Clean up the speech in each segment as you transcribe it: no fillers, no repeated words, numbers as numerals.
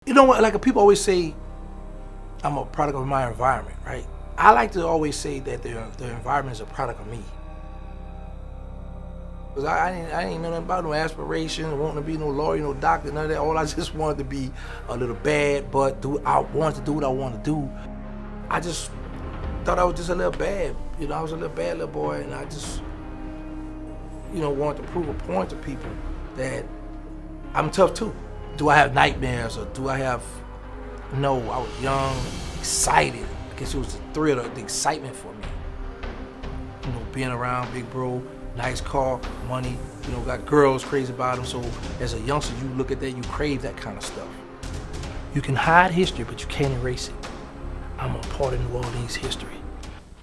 You know what, like people always say, I'm a product of my environment, right? I like to always say that the environment is a product of me. Because I ain't know nothing about no aspiration, wanting to be no lawyer, no doctor, none of that. All I just wanted to be a little bad, but I wanted to do what I wanted to do. I just thought I was just a little bad. You know, I was a little bad little boy, and I just, you know, wanted to prove a point to people that I'm tough too. Do I have nightmares, or do I have, no, I was young, excited. I guess it was the thrill, the excitement for me. You know, being around big bro, nice car, money, you know, got girls crazy about them. So as a youngster, you look at that, you crave that kind of stuff. You can hide history, but you can't erase it. I'm a part of New Orleans history.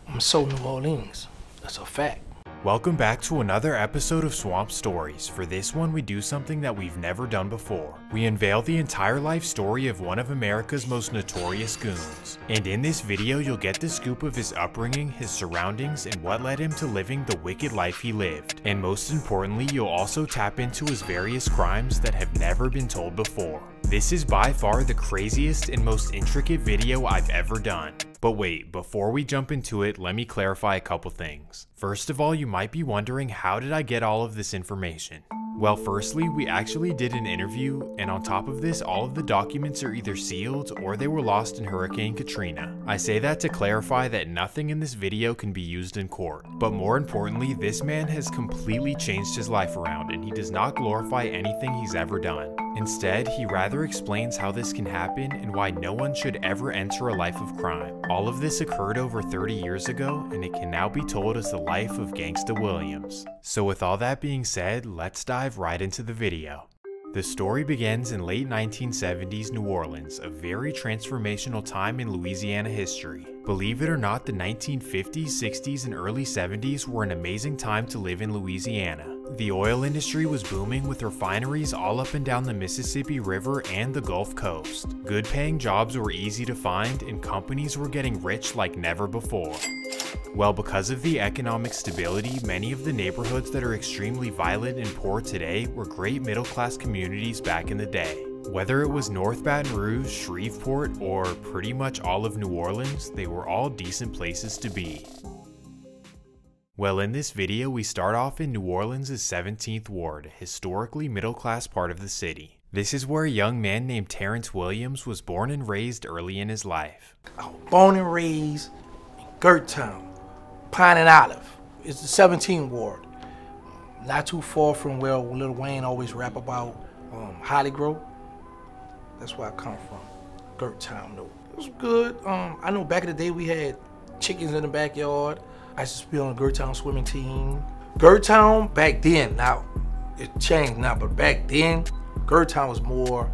I'm so New Orleans, that's a fact. Welcome back to another episode of Swamp Stories. For this one, we do something that we've never done before. We unveil the entire life story of one of America's most notorious goons. And in this video, you'll get the scoop of his upbringing, his surroundings, and what led him to living the wicked life he lived. And most importantly, you'll also tap into his various crimes that have never been told before. This is by far the craziest and most intricate video I've ever done. But wait, before we jump into it, let me clarify a couple things. First of all, you might be wondering, how did I get all of this information? Well, firstly, we actually did an interview, and on top of this, all of the documents are either sealed or they were lost in Hurricane Katrina. I say that to clarify that nothing in this video can be used in court. But more importantly, this man has completely changed his life around, and he does not glorify anything he's ever done. Instead, he rather explains how this can happen and why no one should ever enter a life of crime. All of this occurred over 30 years ago, and it can now be told as the life of Gangsta Williams. So with all that being said, let's dive right into the video. The story begins in late 1970s New Orleans, a very transformational time in Louisiana history. Believe it or not, the 1950s, 60s, and early 70s were an amazing time to live in Louisiana. The oil industry was booming with refineries all up and down the Mississippi River and the Gulf Coast. Good paying jobs were easy to find, and companies were getting rich like never before. Well, because of the economic stability, many of the neighborhoods that are extremely violent and poor today were great middle-class communities back in the day. Whether it was North Baton Rouge, Shreveport, or pretty much all of New Orleans, they were all decent places to be. Well, in this video, we start off in New Orleans' 17th Ward, a historically middle-class part of the city. This is where a young man named Terrence Williams was born and raised early in his life. I was born and raised in Gertown, Pine and Olive. It's the 17th Ward. Not too far from where Lil Wayne always rap about Holly Grove. That's where I come from, Gertown though. It was good. I know back in the day we had chickens in the backyard. I used to be on the Gertown swimming team. Gertown back then, now it changed now, but back then, Gertown was more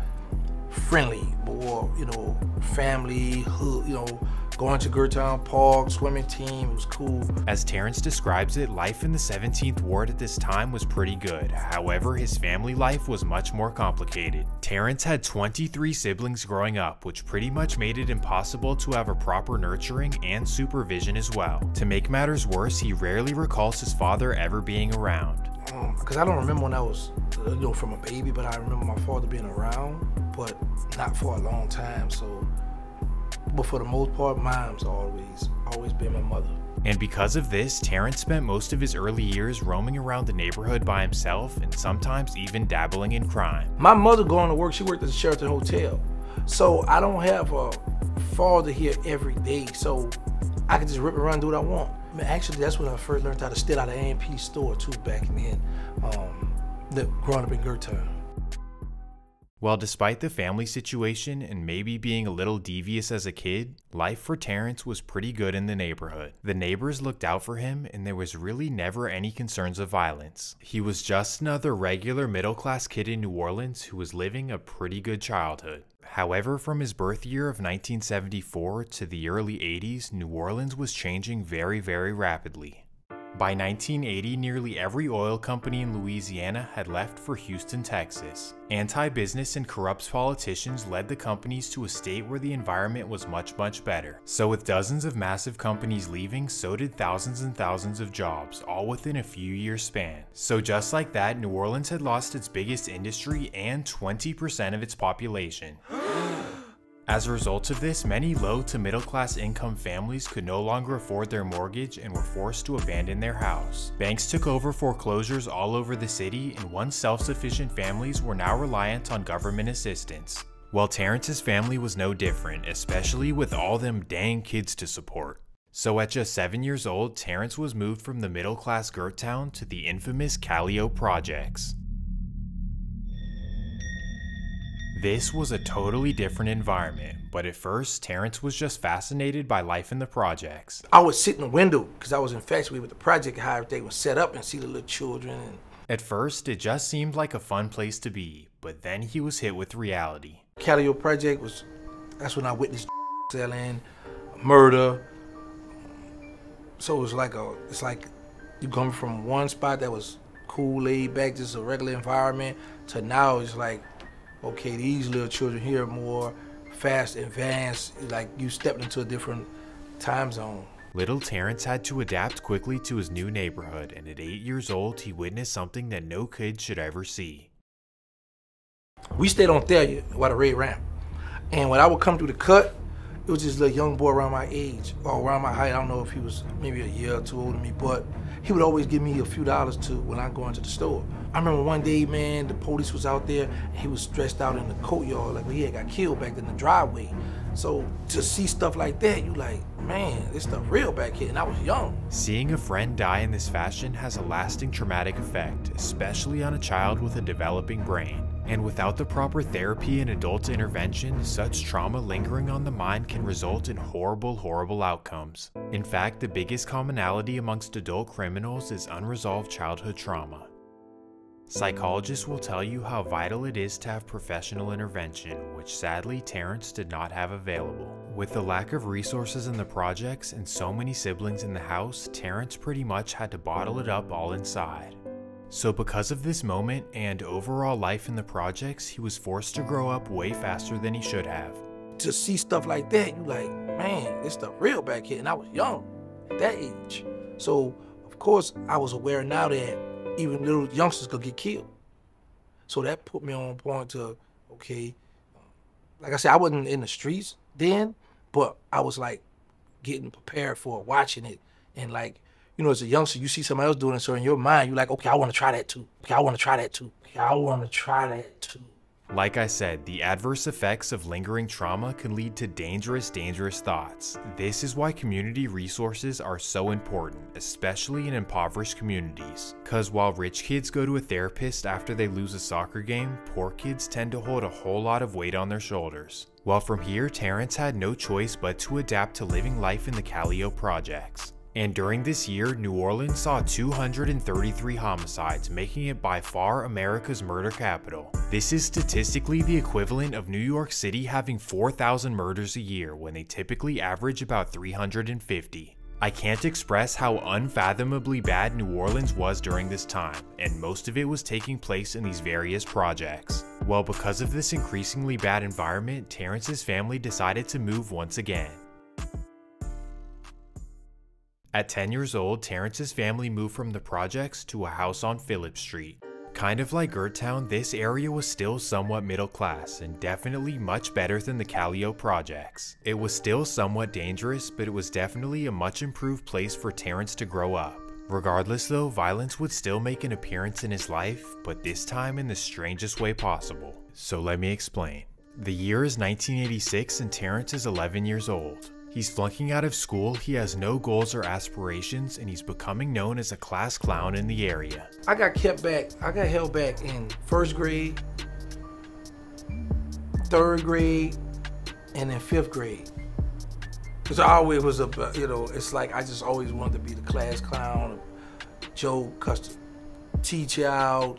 friendly, more, you know, family, hood, you know, going to Gertown Park, swimming team, it was cool. As Terrence describes it, life in the 17th Ward at this time was pretty good. However, his family life was much more complicated. Terrence had 23 siblings growing up, which pretty much made it impossible to have a proper nurturing and supervision as well. To make matters worse, he rarely recalls his father ever being around. Because I don't remember when I was, you know, from a baby, but I remember my father being around, but not for a long time, so. But for the most part, mom's always been my mother. And because of this, Terrence spent most of his early years roaming around the neighborhood by himself and sometimes even dabbling in crime. My mother going to work, she worked at the Sheraton Hotel. So I don't have a father here every day, so I can just rip and run and do what I want. I mean, actually, that's when I first learned how to steal out of A&P store too, back then, growing up in Gertown. Well, despite the family situation and maybe being a little devious as a kid, life for Terrence was pretty good in the neighborhood. The neighbors looked out for him, and there was really never any concerns of violence. He was just another regular middle-class kid in New Orleans who was living a pretty good childhood. However, from his birth year of 1974 to the early 80s, New Orleans was changing very, very rapidly. By 1980, nearly every oil company in Louisiana had left for Houston, Texas. Anti-business and corrupt politicians led the companies to a state where the environment was much better. So with dozens of massive companies leaving, so did thousands and thousands of jobs, all within a few years span. So just like that, New Orleans had lost its biggest industry and 20% of its population. As a result of this, many low to middle class income families could no longer afford their mortgage and were forced to abandon their house. Banks took over foreclosures all over the city, and once self-sufficient families were now reliant on government assistance. Well, Terrence's family was no different, especially with all them dang kids to support. So at just 7 years old, Terrence was moved from the middle class Gert town to the infamous Calliope projects. This was a totally different environment, but at first, Terrence was just fascinated by life in the projects. I would sit in the window because I was infatuated with the project, how everything was set up, and see the little children. At first, it just seemed like a fun place to be, but then he was hit with reality. Calliope project that's when I witnessed selling, murder. So it's like you come from one spot that was cool, laid back, just a regular environment, to now it's like, okay, these little children here are more fast, advanced, like you stepped into a different time zone. Little Terrence had to adapt quickly to his new neighborhood, and at 8 years old, he witnessed something that no kid should ever see. We stayed on Thalia by the red ramp, and when I would come through the cut, it was this little young boy around my age, or around my height. I don't know if he was maybe a year or two older than me, but he would always give me a few dollars when I go into the store. I remember one day, man, the police was out there, and he was stressed out in the courtyard, like he had got killed back in the driveway. So to see stuff like that, you like, man, this stuff real back here, and I was young. Seeing a friend die in this fashion has a lasting traumatic effect, especially on a child with a developing brain. And without the proper therapy and adult intervention, such trauma lingering on the mind can result in horrible, horrible outcomes. In fact, the biggest commonality amongst adult criminals is unresolved childhood trauma. Psychologists will tell you how vital it is to have professional intervention, which sadly Terrence did not have available. With the lack of resources in the projects and so many siblings in the house, Terrence pretty much had to bottle it up all inside. So because of this moment and overall life in the projects, he was forced to grow up way faster than he should have. To see stuff like that, you like, man, this stuff real back here, and I was young at that age. So of course I was aware now that even little youngsters could get killed. So that put me on point to, okay, like I said, I wasn't in the streets then, but I was like getting prepared for watching it. And like, you know, as a youngster, you see somebody else doing it, so in your mind, you're like, okay, I want to try that too. Okay, I want to try that too. Okay, I want to try that too. Like I said, the adverse effects of lingering trauma can lead to dangerous, dangerous thoughts. This is why community resources are so important, especially in impoverished communities. Cause while rich kids go to a therapist after they lose a soccer game, poor kids tend to hold a whole lot of weight on their shoulders. Well, from here, Terrence had no choice but to adapt to living life in the Calliope projects. And during this year, New Orleans saw 233 homicides, making it by far America's murder capital. This is statistically the equivalent of New York City having 4,000 murders a year when they typically average about 350. I can't express how unfathomably bad New Orleans was during this time, and most of it was taking place in these various projects. Well, because of this increasingly bad environment, Terrence's family decided to move once again. At 10 years old, Terrence's family moved from the projects to a house on Phillip Street. Kind of like Gert Town, this area was still somewhat middle class and definitely much better than the Calliope projects. It was still somewhat dangerous, but it was definitely a much improved place for Terrence to grow up. Regardless though, violence would still make an appearance in his life, but this time in the strangest way possible. So let me explain. The year is 1986 and Terrence is 11 years old. He's flunking out of school, he has no goals or aspirations, and he's becoming known as a class clown in the area. I got held back in first grade, third grade, and then fifth grade. Because I always was it's like I just always wanted to be the class clown, joke, custom teacher out.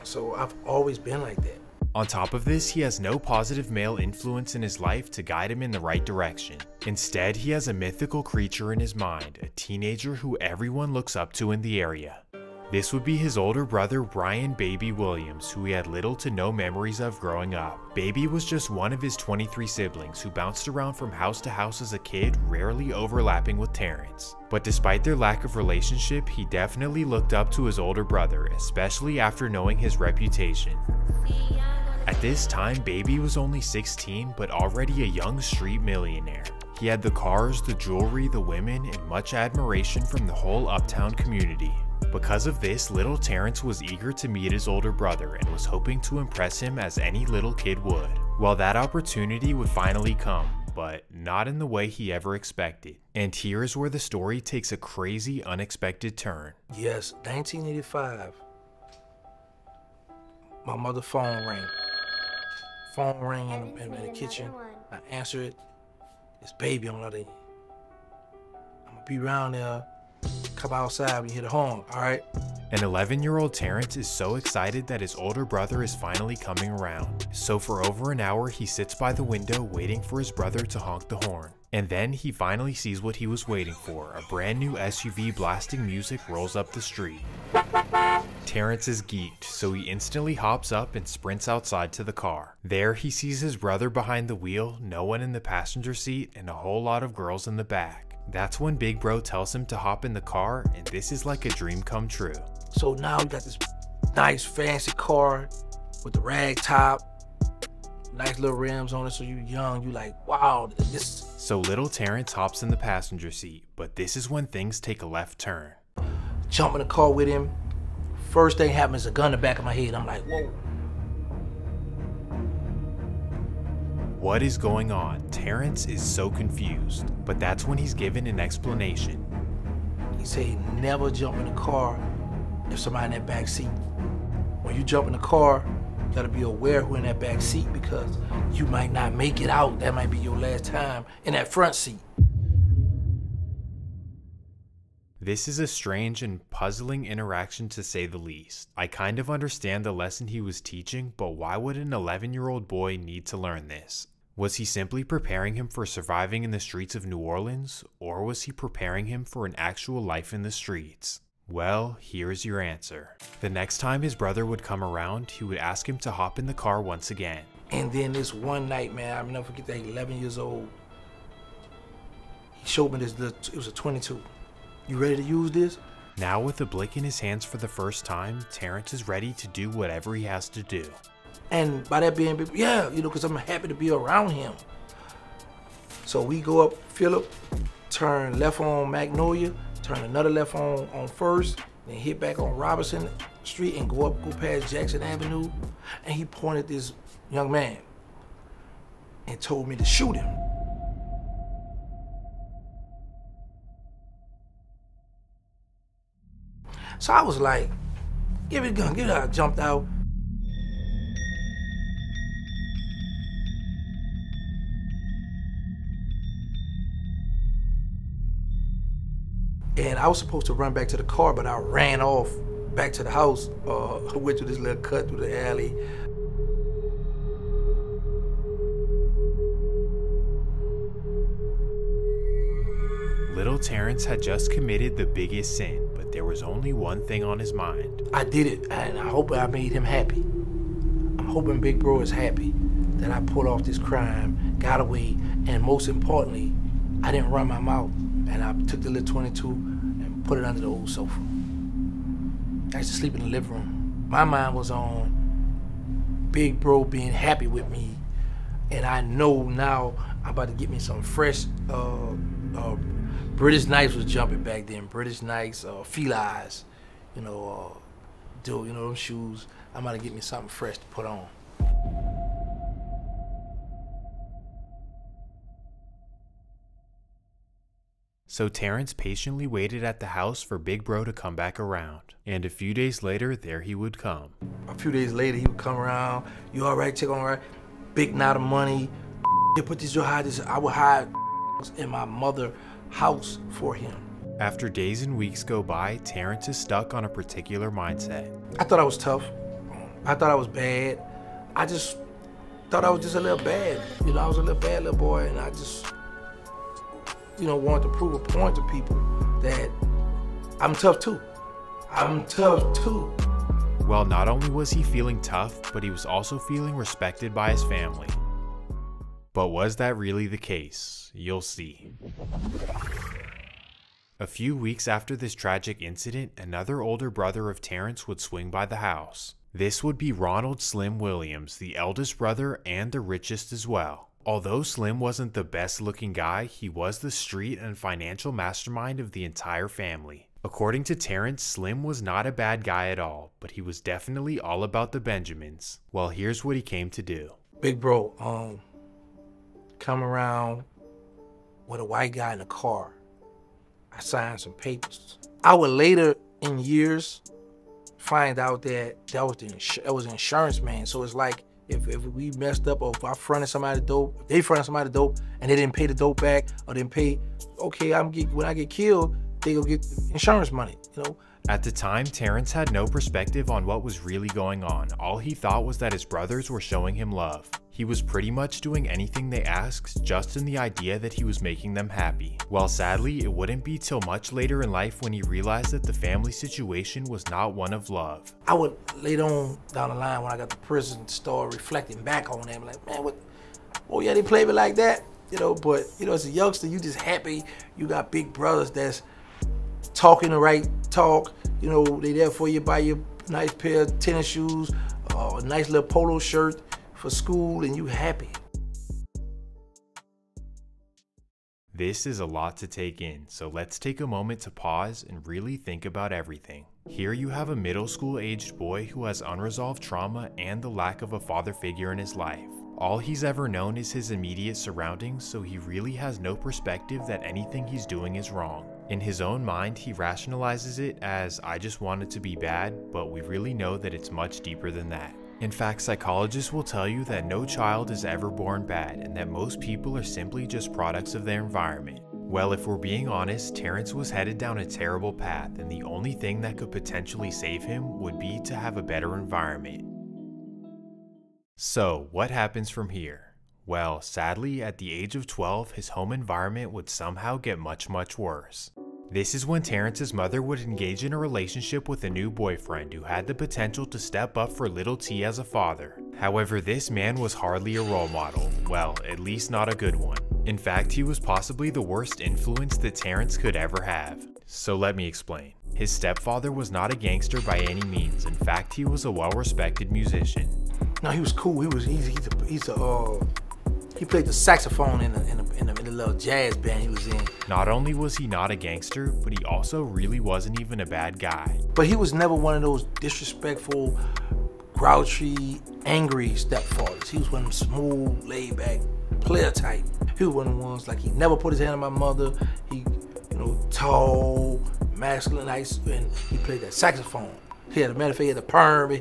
So I've always been like that. On top of this, he has no positive male influence in his life to guide him in the right direction. Instead, he has a mythical creature in his mind, a teenager who everyone looks up to in the area. This would be his older brother, Brian Baby Williams, who he had little to no memories of growing up. Baby was just one of his 23 siblings who bounced around from house to house as a kid, rarely overlapping with Terrence. But despite their lack of relationship, he definitely looked up to his older brother, especially after knowing his reputation. At this time, Baby was only 16, but already a young street millionaire. He had the cars, the jewelry, the women, and much admiration from the whole uptown community. Because of this, little Terrence was eager to meet his older brother and was hoping to impress him as any little kid would. Well, that opportunity would finally come, but not in the way he ever expected. And here is where the story takes a crazy, unexpected turn. Yes, 1985. My mother's phone rang. Phone rang in the kitchen. I answer it. It's Baby on the other end. I'm gonna be around there. Come outside when you hear the horn, all right? An 11-year-old Terrence is so excited that his older brother is finally coming around. So for over an hour, he sits by the window waiting for his brother to honk the horn. And then he finally sees what he was waiting for. A brand new SUV blasting music rolls up the street. Terrence is geeked, so he instantly hops up and sprints outside to the car. There he sees his brother behind the wheel, no one in the passenger seat, and a whole lot of girls in the back. That's when Big Bro tells him to hop in the car, and this is like a dream come true. So now you got this nice fancy car with the rag top, nice little rims on it, so you young, you like, wow, this. So little Terrence hops in the passenger seat, but this is when things take a left turn. Jump in the car with him. First thing happens, a gun in the back of my head. I'm like, whoa. What is going on? Terrence is so confused, but that's when he's given an explanation. He said, never jump in the car if somebody in that back seat. When you jump in the car, you gotta be aware who in that back seat because you might not make it out. That might be your last time in that front seat. This is a strange and puzzling interaction to say the least. I kind of understand the lesson he was teaching, but why would an 11-year-old boy need to learn this? Was he simply preparing him for surviving in the streets of New Orleans, or was he preparing him for an actual life in the streets? Well, here's your answer. The next time his brother would come around, he would ask him to hop in the car once again. And then this one night, man, I'll never forget that, 11 years old. He showed me this, it was a 22. You ready to use this? Now with a blick in his hands for the first time, Terrence is ready to do whatever he has to do. And by that being, yeah, you know, because I'm happy to be around him. So we go up Phillip, turn left on Magnolia, turn another left on First, then hit back on Robinson Street and go past Jackson Avenue. And he pointed this young man and told me to shoot him. So I was like, give it a gun, give it a gun. I jumped out. And I was supposed to run back to the car, but I ran off back to the house, went through this little cut through the alley. Little Terrence had just committed the biggest sin, but there was only one thing on his mind. I did it, and I hope I made him happy. I'm hoping Big Bro is happy that I pulled off this crime, got away, and most importantly, I didn't run my mouth, and I took the little 22 and put it under the old sofa. I used to sleep in the living room. My mind was on Big Bro being happy with me, and I know now I'm about to get me some fresh British Knights was jumping back then. British Knights, Felines, them shoes. I'm about to get me something fresh to put on. So Terrence patiently waited at the house for Big Bro to come back around. And a few days later, there he would come. A few days later, he would come around. You all right? Check on all right? Big knot of money. You put this, I would hide in my mother's house for him. After days and weeks go by, Terrence is stuck on a particular mindset. I thought I was tough. I thought I was bad. I just thought I was just a little bad. I was a little bad little boy, and I just, wanted to prove a point to people that I'm tough too. I'm tough too. Well, not only was he feeling tough, but he was also feeling respected by his family. But was that really the case? You'll see. A few weeks after this tragic incident, another older brother of Terrence would swing by the house. This would be Ronald Slim Williams, the eldest brother and the richest as well. Although Slim wasn't the best looking guy, he was the street and financial mastermind of the entire family. According to Terrence, Slim was not a bad guy at all, but he was definitely all about the Benjamins. Well, here's what he came to do. Big bro, come around with a white guy in a car. I signed some papers. I would later in years find out that that was the insurance man. So it's like, if we messed up, or if I fronted somebody dope, if they fronted somebody dope and they didn't pay the dope back, or didn't pay, okay, when I get killed, they go get insurance money, you know? At the time, Terrence had no perspective on what was really going on. All he thought was that his brothers were showing him love. He was pretty much doing anything they asked, just in the idea that he was making them happy. Well, sadly, it wouldn't be till much later in life when he realized that the family situation was not one of love. I would later on down the line, when I got to prison, start reflecting back on them, like, man, what? Oh yeah, they play me like that, you know. But you know, as a youngster, you just happy you got big brothers that's talking the right talk. You know, they there for you, buy you a nice pair of tennis shoes, a nice little polo shirt for school, and you happy. This is a lot to take in, so let's take a moment to pause and really think about everything. Here you have a middle school aged boy who has unresolved trauma and the lack of a father figure in his life. All he's ever known is his immediate surroundings, so he really has no perspective that anything he's doing is wrong. In his own mind, he rationalizes it as, I just want it to be bad, but we really know that it's much deeper than that. In fact, psychologists will tell you that no child is ever born bad and that most people are simply just products of their environment. Well, if we're being honest, Terrence was headed down a terrible path, and the only thing that could potentially save him would be to have a better environment. So, what happens from here? Well, sadly, at the age of 12, his home environment would somehow get much worse. This is when Terrence's mother would engage in a relationship with a new boyfriend who had the potential to step up for little T as a father. However, this man was hardly a role model. Well, at least not a good one. In fact, he was possibly the worst influence that Terrence could ever have. So let me explain. His stepfather was not a gangster by any means. In fact, he was a well-respected musician. No, he was cool. He played the saxophone in the little jazz band he was in. Not only was he not a gangster, but he also really wasn't even a bad guy. But he was never one of those disrespectful, grouchy, angry stepfathers. He was one of them smooth, laid-back, player type. He was one of the ones, like, he never put his hand on my mother. He, you know, tall, masculine, nice, and he played that saxophone. He had a matter of fact, he had a perm.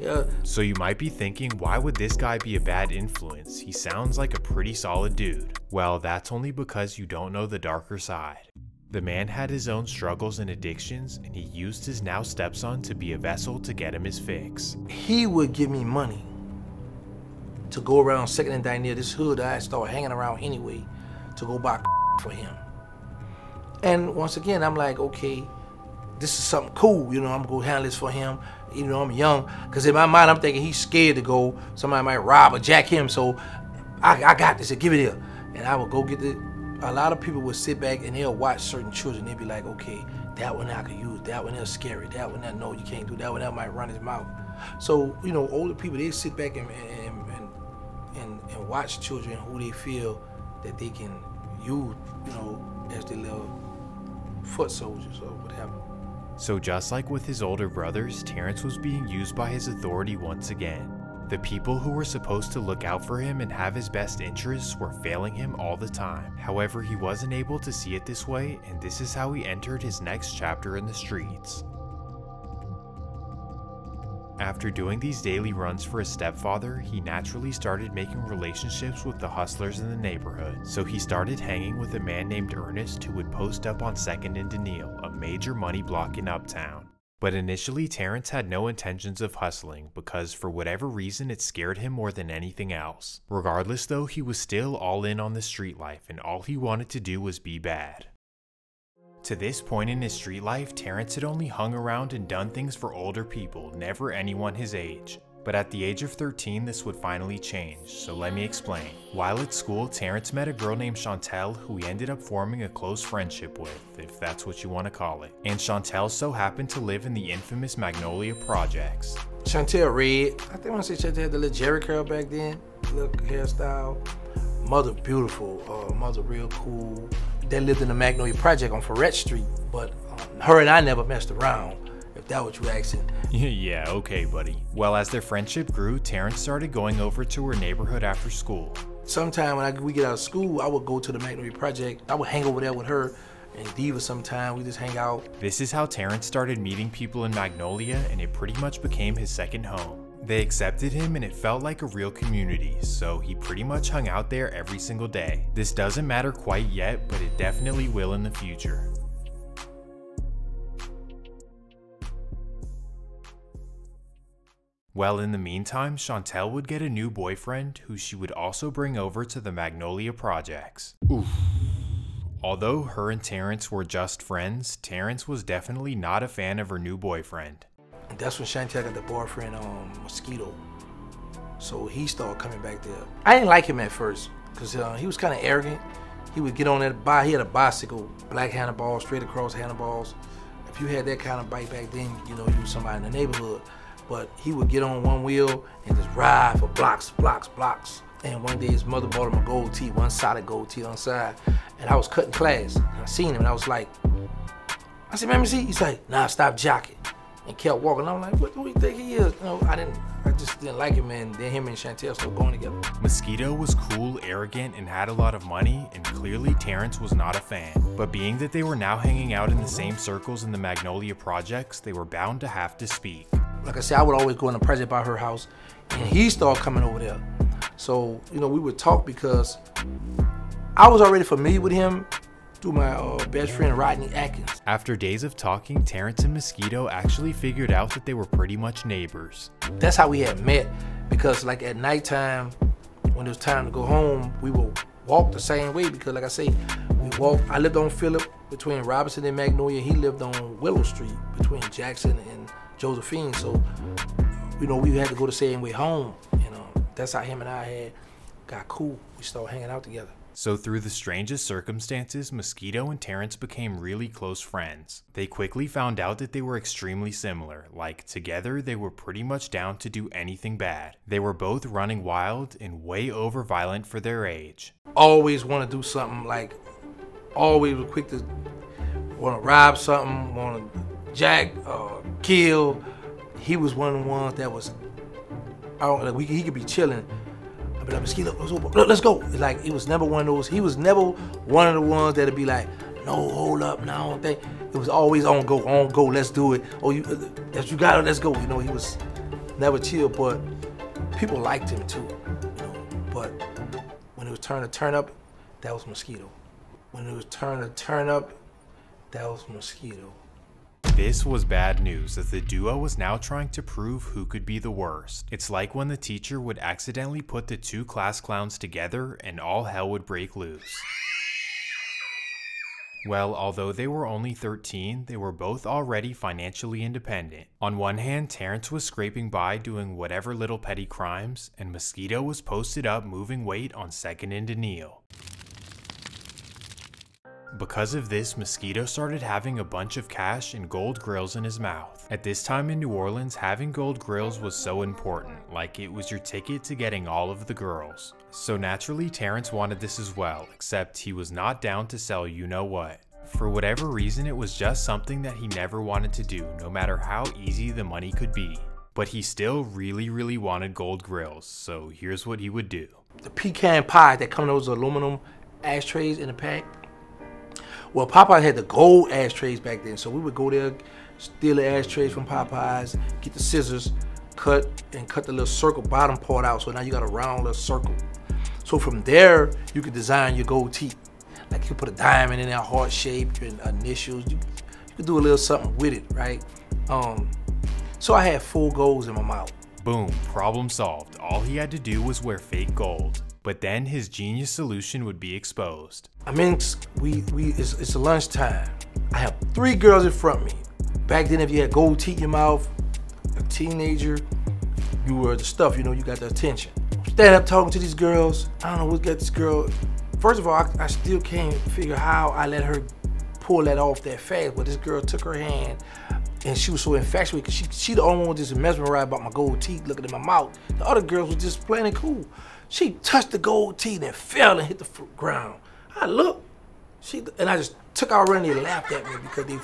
So you might be thinking, why would this guy be a bad influence? He sounds like a pretty solid dude. Well, that's only because you don't know the darker side. The man had his own struggles and addictions, and he used his now stepson to be a vessel to get him his fix. He would give me money to go around 2nd and Daniel, this hood that I started hanging around anyway, to go buy for him. And once again, I'm like, okay, this is something cool, you know, I'm gonna handle this for him, even though I'm young, because in my mind, I'm thinking he's scared to go, somebody might rob or jack him, so I got this, give it here. And I would go get it. A lot of people would sit back and they'll watch certain children, they'd be like, okay, that one I could use, that one is scary, that one, no, you can't do that one, that might run his mouth. So, you know, older people, they sit back and watch children who they feel that they can use, you know, as their little foot soldiers or whatever. So just like with his older brothers, Terrence was being used by his authority once again. The people who were supposed to look out for him and have his best interests were failing him all the time. However, he wasn't able to see it this way, and this is how he entered his next chapter in the streets. After doing these daily runs for his stepfather, he naturally started making relationships with the hustlers in the neighborhood. So he started hanging with a man named Ernest who would post up on 2nd and Daniel, a major money block in Uptown. But initially, Terrence had no intentions of hustling because for whatever reason it scared him more than anything else. Regardless though, he was still all in on the street life and all he wanted to do was be bad. To this point in his street life, Terrence had only hung around and done things for older people, never anyone his age. But at the age of 13, this would finally change, so let me explain. While at school, Terrence met a girl named Chantel who he ended up forming a close friendship with, if that's what you want to call it. And Chantel so happened to live in the infamous Magnolia Projects. Chantel red. I think I want to say Chantel had the little Jerry curl back then, little hairstyle. Mother beautiful, mother real cool. They lived in the Magnolia Project on Ferret Street, but her and I never messed around, if that what you asking. Yeah, okay, buddy. Well, as their friendship grew, Terrence started going over to her neighborhood after school. Sometime when we get out of school, I would go to the Magnolia Project. I would hang over there with her and Diva sometime. We just hang out. This is how Terrence started meeting people in Magnolia, and it pretty much became his second home. They accepted him and it felt like a real community, so he pretty much hung out there every single day. This doesn't matter quite yet, but it definitely will in the future. Well, in the meantime, Chantel would get a new boyfriend who she would also bring over to the Magnolia Projects. Oof. Although her and Terrence were just friends, Terrence was definitely not a fan of her new boyfriend. And that's when Chantel got the boyfriend, Mosquito. So he started coming back there. I didn't like him at first, because he was kind of arrogant. He would get on that bike, he had a bicycle, black handlebars, straight across handlebars. If you had that kind of bike back then, you know, you was somebody in the neighborhood. But he would get on one wheel and just ride for blocks. And one day his mother bought him a gold tee, one solid gold tee on the side. And I was cutting class, and I seen him, and I was like, I said, "Man, let me see." He's like, "Nah, stop jocking." And kept walking. I'm like, what do you think he is? You know, I just didn't like him, and then him and Chantel started going together. Mosquito was cool, arrogant, and had a lot of money, and clearly Terrence was not a fan. But being that they were now hanging out in the same circles in the Magnolia Projects, they were bound to have to speak. Like I said, I would always go in the project by her house, and he started coming over there. So, you know, we would talk because I was already familiar with him through my best friend, Rodney Atkins. After days of talking, Terrence and Mosquito actually figured out that they were pretty much neighbors. That's how we had met, because like at nighttime, when it was time to go home, we would walk the same way, because like I say, we walked. I lived on Phillip between Robinson and Magnolia. He lived on Willow Street between Jackson and Josephine. So, you know, we had to go the same way home. You know, that's how him and I got cool. We started hanging out together. So through the strangest circumstances, Mosquito and Terrence became really close friends. They quickly found out that they were extremely similar, like together they were pretty much down to do anything bad. They were both running wild and way over violent for their age. Always want to do something, like always were quick to want to rob something, want to jack, kill. He was one of the ones that was, I don't know, he could be chilling. I'd be like, "Mosquito, let's go." Like, it was never one of those. He was never one of the ones that'd be like, "No, hold up, no, I don't think." It was always on go, let's do it. Oh, you got it, let's go. You know, he was never chill, but people liked him too. You know, but when it was turn to turn up, that was Mosquito. When it was turn to turn up, that was Mosquito. This was bad news, as the duo was now trying to prove who could be the worst. It's like when the teacher would accidentally put the two class clowns together and all hell would break loose. Well, although they were only 13, they were both already financially independent. On one hand, Terrence was scraping by doing whatever little petty crimes, and Mosquito was posted up moving weight on 2nd and Daniil. Because of this, Mosquito started having a bunch of cash and gold grills in his mouth. At this time in New Orleans, having gold grills was so important, like it was your ticket to getting all of the girls. So naturally, Terrence wanted this as well, except he was not down to sell you-know-what. For whatever reason, it was just something that he never wanted to do, no matter how easy the money could be. But he still really wanted gold grills, so here's what he would do. The pecan pie that come in those aluminum ashtrays in the pack. Well, Popeye had the gold ashtrays back then, so we would go there, steal the ashtrays from Popeyes, get the scissors, cut the little circle bottom part out, so now you got a round little circle. So from there, you could design your gold teeth. Like, you could put a diamond in there, heart shape, your initials. You could do a little something with it, right? So I had 4 golds in my mouth. Boom, problem solved. All he had to do was wear fake gold. But then his genius solution would be exposed. I mean, it's a lunchtime. I have 3 girls in front of me. Back then, if you had gold teeth in your mouth, a teenager, you were the stuff, you know, you got the attention. Stand up talking to these girls. I don't know what got this girl. First of all, I still can't figure how I let her pull that off that fast, but this girl took her hand, And she was so infatuated because she the only one just mesmerized about my gold teeth looking at my mouth. The other girls were just playing it cool. She touched the gold teeth and fell and hit the ground. I looked, and I just took out running. They laughed at me because they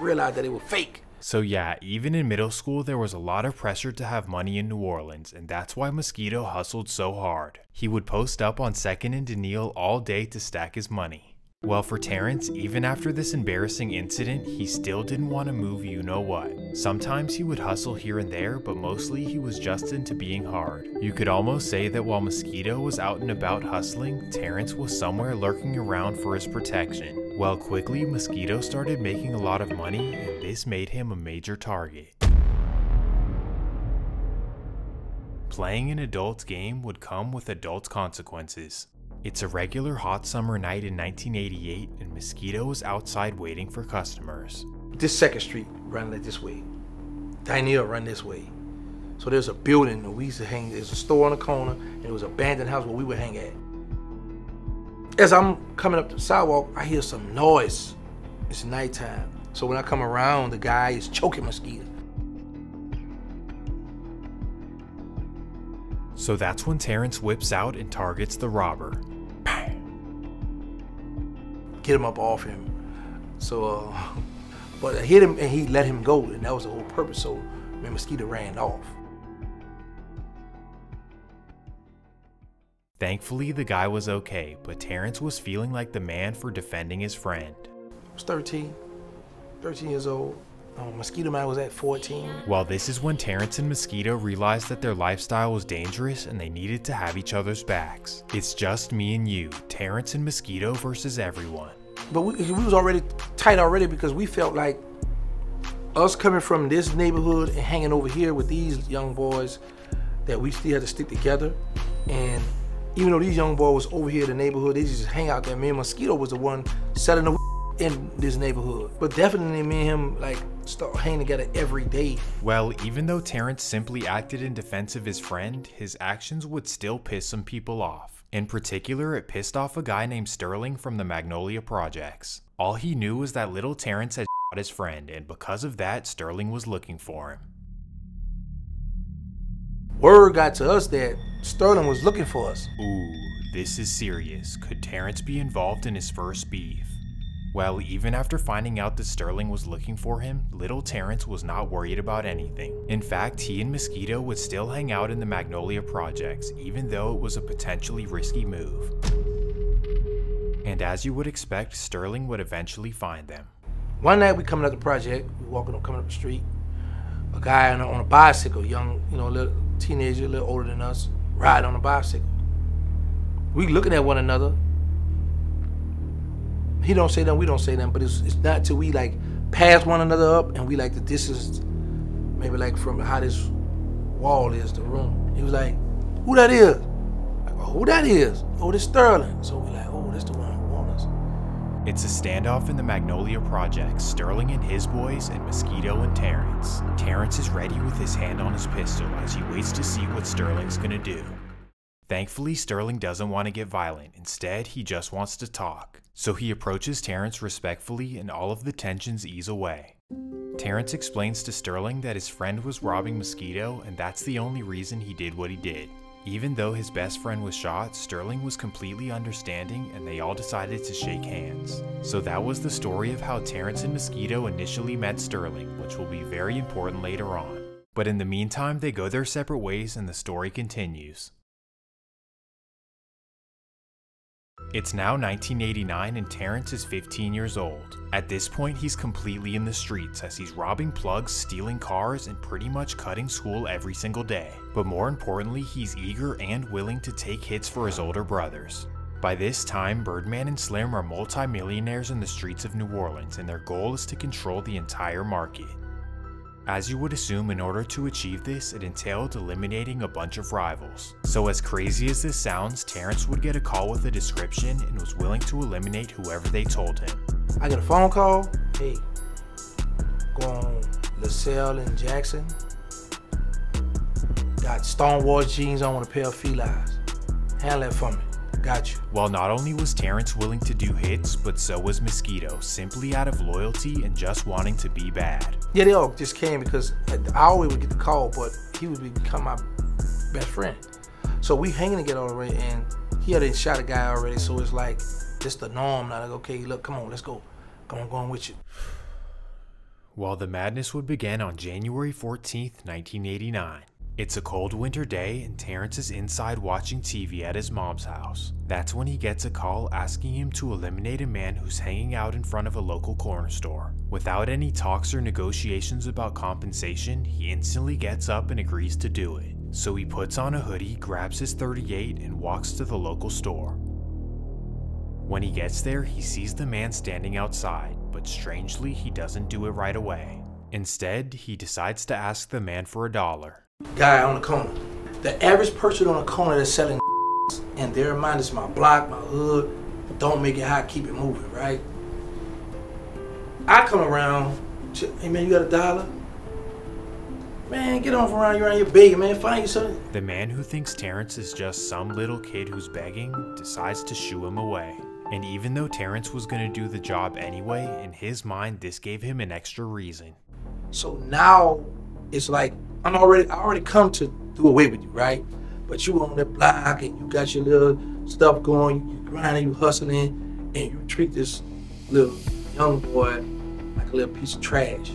realized that it was fake. So yeah, even in middle school, there was a lot of pressure to have money in New Orleans, and that's why Mosquito hustled so hard. He would post up on 2nd and Daniil all day to stack his money. Well, for Terrence, even after this embarrassing incident, he still didn't want to move you know what. Sometimes he would hustle here and there, but mostly he was just into being hard. You could almost say that while Mosquito was out and about hustling, Terrence was somewhere lurking around for his protection. Well, quickly, Mosquito started making a lot of money, and this made him a major target. Playing an adult game would come with adult consequences. It's a regular hot summer night in 1988, and Mosquito is outside waiting for customers. This 2nd Street run like this way. Daniil run this way. So there's a building that we used to hang, there's a store on the corner, and it was an abandoned house where we would hang at. As I'm coming up the sidewalk, I hear some noise. It's nighttime. So when I come around, the guy is choking Mosquito. So that's when Terrence whips out and targets the robber. Get him up off him. So, but I hit him and he let him go, and that was the whole purpose. So, man, Mosquito ran off. Thankfully, the guy was okay, but Terrence was feeling like the man for defending his friend. I was 13 years old. Mosquito Man was at 14. Well, this is when Terrence and Mosquito realized that their lifestyle was dangerous and they needed to have each other's backs. It's just me and you, Terrence and Mosquito versus everyone. But we was already tight already because we felt like us coming from this neighborhood and hanging over here with these young boys, that we still had to stick together. And even though these young boys was over here in the neighborhood, they just hang out there. Me and Mosquito was the one selling the in this neighborhood. But definitely me and him like start hanging together every day. Well, even though Terrence simply acted in defense of his friend, his actions would still piss some people off. In particular, it pissed off a guy named Sterling from the Magnolia Projects. All he knew was that little Terrence had shot his friend, and because of that, Sterling was looking for him. Word got to us that Sterling was looking for us. Ooh, this is serious. Could Terrence be involved in his first beef? Well, even after finding out that Sterling was looking for him, little Terrence was not worried about anything. In fact, he and Mosquito would still hang out in the Magnolia Projects, even though it was a potentially risky move. And as you would expect, Sterling would eventually find them. One night we coming up the project, coming up the street, a guy on a bicycle, young, little teenager, a little older than us, riding on a bicycle. We looking at one another. He don't say nothing, we don't say nothing, but it's not till we like pass one another up and we like the distance, maybe like from how this wall is, the room. He was like, who that is? Like, oh, who that is? Oh, this Sterling. So we like, oh, that's the one who wants us. It's a standoff in the Magnolia Projects, Sterling and his boys, and Mosquito and Terrence. Terrence is ready with his hand on his pistol as he waits to see what Sterling's gonna do. Thankfully, Sterling doesn't want to get violent. Instead, he just wants to talk. So he approaches Terrence respectfully and all of the tensions ease away. Terrence explains to Sterling that his friend was robbing Mosquito and that's the only reason he did what he did. Even though his best friend was shot, Sterling was completely understanding and they all decided to shake hands. So that was the story of how Terrence and Mosquito initially met Sterling, which will be very important later on. But in the meantime, they go their separate ways and the story continues. It's now 1989 and Terrence is 15 years old. At this point, he's completely in the streets as he's robbing plugs, stealing cars, and pretty much cutting school every single day. But more importantly, he's eager and willing to take hits for his older brothers. By this time, Birdman and Slim are multi-millionaires in the streets of New Orleans, and their goal is to control the entire market. As you would assume, in order to achieve this, it entailed eliminating a bunch of rivals. So as crazy as this sounds, Terrence would get a call with a description and was willing to eliminate whoever they told him. I get a phone call, hey, go on LaSalle and Jackson, got Stonewall jeans on with a pair of felines, handle that for me. got you. Well, not only was Terrence willing to do hits, but so was Mosquito, simply out of loyalty and just wanting to be bad. Yeah, they all just came because I always would get the call, but he would become my best friend. So we hanging together already, and he had shot a guy already, so it's like, this the norm now. Like, okay, look, come on, let's go. Come on, going with you. Well, the madness would begin on January 14th, 1989. It's a cold winter day and Terrence is inside watching TV at his mom's house. That's when he gets a call asking him to eliminate a man who's hanging out in front of a local corner store. Without any talks or negotiations about compensation, he instantly gets up and agrees to do it. So he puts on a hoodie, grabs his .38 and walks to the local store. When he gets there, he sees the man standing outside, but strangely he doesn't do it right away. Instead, he decides to ask the man for $1. Guy on the corner. The average person on the corner that's selling and their mind is my block, my hood, don't make it hot, keep it moving, right? I come around, hey man, you got $1? Man, get off around, you're around here begging, man, find you something. The man who thinks Terrence is just some little kid who's begging decides to shoo him away. And even though Terrence was gonna do the job anyway, in his mind this gave him an extra reason. So now it's like, I already come to do away with you, right? But you on that block and you got your little stuff going, you grinding, you hustling, and you treat this little young boy like a little piece of trash.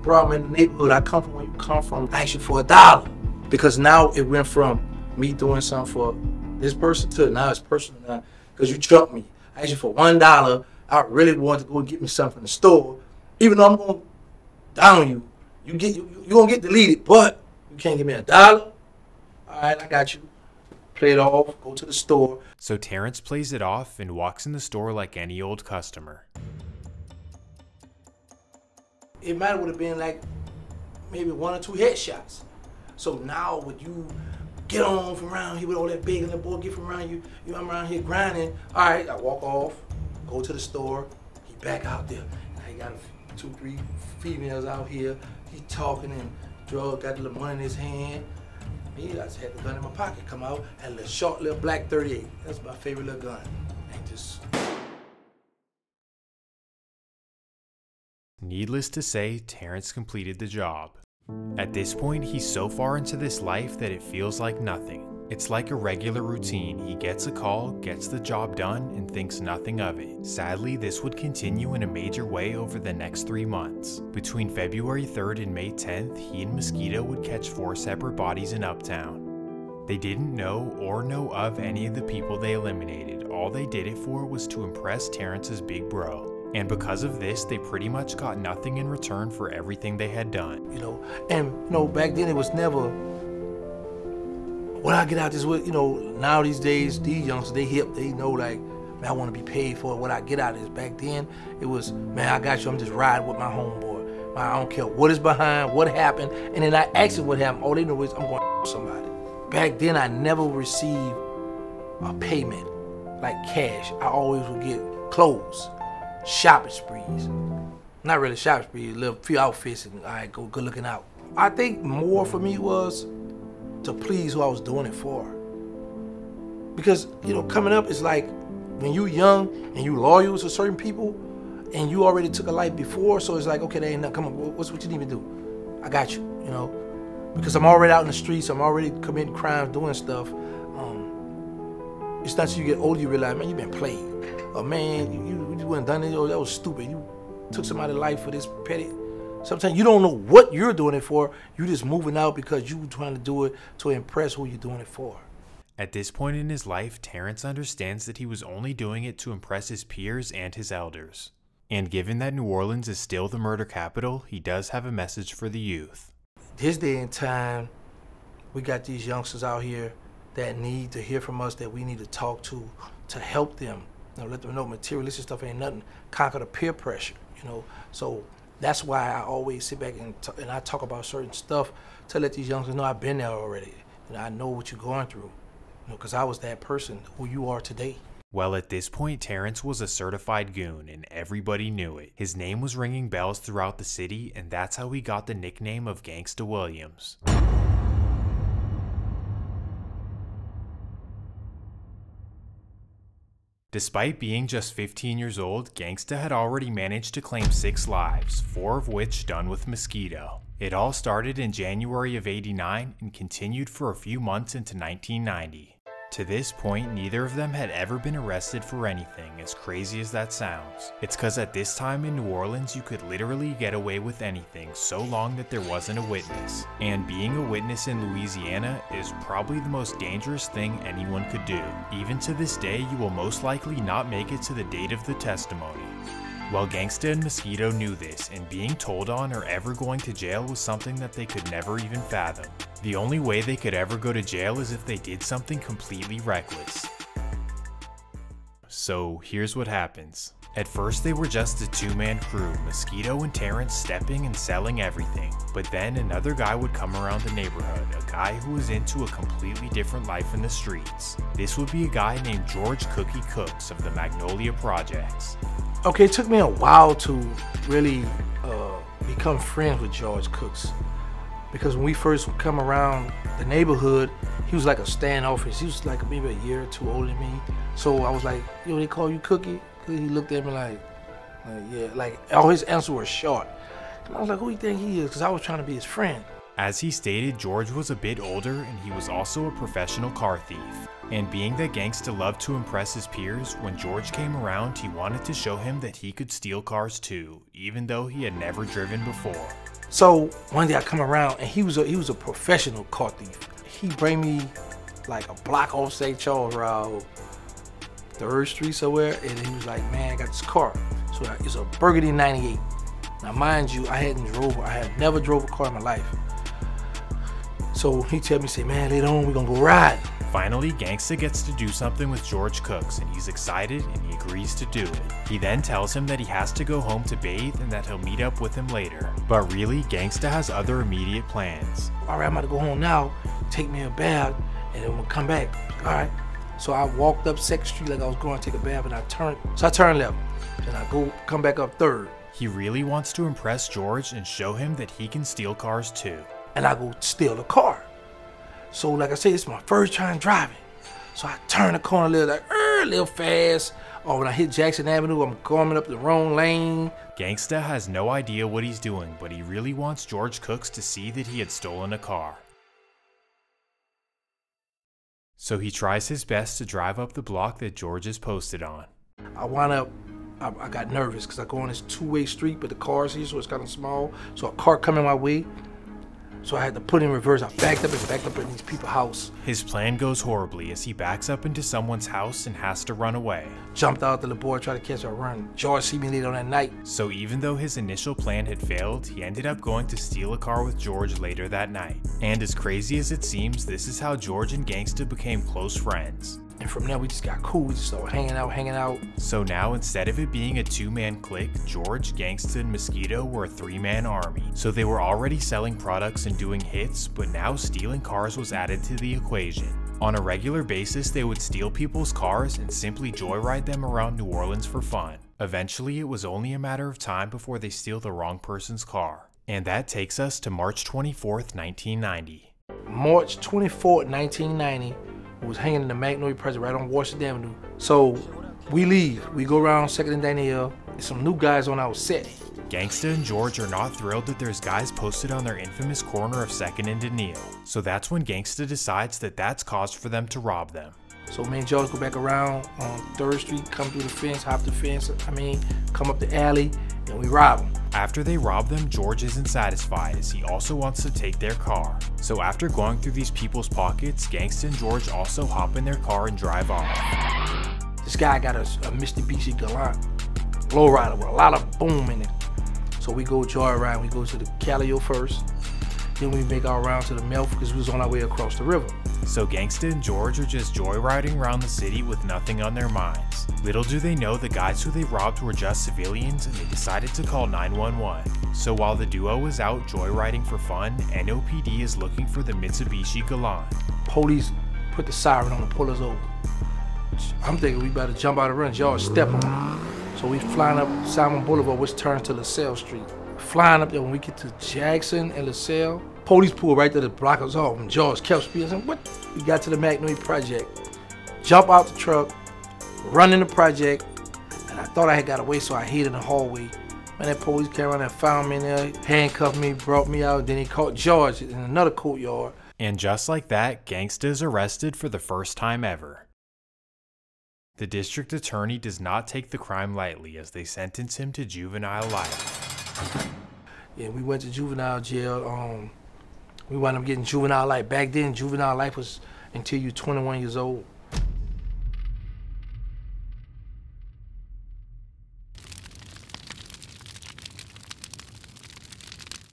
Bro, I'm in the neighborhood I come from, where you come from, I ask you for $1. Because now it went from me doing something for this person to now it's personal now. Because you trumped me. I asked you for $1. I really wanted to go get me something from the store. Even though I'm going down you. You gonna get deleted, but you can't give me $1. All right, I got you. Play it off, go to the store. So Terrence plays it off and walks in the store like any old customer. It might would have been like maybe 1 or 2 headshots. So now would you get on from around here with all that big and the boy get from around you, I'm around here grinding. All right, I walk off, go to the store, he back out there. Now he got 2, 3 females out here. He talking and drug, got a little money in his hand. Me, I just had the gun in my pocket, come out, had a little short little black .38. That's my favorite little gun. And just... Needless to say, Terrence completed the job. At this point, he's so far into this life that it feels like nothing. It's like a regular routine. He gets a call, gets the job done, and thinks nothing of it. Sadly, this would continue in a major way over the next 3 months. Between February 3rd and May 10th, he and Mosquito would catch 4 separate bodies in Uptown. They didn't know or know of any of the people they eliminated. All they did it for was to impress Terrence's big bro. And because of this, they pretty much got nothing in return for everything they had done. You know, and you know, back then it was never, when I get out this way, you know, now these days, these youngsters, they hip, they know like, man, I want to be paid for it. What I get out of this. Back then, it was, man, I got you, I'm just riding with my homeboy. I don't care what is behind, what happened, and then I ask them what happened. All they know is I'm going to somebody. Back then, I never received a payment, like cash. I always would get clothes. Shopping sprees. Not really shopping sprees, little few outfits and all right, go good looking out. I think more for me was to please who I was doing it for. Because, you know, coming up, it's like when you young and you loyal to certain people and you already took a life before, so it's like, okay, they ain't nothing, come on, what's what you need me to do? I got you, you know? Because I'm already out in the streets, I'm already committing crimes, doing stuff. It's not until you get older you realize, man, you've been played. Oh man, you wouldn't done it, oh, that was stupid. You took somebody's life for this petty. Sometimes you don't know what you're doing it for. You just moving out because you trying to do it to impress who you're doing it for. At this point in his life, Terrence understands that he was only doing it to impress his peers and his elders. And given that New Orleans is still the murder capital, he does have a message for the youth. This day and time, we got these youngsters out here that need to hear from us, that we need to talk to help them. You know, let them know materialistic stuff ain't nothing. Conquer the peer pressure, you know. So that's why I always sit back and I talk about certain stuff to let these youngsters know I've been there already. You know, I know what you're going through, you know, because I was that person who you are today. Well, at this point, Terrence was a certified goon, and everybody knew it. His name was ringing bells throughout the city, and that's how he got the nickname of Gangsta Williams. Despite being just 15 years old, Gangsta had already managed to claim 6 lives, 4 of which done with mosquito. It all started in January of '89 and continued for a few months into 1990. To this point, neither of them had ever been arrested for anything, as crazy as that sounds. It's cause at this time in New Orleans you could literally get away with anything so long that there wasn't a witness. And being a witness in Louisiana is probably the most dangerous thing anyone could do. Even to this day, you will most likely not make it to the date of the testimony. Well, Gangsta and Mosquito knew this, and being told on or ever going to jail was something that they could never even fathom. The only way they could ever go to jail is if they did something completely reckless. So here's what happens. At first they were just a 2-man crew, Mosquito and Terrence stepping and selling everything. But then another guy would come around the neighborhood, a guy who was into a completely different life in the streets. This would be a guy named George Cookie Cooks of the Magnolia Projects. Okay, it took me a while to really become friends with George Cooks, because when we first come around the neighborhood, he was like a standoffish. He was like maybe a year or two older than me. So I was like, yo, they call you Cookie? He looked at me like yeah, like all his answers were short. And I was like, who do you think he is? Because I was trying to be his friend. As he stated, George was a bit older and he was also a professional car thief. And being that Gangsta loved to impress his peers, when George came around, he wanted to show him that he could steal cars too, even though he had never driven before. So one day I come around and he was a professional car thief. He bring me like a block off St. Charles Road, 3rd Street somewhere, and he was like, man, I got this car. So it's a Burgundy 98. Now mind you, I had never drove a car in my life. So he tell me, say, man, later on, we're gonna go ride. Finally, Gangsta gets to do something with George Cooks, and he's excited and he agrees to do it. He then tells him that he has to go home to bathe and that he'll meet up with him later. But really, Gangsta has other immediate plans. All right, I'm about to go home now, take me a bath, and then we'll come back. All right. So I walked up 2nd Street like I was going to take a bath, and I turned left, and I come back up 3rd. He really wants to impress George and show him that he can steal cars too. And I go steal a car. So like I said, it's my first time driving. So I turn the corner a little fast. Or when I hit Jackson Avenue, I'm coming up the wrong lane. Gangsta has no idea what he's doing, but he really wants George Cooks to see that he had stolen a car. So he tries his best to drive up the block that George is posted on. I got nervous because I go on this 2-way street, but the car's here, so it's kind of small. So a car coming my way. So I had to put in reverse. I backed up in these people's house. His plan goes horribly as he backs up into someone's house and has to run away. Jumped out the boy, tried to catch a run. George see me later on that night. So even though his initial plan had failed, he ended up going to steal a car with George later that night. And as crazy as it seems, this is how George and Gangsta became close friends. And from there, we just got cool. We just started hanging out. So now, instead of it being a 2-man clique, George, Gangsta, and Mosquito were a 3-man army. So they were already selling products and doing hits, but now stealing cars was added to the equation. On a regular basis, they would steal people's cars and simply joyride them around New Orleans for fun. Eventually, it was only a matter of time before they steal the wrong person's car. And that takes us to March 24th, 1990. March 24th, 1990. Was hanging in the Magnolia Project right on Washington Avenue. So we leave. We go around 2nd and Danielle. There's some new guys on our set. Gangsta and George are not thrilled that there's guys posted on their infamous corner of 2nd and Danielle. So that's when Gangsta decides that that's cause for them to rob them. So me and George go back around on 3rd Street, come through the fence, hop the fence, come up the alley, and we rob them. After they rob them, George isn't satisfied as he also wants to take their car. So after going through these people's pockets, Gangsta and George also hop in their car and drive off. This guy got a Mitsubishi Galant lowrider with a lot of boom in it. So we go joyride, we go to the Calio first, then we make our round to the Melf because we was on our way across the river. So Gangsta and George are just joyriding around the city with nothing on their minds. Little do they know the guys who they robbed were just civilians and they decided to call 911. So while the duo is out joyriding for fun, NOPD is looking for the Mitsubishi Galant. Police put the siren on and pull us over. I'm thinking we better jump out and run. George step on. So we flying up Simon Boulevard, which turns to LaSalle Street. Flying up there, when we get to Jackson and LaSalle, police pull right there to block us off, and George kept speeding. I said, what? We got to the Magnolia Project. Jump out the truck, running the project, and I thought I had got away, so I hid in the hallway. Man, that police came around and found me in there, handcuffed me, brought me out, then he caught George in another courtyard. And just like that, Gangsta is arrested for the first time ever. The district attorney does not take the crime lightly as they sentence him to juvenile life. Yeah, we went to juvenile jail. We wound up getting juvenile life. Back then, juvenile life was until you're 21 years old.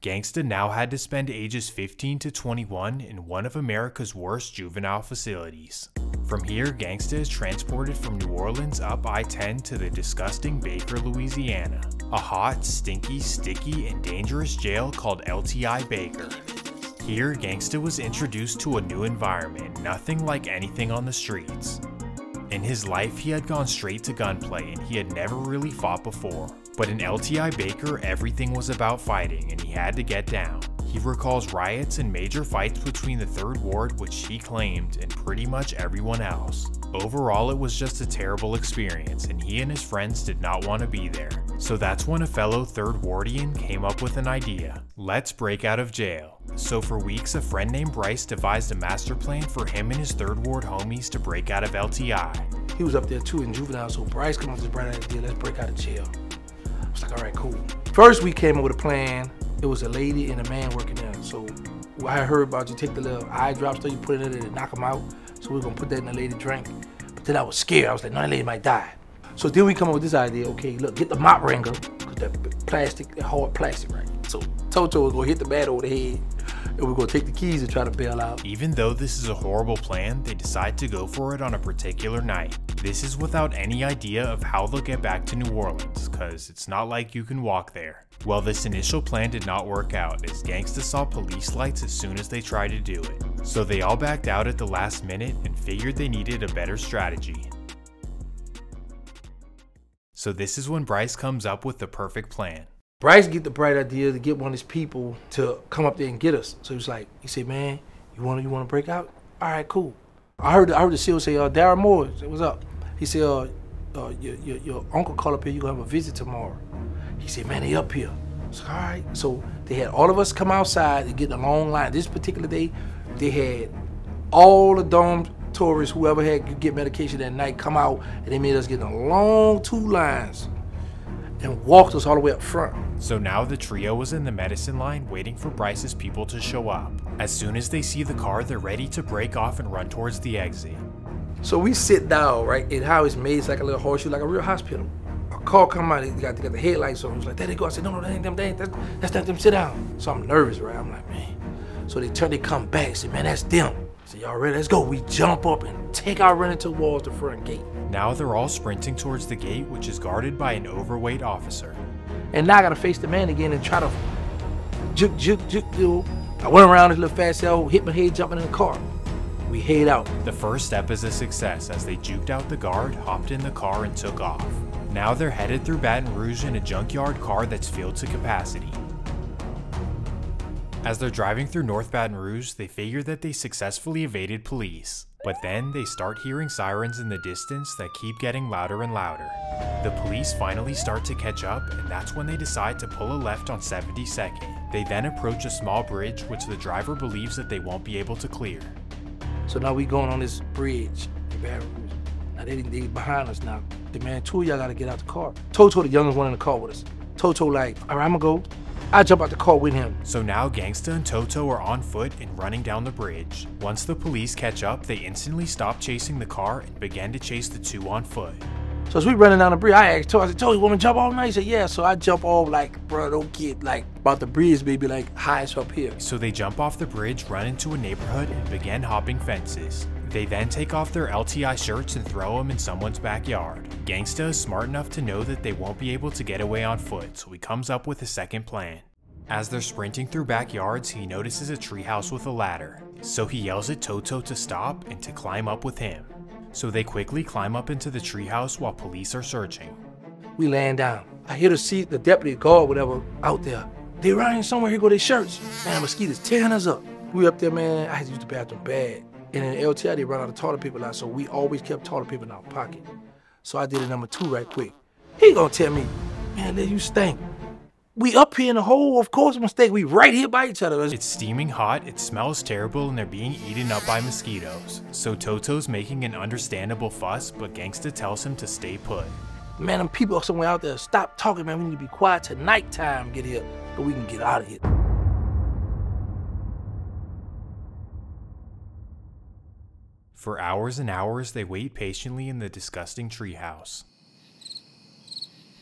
Gangsta now had to spend ages 15 to 21 in one of America's worst juvenile facilities. From here, Gangsta is transported from New Orleans up I-10 to the disgusting Baker, Louisiana, a hot, stinky, sticky, and dangerous jail called LTI Baker. Here, Gangsta was introduced to a new environment, nothing like anything on the streets. In his life, he had gone straight to gunplay and he had never really fought before. But in LTI Baker, everything was about fighting and he had to get down. He recalls riots and major fights between the 3rd Ward, which he claimed, and pretty much everyone else. Overall, it was just a terrible experience and he and his friends did not want to be there. So that's when a fellow 3rd Wardian came up with an idea. Let's break out of jail. So for weeks, a friend named Bryce devised a master plan for him and his 3rd Ward homies to break out of LTI. He was up there too in juvenile, so Bryce came up with this bright idea, let's break out of jail. I was like, all right, cool. First, we came up with a plan. It was a lady and a man working there. So I heard about you take the little eye drop stuff, you put it in there to knock them out. So we were gonna put that in the lady drink. But then I was scared. I was like, no, that lady might die. So then we come up with this idea. Okay, look, get the mop wringer, cause that plastic, that hard plastic, right? So Toto was gonna hit the man over the head, and we're gonna take the keys and try to bail out. Even though this is a horrible plan, they decide to go for it on a particular night. This is without any idea of how they'll get back to New Orleans, cause it's not like you can walk there. Well, this initial plan did not work out as Gangsta saw police lights as soon as they tried to do it. So they all backed out at the last minute and figured they needed a better strategy. So this is when Bryce comes up with the perfect plan. Bryce get the bright idea to get one of his people to come up there and get us. So he was like, he said, man, you wanna break out? All right, cool. I heard the seal say, Darren Moore, I said, what's up? He said, your uncle called up here, you gonna have a visit tomorrow. He said, man, they up here. I said, all right. So they had all of us come outside and get in a long line. This particular day, they had all the dorm tourists, whoever had to get medication that night, come out, and they made us get in a long 2 lines and walked us all the way up front. So now the trio was in the medicine line waiting for Bryce's people to show up. As soon as they see the car, they're ready to break off and run towards the exit. So we sit down, right, and how it's made, it's like a little horseshoe, like a real hospital. A car come out, they got the headlights on. He was like, there they go. I said, no, that ain't them, that's not them, sit down. So I'm nervous, right? I'm like, man. So they come back and say, man, that's them. I said, y'all ready? Let's go. We jump up and take our running towards the front gate. Now they're all sprinting towards the gate, which is guarded by an overweight officer. And now I gotta face the man again and try to juke. I went around this little fast cell, hit my head jumping in the car. We head out. The first step is a success as they juked out the guard, hopped in the car, and took off. Now they're headed through Baton Rouge in a junkyard car that's filled to capacity. As they're driving through North Baton Rouge, they figure that they successfully evaded police. But then they start hearing sirens in the distance that keep getting louder and louder. The police finally start to catch up, and that's when they decide to pull a left on 72nd. They then approach a small bridge, which the driver believes that they won't be able to clear. So now we going on this bridge in Baton Rouge. Now they behind us now. The man, 2 of y'all gotta get out the car. Toto, the youngest one in the car with us. Toto like, all right, I'm gonna go. I jump out the car with him. So now Gangsta and Toto are on foot and running down the bridge. Once the police catch up, they instantly stop chasing the car and begin to chase the 2 on foot. So as we running down the bridge, I asked Toto, I said, Toto, you want me to jump off now? He said, yeah. So I jump off like, bro, don't get like about the bridge, baby, like highest up here. So they jump off the bridge, run into a neighborhood, and begin hopping fences. They then take off their LTI shirts and throw them in someone's backyard. Gangsta is smart enough to know that they won't be able to get away on foot, so he comes up with a second plan. As they're sprinting through backyards, he notices a treehouse with a ladder. So he yells at Toto to stop and to climb up with him. So they quickly climb up into the treehouse while police are searching. We laying down. I hear the deputy guard, whatever, out there. They running somewhere, here go their shirts. Man, mosquitoes tearing us up. We up there, man, I had to use the bathroom bad. And in LTI, they run out of toilet paper a lot, so we always kept toilet paper in our pocket. So I did a number 2 right quick. He gonna tell me, man, you stink. We up here in the hole, of course mistake. We right here by each other. It's steaming hot, it smells terrible, and they're being eaten up by mosquitoes. So Toto's making an understandable fuss, but Gangsta tells him to stay put. Man, them people are somewhere out there. Stop talking, man. We need to be quiet till nighttime. Get here, so we can get out of here. For hours and hours, they wait patiently in the disgusting treehouse.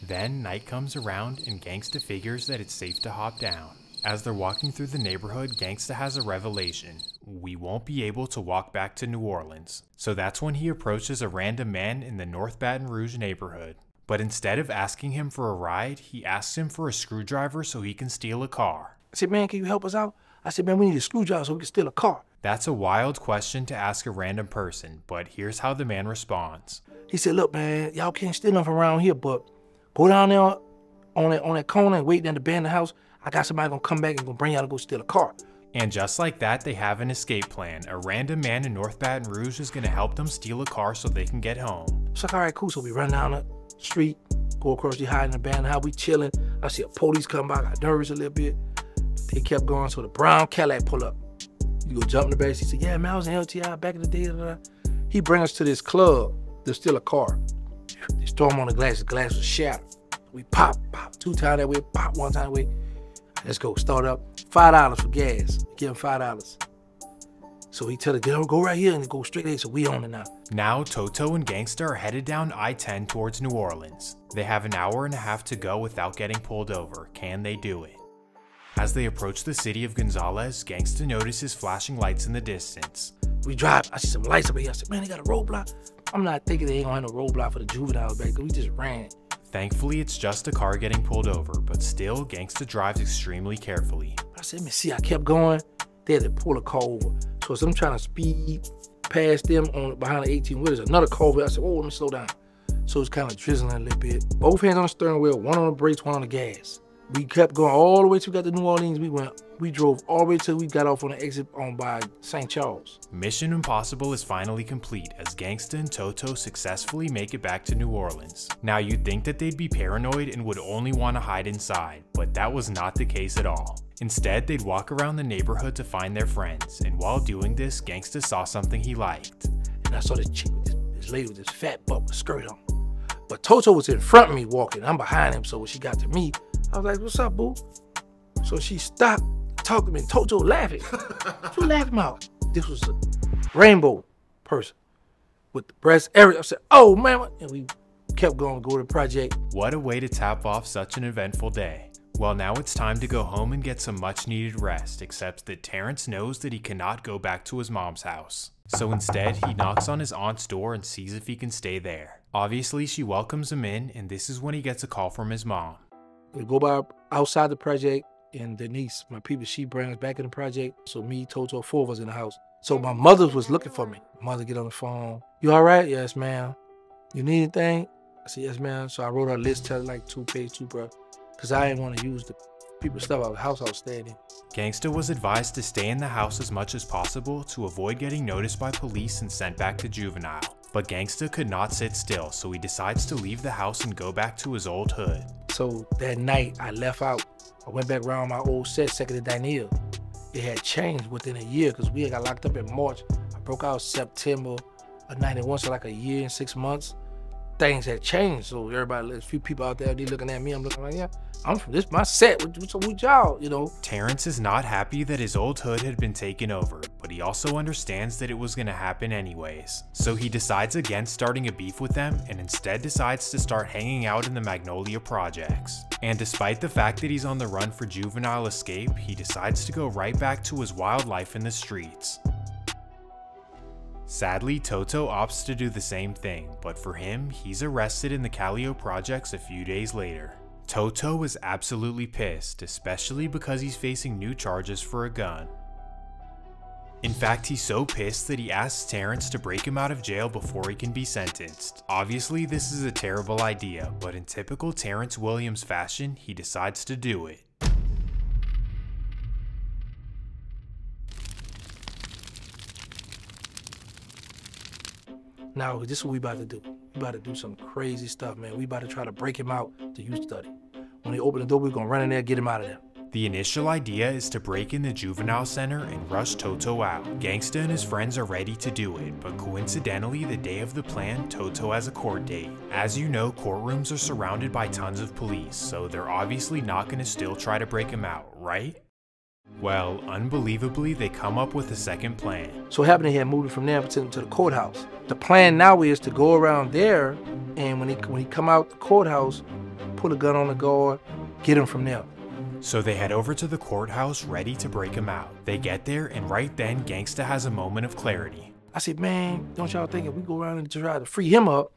Then night comes around and Gangsta figures that it's safe to hop down. As they're walking through the neighborhood, Gangsta has a revelation. We won't be able to walk back to New Orleans. So that's when he approaches a random man in the North Baton Rouge neighborhood. But instead of asking him for a ride, he asks him for a screwdriver so he can steal a car. I said, man, can you help us out? I said, man, we need a screwdriver so we can steal a car. That's a wild question to ask a random person, but here's how the man responds. He said, look, man, y'all can't steal nothing around here, but go down there on that corner and wait down the abandoned house. I got somebody gonna come back and gonna bring y'all to go steal a car. And just like that, they have an escape plan. A random man in North Baton Rouge is gonna help them steal a car so they can get home. It's like, all right, cool. So we run down the street, go across the hide in the abandoned house, we chilling. I see a police come by, I got nervous a little bit. They kept going, so the brown Cadillac pull up. You go jump in the back. He said, yeah, man, I was in LTI back in the day. He bring us to this club to steal a car. They storm on the glass was shattered. We pop 2 times that way, pop 1 time that way. Let's go, start up. $5 for gas, give him $5. So he tell the girl, go right here and go straight there, so we on it now. Now, Toto and Gangsta are headed down I-10 towards New Orleans. They have an hour and a half to go without getting pulled over. Can they do it? As they approach the city of Gonzales, Gangsta notices flashing lights in the distance. We drive, I see some lights up here. I said, man, they got a roadblock. I'm not thinking they ain't gonna have no roadblock for the juveniles back there. We just ran. Thankfully, it's just a car getting pulled over, but still, Gangsta drives extremely carefully. I said, let me see, I kept going. They had to pull a car over. So as I'm trying to speed past them behind the 18-wheelers, another car over. I said, oh, let me slow down. So it's kind of drizzling a little bit. Both hands on the steering wheel, one on the brakes, one on the gas. We kept going all the way till we got to New Orleans. We drove all the way till we got off on the exit by St. Charles. Mission Impossible is finally complete as Gangsta and Toto successfully make it back to New Orleans. Now you'd think that they'd be paranoid and would only want to hide inside, but that was not the case at all. Instead, they'd walk around the neighborhood to find their friends, and while doing this, Gangsta saw something he liked. And I saw this chick with this lady with this fat butt with a skirt on. But Toto was in front of me walking. I'm behind him, so when she got to me, I was like, what's up, boo? So she stopped, talked to me, and Toto laughing. What you laughing about? This was a rainbow person with the breast, everything. I said, oh, man. And we kept going to go to the project. What a way to tap off such an eventful day. Well, now it's time to go home and get some much needed rest, except that Terrence knows that he cannot go back to his mom's house. So instead, he knocks on his aunt's door and sees if he can stay there. Obviously, she welcomes him in, and this is when he gets a call from his mom. We go by outside the project, and Denise, my people, she brings us back in the project. So me, Toto, 4 of us in the house. So my mother was looking for me. Mother get on the phone. You all right? Yes, ma'am. You need anything? I said, yes, ma'am. So I wrote her a list, tell her like toothpaste, toothbrush, because I didn't want to use the people's stuff out of the house I was staying in. Gangsta was advised to stay in the house as much as possible to avoid getting noticed by police and sent back to juvenile. But Gangsta could not sit still, so he decides to leave the house and go back to his old hood. So that night, I left out. I went back around my old set, Second and Daniel. It had changed within a year because we had got locked up in March. I broke out September of 91, so like a year and 6 months. Things had changed, so everybody, a few people out there, they looking at me. I'm looking like, yeah, I'm from this, my set. What's up with y'all, you know? Terrence is not happy that his old hood had been taken over, but he also understands that it was going to happen anyways. So he decides against starting a beef with them and instead decides to start hanging out in the Magnolia projects. And despite the fact that he's on the run for juvenile escape, he decides to go right back to his wild life in the streets. Sadly, Toto opts to do the same thing, but for him, he's arrested in the Callio projects a few days later. Toto is absolutely pissed, especially because he's facing new charges for a gun. In fact, he's so pissed that he asks Terrence to break him out of jail before he can be sentenced. Obviously, this is a terrible idea, but in typical Terrence Williams fashion, he decides to do it. Now, this is what we about to do. We about to do some crazy stuff, man. We about to try to break him out to youth study. When they open the door, we're gonna run in there, get him out of there. The initial idea is to break in the juvenile center and rush Toto out. Gangsta and his friends are ready to do it, but coincidentally, the day of the plan, Toto has a court date. As you know, courtrooms are surrounded by tons of police, so they're obviously not gonna still try to break him out, right? Well, unbelievably, they come up with a second plan. So what happened, they had moved from there to the courthouse. The plan now is to go around there, and when he come out the courthouse, put a gun on the guard, get him from there. So they head over to the courthouse ready to break him out. They get there, and right then, Gangsta has a moment of clarity. I said, man, don't y'all think if we go around and try to free him up,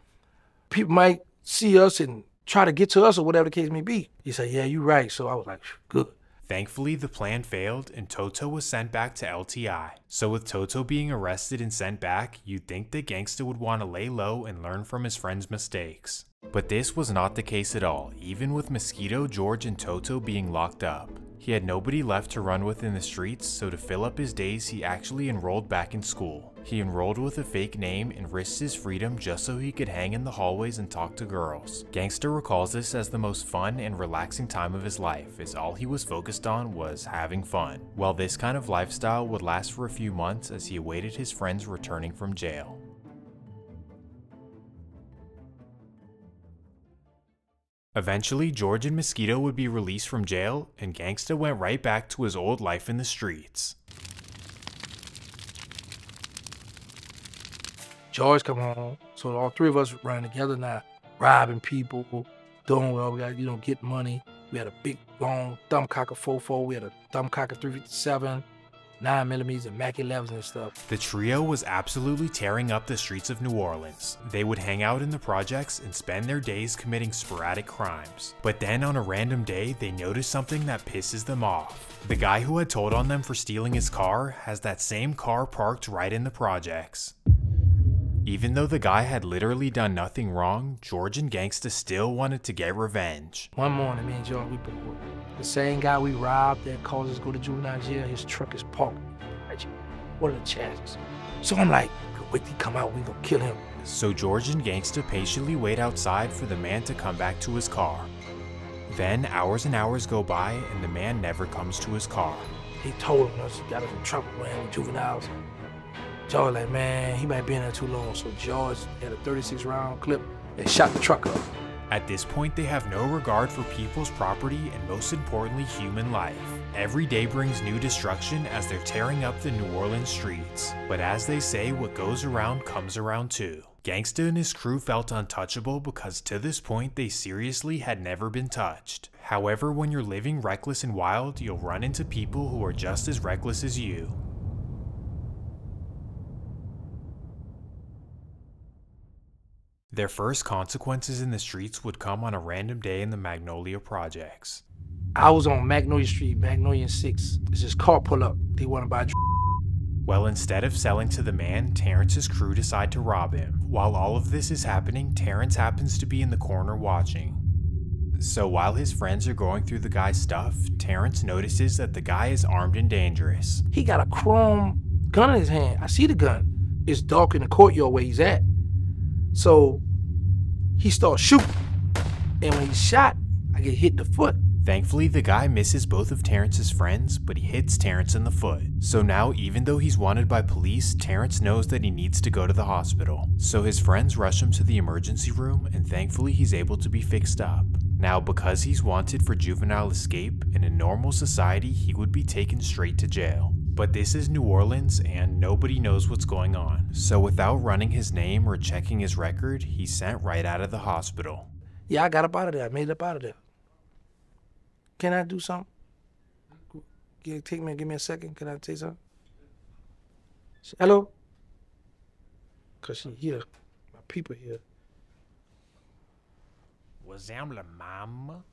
people might see us and try to get to us or whatever the case may be. He said, yeah, you're right. So I was like, good. Thankfully, the plan failed, and Toto was sent back to LTI. So with Toto being arrested and sent back, you'd think that Gangsta would want to lay low and learn from his friend's mistakes. But this was not the case at all, even with Mosquito, George, and Toto being locked up. He had nobody left to run with in the streets, so to fill up his days, he actually enrolled back in school. He enrolled with a fake name and risked his freedom just so he could hang in the hallways and talk to girls. Gangsta recalls this as the most fun and relaxing time of his life, as all he was focused on was having fun. Well, this kind of lifestyle would last for a few months as he awaited his friends returning from jail. Eventually, George and Mosquito would be released from jail, and Gangsta went right back to his old life in the streets. George come home, so all three of us running together now, robbing people, doing well. We got, get money. We had a big, long thumbcocker 4.4. We had a thumbcocker 357. 9mm and Mac 11s and stuff. The trio was absolutely tearing up the streets of New Orleans. They would hang out in the projects and spend their days committing sporadic crimes. But then on a random day, they notice something that pisses them off. The guy who had told on them for stealing his car has that same car parked right in the projects. Even though the guy had literally done nothing wrong, George and Gangsta still wanted to get revenge. One morning, me and George, we bored. The same guy we robbed that caused us to go to juvenile jail, his truck is parked. What are the chances? So I'm like, wait till he come out, we gonna kill him. So George and Gangsta patiently wait outside for the man to come back to his car. Then hours and hours go by and the man never comes to his car. He told us he got us in trouble with juveniles. George like, man, he might be in there too long. So George had a 36 round clip and shot the truck up. At this point, they have no regard for people's property and most importantly, human life. Every day brings new destruction as they're tearing up the New Orleans streets. But as they say, what goes around comes around too. Gangsta and his crew felt untouchable because to this point, they seriously had never been touched. However, when you're living reckless and wild, you'll run into people who are just as reckless as you. Their first consequences in the streets would come on a random day in the Magnolia projects. I was on Magnolia Street, Magnolia 6. It's this car pull up. They want to buy Well, instead of selling to the man, Terrence's crew decide to rob him. While all of this is happening, Terrence happens to be in the corner watching. So while his friends are going through the guy's stuff, Terrence notices that the guy is armed and dangerous. He got a chrome gun in his hand. I see the gun. It's dark in the courtyard where he's at. So he starts shooting. And when he's shot, I get hit in the foot. Thankfully, the guy misses both of Terrence's friends, but he hits Terrence in the foot. So now, even though he's wanted by police, Terrence knows that he needs to go to the hospital. So his friends rush him to the emergency room, and thankfully he's able to be fixed up. Now, because he's wanted for juvenile escape, in a normal society, he would be taken straight to jail. But this is New Orleans, and nobody knows what's going on. So without running his name or checking his record, he's sent right out of the hospital. Yeah, I got up out of there. I made it up out of there. Can I do something? Give me a second. Can I say something? Hello? Cause she here. My people here. What's Sam la mama?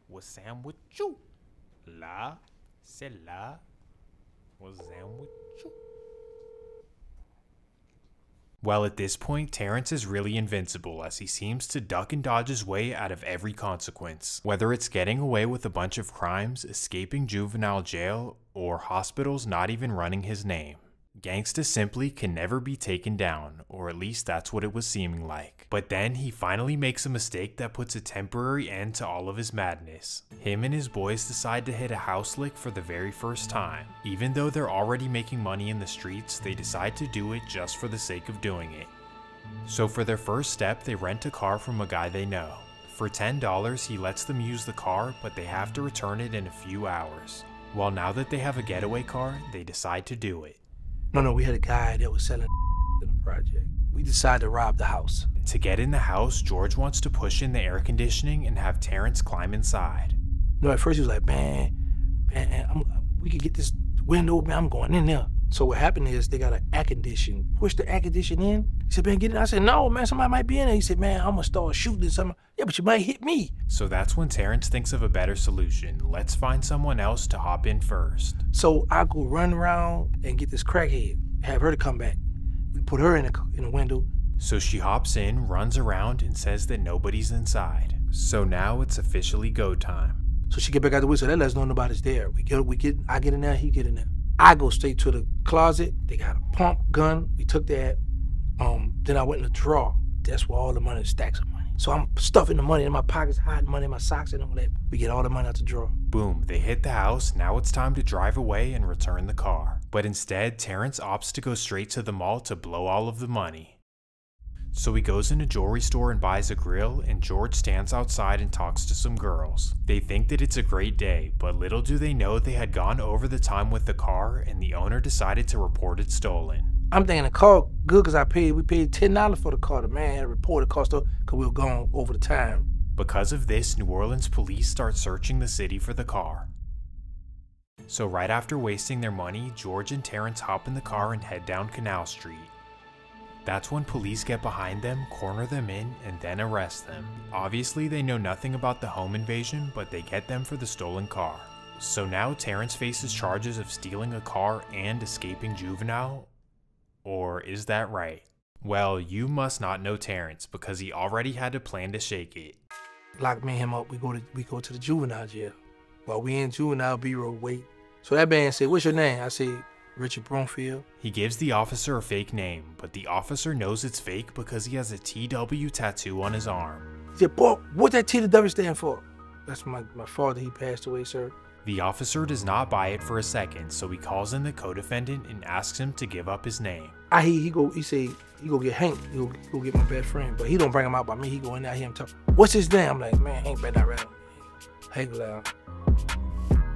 What's Sam with you? La, c'est la. What's Sam with you? Well, at this point, Terrence is really invincible as he seems to duck and dodge his way out of every consequence. Whether it's getting away with a bunch of crimes, escaping juvenile jail, or hospitals not even running his name. Gangsta simply can never be taken down, or at least that's what it was seeming like. But then he finally makes a mistake that puts a temporary end to all of his madness. Him and his boys decide to hit a house lick for the very first time. Even though they're already making money in the streets, they decide to do it just for the sake of doing it. So for their first step, they rent a car from a guy they know. For $10, he lets them use the car, but they have to return it in a few hours. Well, now that they have a getaway car, they decide to do it. No, we had a guy that was selling in the project. We decided to rob the house. To get in the house, George wants to push in the air conditioning and have Terrence climb inside. No, at first he was like, man, we could get this window, man, I'm going in there. So what happened is they got an air condition. Push the air condition in. He said, man, get in. I said, no, man, somebody might be in there. He said, man, I'm gonna start shooting something. Yeah, but you might hit me. So that's when Terrence thinks of a better solution. Let's find someone else to hop in first. So I go run around and get this crackhead, have her to come back. We put her in the window. So she hops in, runs around, and says that nobody's inside. So now it's officially go time. So she get back out the window, so that lets us know nobody's there. I get in there, he get in there. I go straight to the closet. They got a pump gun. We took that. Then I went in the drawer. That's where all the money, stacks of money. So I'm stuffing the money in my pockets, hiding money in my socks and all that. We get all the money out the drawer. Boom, they hit the house. Now it's time to drive away and return the car. But instead, Terrence opts to go straight to the mall to blow all of the money. So he goes in a jewelry store and buys a grill, and George stands outside and talks to some girls. They think that it's a great day, but little do they know they had gone over the time with the car, and the owner decided to report it stolen. I'm thinking the car good because we paid $10 for the car. The man had reported cost because we were gone over the time. Because of this, New Orleans police start searching the city for the car. So right after wasting their money, George and Terrence hop in the car and head down Canal Street. That's when police get behind them, corner them in, and then arrest them. Obviously, they know nothing about the home invasion, but they get them for the stolen car. So now Terrence faces charges of stealing a car and escaping juvenile. Or is that right? Well, you must not know Terrence because he already had a plan to shake it. Lock me and him up, we go to the juvenile jail. While we in juvenile bureau wait. So that man said, what's your name? I said, Richard Broomfield. He gives the officer a fake name, but the officer knows it's fake because he has a TW tattoo on his arm. He said, boy, what that TW stand for? That's my father, he passed away, sir. The officer does not buy it for a second, so he calls in the co-defendant and asks him to give up his name. He say he go get Hank, he go get my best friend, but he don't bring him out by me. He go in there, hear him talk. What's his name? I'm like, man, Hank better not rattle. Hank loud.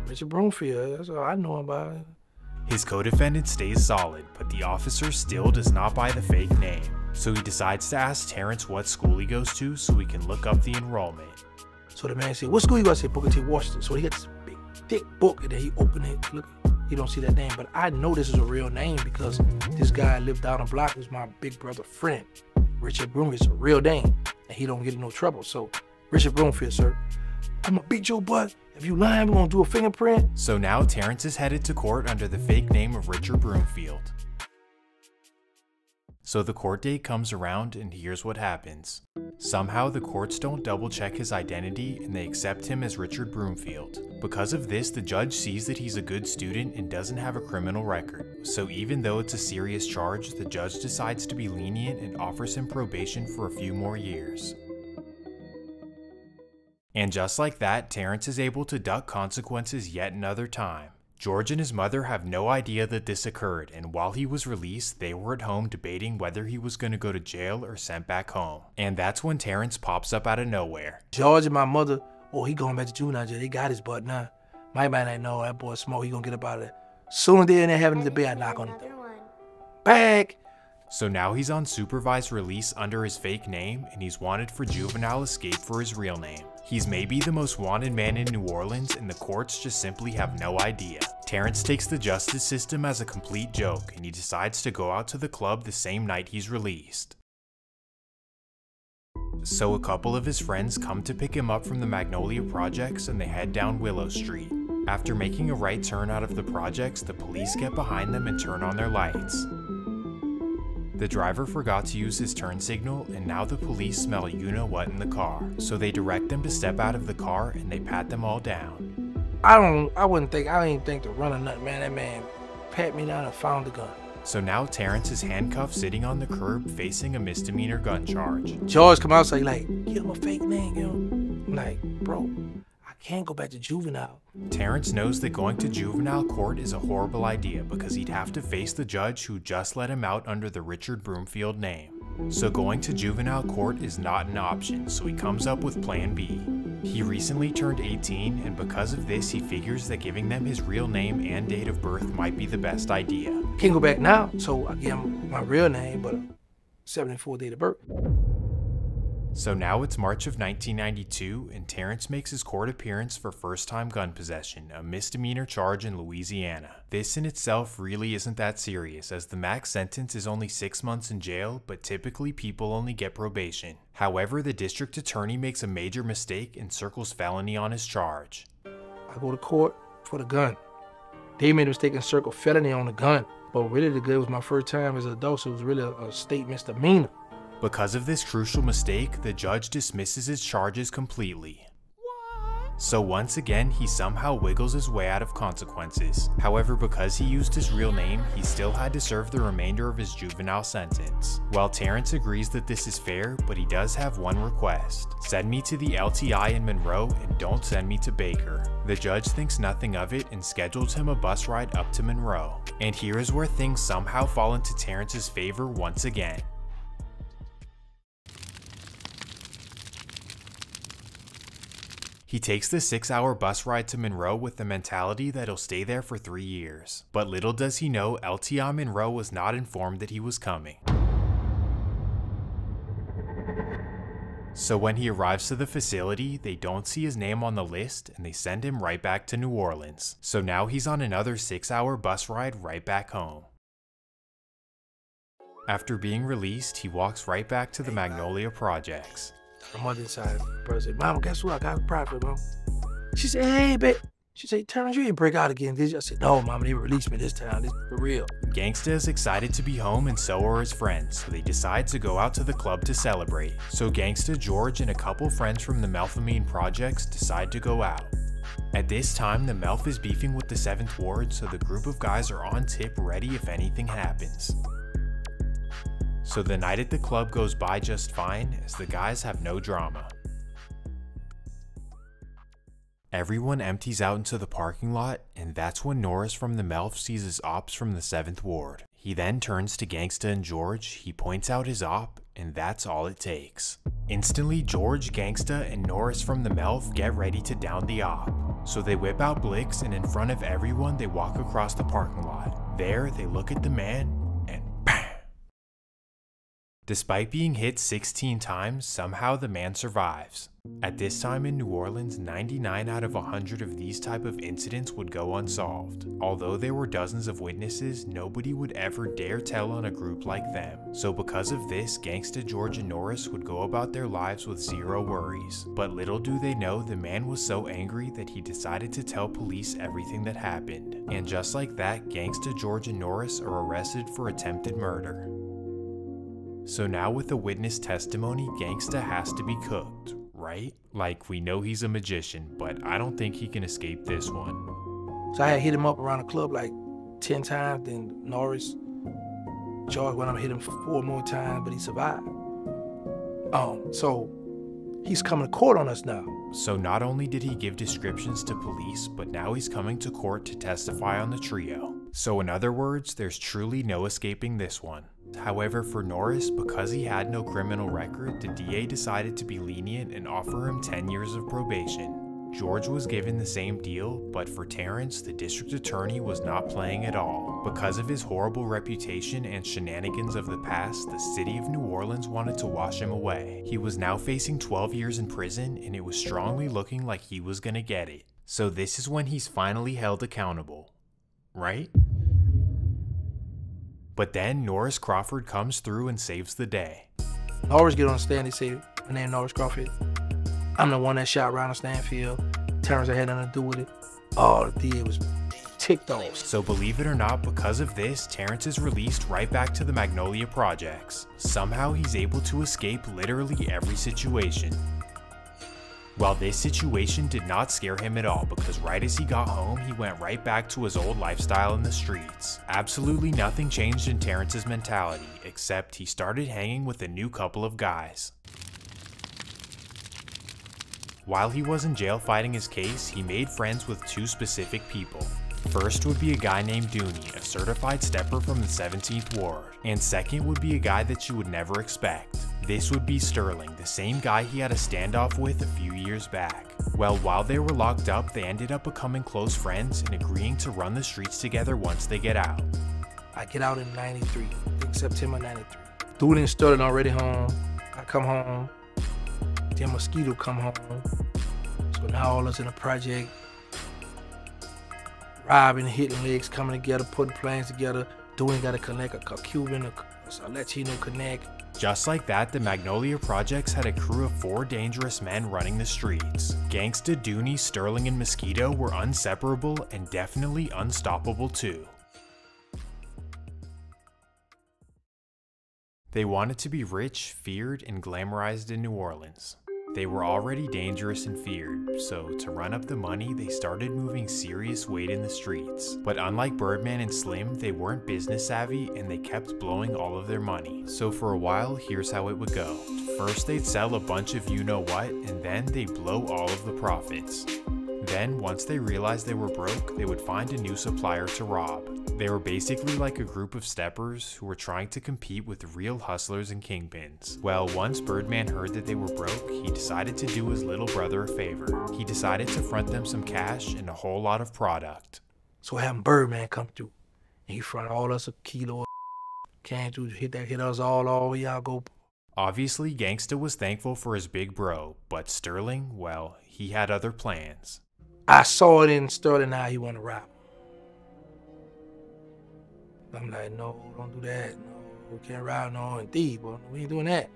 Richard Broomfield, that's all I know about it. His co-defendant stays solid, but the officer still does not buy the fake name. So he decides to ask Terrence what school he goes to so he can look up the enrollment. So the man said, what school you go? I said, Booker T. Washington. So he got this big, thick book, and then he opened it. Look, he don't see that name, but I know this is a real name because this guy lived down the block. Was my big brother friend. Richard Broomfield is a real name, and he don't get in no trouble. So, Richard Broomfield, sir, I'm gonna beat your butt. If you lying, we're gonna do a fingerprint. So now Terrence is headed to court under the fake name of Richard Broomfield. So the court date comes around, and here's what happens. Somehow the courts don't double check his identity and they accept him as Richard Broomfield. Because of this, the judge sees that he's a good student and doesn't have a criminal record. So even though it's a serious charge, the judge decides to be lenient and offers him probation for a few more years. And just like that, Terrence is able to duck consequences yet another time. George and his mother have no idea that this occurred, and while he was released, they were at home debating whether he was going to go to jail or sent back home. And that's when Terrence pops up out of nowhere. George and my mother, oh, he going back to juvenile jail. They got his butt now. My man ain't know that boy smoke. He gonna get up out of there. Soon as they're in there having the debate, I knock on the door. Back! So now he's on supervised release under his fake name, and he's wanted for juvenile escape for his real name. He's maybe the most wanted man in New Orleans, and the courts just simply have no idea. Terrence takes the justice system as a complete joke, and he decides to go out to the club the same night he's released. So a couple of his friends come to pick him up from the Magnolia Projects, and they head down Willow Street. After making a right turn out of the projects, the police get behind them and turn on their lights. The driver forgot to use his turn signal, and now the police smell you-know-what in the car. So they direct them to step out of the car, and they pat them all down. I didn't think to run or nothing, man. That man pat me down and found the gun. So now Terrence is handcuffed sitting on the curb facing a misdemeanor gun charge. George come outside like, give him a fake name, you know? I'm like, bro, I can't go back to juvenile. Terrence knows that going to juvenile court is a horrible idea because he'd have to face the judge who just let him out under the Richard Broomfield name. So going to juvenile court is not an option, so he comes up with plan B. He recently turned 18, and because of this he figures that giving them his real name and date of birth might be the best idea. Can't go back now, so I give him my real name, but 74 date of birth. So now it's March of 1992, and Terrence makes his court appearance for first-time gun possession, a misdemeanor charge in Louisiana. This in itself really isn't that serious, as the max sentence is only 6 months in jail, but typically people only get probation. However, the district attorney makes a major mistake and circles felony on his charge. I go to court for the gun. They made a mistake and circle felony on the gun, but really it was my first time as an adult, so it was really a state misdemeanor. Because of this crucial mistake, the judge dismisses his charges completely. So once again, he somehow wiggles his way out of consequences. However, because he used his real name, he still had to serve the remainder of his juvenile sentence. While Terrence agrees that this is fair, but he does have one request. Send me to the LTI in Monroe and don't send me to Baker. The judge thinks nothing of it and schedules him a bus ride up to Monroe. And here is where things somehow fall into Terrence's favor once again. He takes the 6-hour bus ride to Monroe with the mentality that he'll stay there for 3 years. But little does he know, LTI Monroe was not informed that he was coming. So when he arrives to the facility, they don't see his name on the list and they send him right back to New Orleans. So now he's on another 6-hour bus ride right back home. After being released, he walks right back to the Magnolia Projects. My mother inside, brother said, Mama, guess what? I got a private, Mom. She said, hey, babe. She said, Terrence, you ain't break out again, did you? I said, no, Mama, they released me this time. This for real. Gangsta is excited to be home and so are his friends, so they decide to go out to the club to celebrate. So Gangsta, George, and a couple friends from the Melphamine Projects decide to go out. At this time, the Melf is beefing with the 7th Ward, so the group of guys are on tip ready if anything happens. So the night at the club goes by just fine, as the guys have no drama. Everyone empties out into the parking lot, and that's when Norris from the Melf sees his ops from the 7th Ward. He then turns to Gangsta and George, he points out his op, and that's all it takes. Instantly, George, Gangsta, and Norris from the Melf get ready to down the op. So they whip out Blicks, and in front of everyone they walk across the parking lot. There, they look at the man, and BAM! Despite being hit 16 times, somehow the man survives. At this time in New Orleans, 99 out of 100 of these type of incidents would go unsolved. Although there were dozens of witnesses, nobody would ever dare tell on a group like them. So because of this, Gangsta, George, and Norris would go about their lives with zero worries. But little do they know, the man was so angry that he decided to tell police everything that happened. And just like that, Gangsta, George, and Norris are arrested for attempted murder. So now with the witness testimony, Gangsta has to be cooked, right? Like, we know he's a magician, but I don't think he can escape this one. So I had hit him up around the club like 10 times, then Norris, George went up and hit him 4 more times, but he survived. So he's coming to court on us now. So not only did he give descriptions to police, but now he's coming to court to testify on the trio. So in other words, there's truly no escaping this one. However, for Norris, because he had no criminal record, the DA decided to be lenient and offer him 10 years of probation. George was given the same deal, but for Terrence, the district attorney was not playing at all. Because of his horrible reputation and shenanigans of the past, the city of New Orleans wanted to wash him away. He was now facing 12 years in prison, and it was strongly looking like he was gonna get it. So this is when he's finally held accountable, right? But then Norris Crawford comes through and saves the day. Norris get on the stand, they say, my name Norris Crawford. I'm the one that shot Ronald Stanfield. Terrence had nothing to do with it. Oh, the DA was ticked off. So believe it or not, because of this, Terrence is released right back to the Magnolia Projects. Somehow he's able to escape literally every situation. Well, this situation did not scare him at all, because right as he got home, he went right back to his old lifestyle in the streets. Absolutely nothing changed in Terrence's mentality, except he started hanging with a new couple of guys. While he was in jail fighting his case, he made friends with two specific people. First would be a guy named Dooney, a certified stepper from the 17th Ward, and second would be a guy that you would never expect. This would be Sterling, the same guy he had a standoff with a few years back. Well, while they were locked up, they ended up becoming close friends and agreeing to run the streets together once they get out. I get out in 93, I think September 93. Dooney and Sterling already home. I come home, then Mosquito come home. So now all of us in the project, robbing, hitting legs, coming together, putting plans together. Dooney got to connect a Cuban, a Latino connect. Just like that, the Magnolia Projects had a crew of 4 dangerous men running the streets. Gangsta, Dooney, Sterling, and Mosquito were inseparable and definitely unstoppable too. They wanted to be rich, feared, and glamorized in New Orleans. They were already dangerous and feared, so to run up the money, they started moving serious weight in the streets. But unlike Birdman and Slim, they weren't business savvy and they kept blowing all of their money. So for a while, here's how it would go. First, they'd sell a bunch of you-know-what, and then they'd blow all of the profits. Then, once they realized they were broke, they would find a new supplier to rob. They were basically like a group of steppers who were trying to compete with real hustlers and kingpins. Well, once Birdman heard that they were broke, he decided to do his little brother a favor. He decided to front them some cash and a whole lot of product. So having Birdman come through, and he front all us a kilo of came through, hit us all y'all go. Obviously, Gangsta was thankful for his big bro, but Sterling, well, he had other plans. I saw it in Sterling how he wanted to rob. I'm like, no, don't do that. No, we can't rob no and thief, boy. We ain't doing that.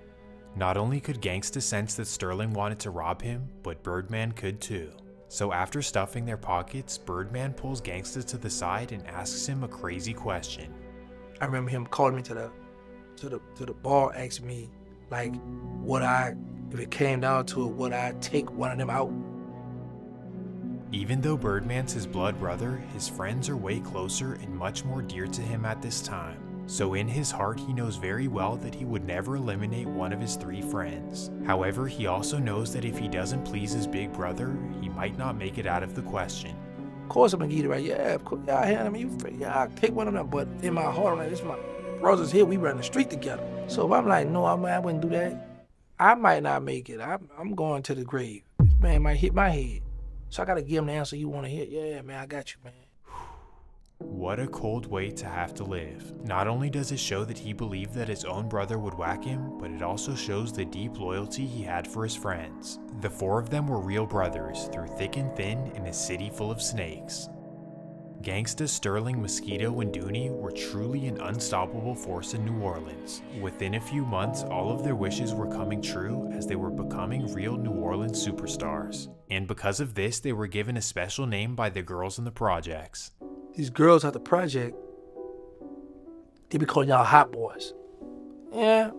Not only could Gangsta sense that Sterling wanted to rob him, but Birdman could too. So after stuffing their pockets, Birdman pulls Gangsta to the side and asks him a crazy question. I remember him calling me to the bar, asking me, like, if it came down to it, would I take one of them out? Even though Birdman's his blood brother, his friends are way closer and much more dear to him at this time. So in his heart, he knows very well that he would never eliminate one of his 3 friends. However, he also knows that if he doesn't please his big brother, he might not make it out of the question. Of course I'm gonna get it right. Yeah, of course. I'll take one of them. But in my heart, I'm like, this is my brothers here. We run the street together. So if I'm like, no, I wouldn't do that. I might not make it. I'm going to the grave. This man might hit my head. So I gotta give him the answer you wanna hear. Yeah, man, I got you, man. What a cold way to have to live. Not only does it show that he believed that his own brother would whack him, but it also shows the deep loyalty he had for his friends. The 4 of them were real brothers, through thick and thin in a city full of snakes. Gangsta, Sterling, Mosquito, and Dooney were truly an unstoppable force in New Orleans. Within a few months, all of their wishes were coming true as they were becoming real New Orleans superstars. And because of this, they were given a special name by the girls in the projects. These girls at the project, they be calling y'all hot boys. Yeah.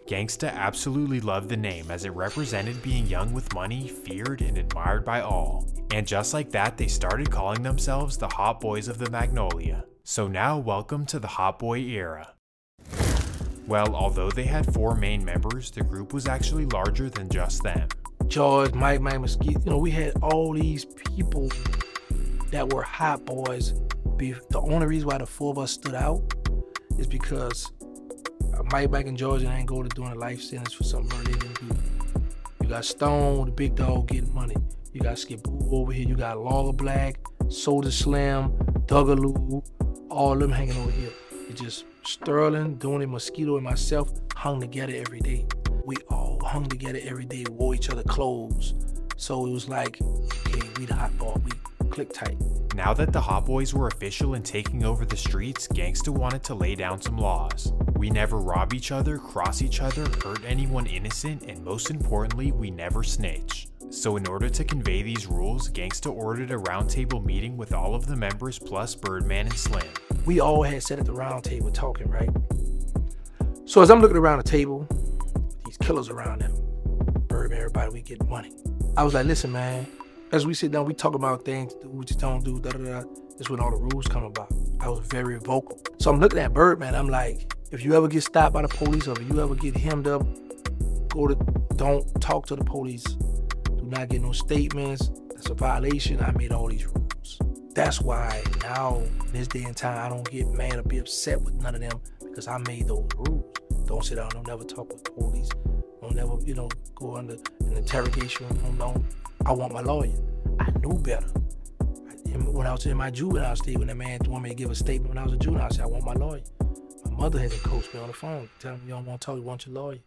Gangsta absolutely loved the name as it represented being young with money, feared, and admired by all. And just like that, they started calling themselves the Hot Boys of the Magnolia. So now welcome to the Hot Boy era. Well, although they had 4 main members, the group was actually larger than just them. George, Mike, Mosquito, we had all these people that were hot boys. The only reason why the 4 of us stood out is because Mike back in Georgia ain't go to doing a life sentence for something they didn't do. You got Stone, the big dog, getting money. You got Skip Boo over here. You got Logger Black, Soda Slim, Duggaloo, all of them hanging over here. It's just Sterling, Dooney, Mosquito, and myself hung together every day. We all hung together every day, wore each other clothes. So it was like, okay, we the hot boy, we click tight. Now that the Hot Boys were official and taking over the streets, Gangsta wanted to lay down some laws. We never rob each other, cross each other, hurt anyone innocent, and most importantly, we never snitch. So in order to convey these rules, Gangsta ordered a roundtable meeting with all of the members plus Birdman and Slim. We all had sat at the round table talking, right? So as I'm looking around the table, these killers around them, Birdman, everybody, we get money. I was like, listen, man, as we sit down, we talk about things, we just don't do, da-da-da. That's when all the rules come about. I was very vocal. So I'm looking at Birdman, I'm like, if you ever get stopped by the police or if you ever get hemmed up, don't talk to the police. Do not get no statements. That's a violation. I made all these rules. That's why now, in this day and time, I don't get mad or be upset with none of them because I made those rules. Don't sit down, don't never talk with the police. Don't never, go under an interrogation room. I want my lawyer. I knew better. When I was in my juvenile state, when that man wanted me to give a statement when I was a juvenile, I said, I want my lawyer. My mother had to coach me on the phone, tell me, you don't want to talk, you want your lawyer.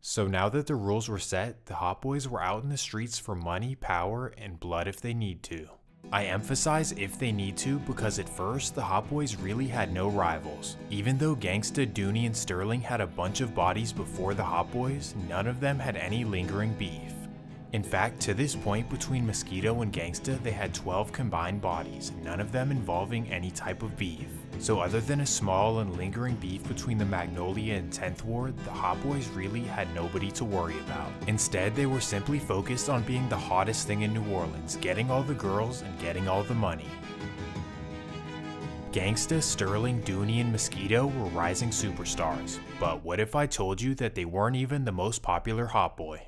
So now that the rules were set, the Hot Boys were out in the streets for money, power, and blood if they need to. I emphasize if they need to because at first, the Hot Boys really had no rivals. Even though Gangsta, Dooney, and Sterling had a bunch of bodies before the Hot Boys, none of them had any lingering beef. In fact, to this point between Mosquito and Gangsta, they had 12 combined bodies, none of them involving any type of beef. So other than a small and lingering beef between the Magnolia and 10th Ward, the Hot Boys really had nobody to worry about. Instead, they were simply focused on being the hottest thing in New Orleans, getting all the girls and getting all the money. Gangsta, Sterling, Dooney, and Mosquito were rising superstars, but what if I told you that they weren't even the most popular Hot Boy?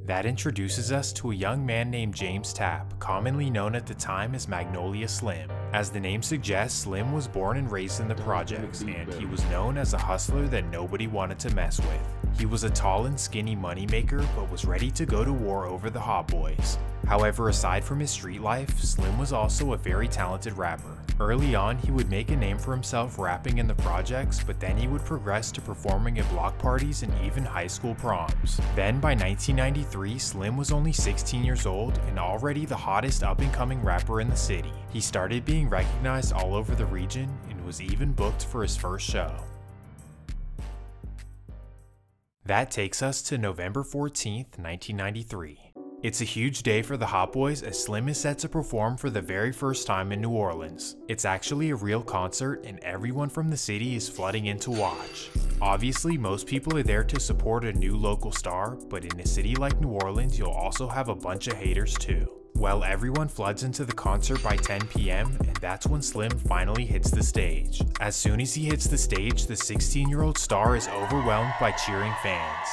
That introduces us to a young man named James Tapp, commonly known at the time as Magnolia Slim. As the name suggests, Slim was born and raised in the projects, and he was known as a hustler that nobody wanted to mess with. He was a tall and skinny moneymaker, but was ready to go to war over the Hot Boys. However, aside from his street life, Slim was also a very talented rapper. Early on, he would make a name for himself rapping in the projects, but then he would progress to performing at block parties and even high school proms. Then by 1993, Slim was only 16 years old and already the hottest up-and-coming rapper in the city. He started being recognized all over the region and was even booked for his first show. That takes us to November 14th, 1993. It's a huge day for the Hot Boys as Slim is set to perform for the very first time in New Orleans. It's actually a real concert and everyone from the city is flooding in to watch. Obviously, most people are there to support a new local star, but in a city like New Orleans, you'll also have a bunch of haters too. Well, everyone floods into the concert by 10 p.m. and that's when Slim finally hits the stage. As soon as he hits the stage, the 16-year-old star is overwhelmed by cheering fans.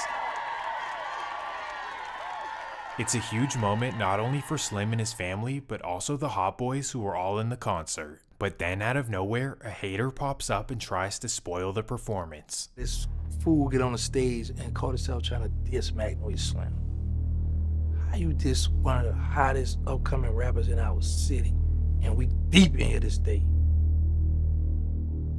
It's a huge moment not only for Slim and his family, but also the Hot Boys who were all in the concert. But then out of nowhere, a hater pops up and tries to spoil the performance. This fool get on the stage and caught himself trying to diss Magnolia Slim. How you diss one of the hottest upcoming rappers in our city? And we deep in here this day.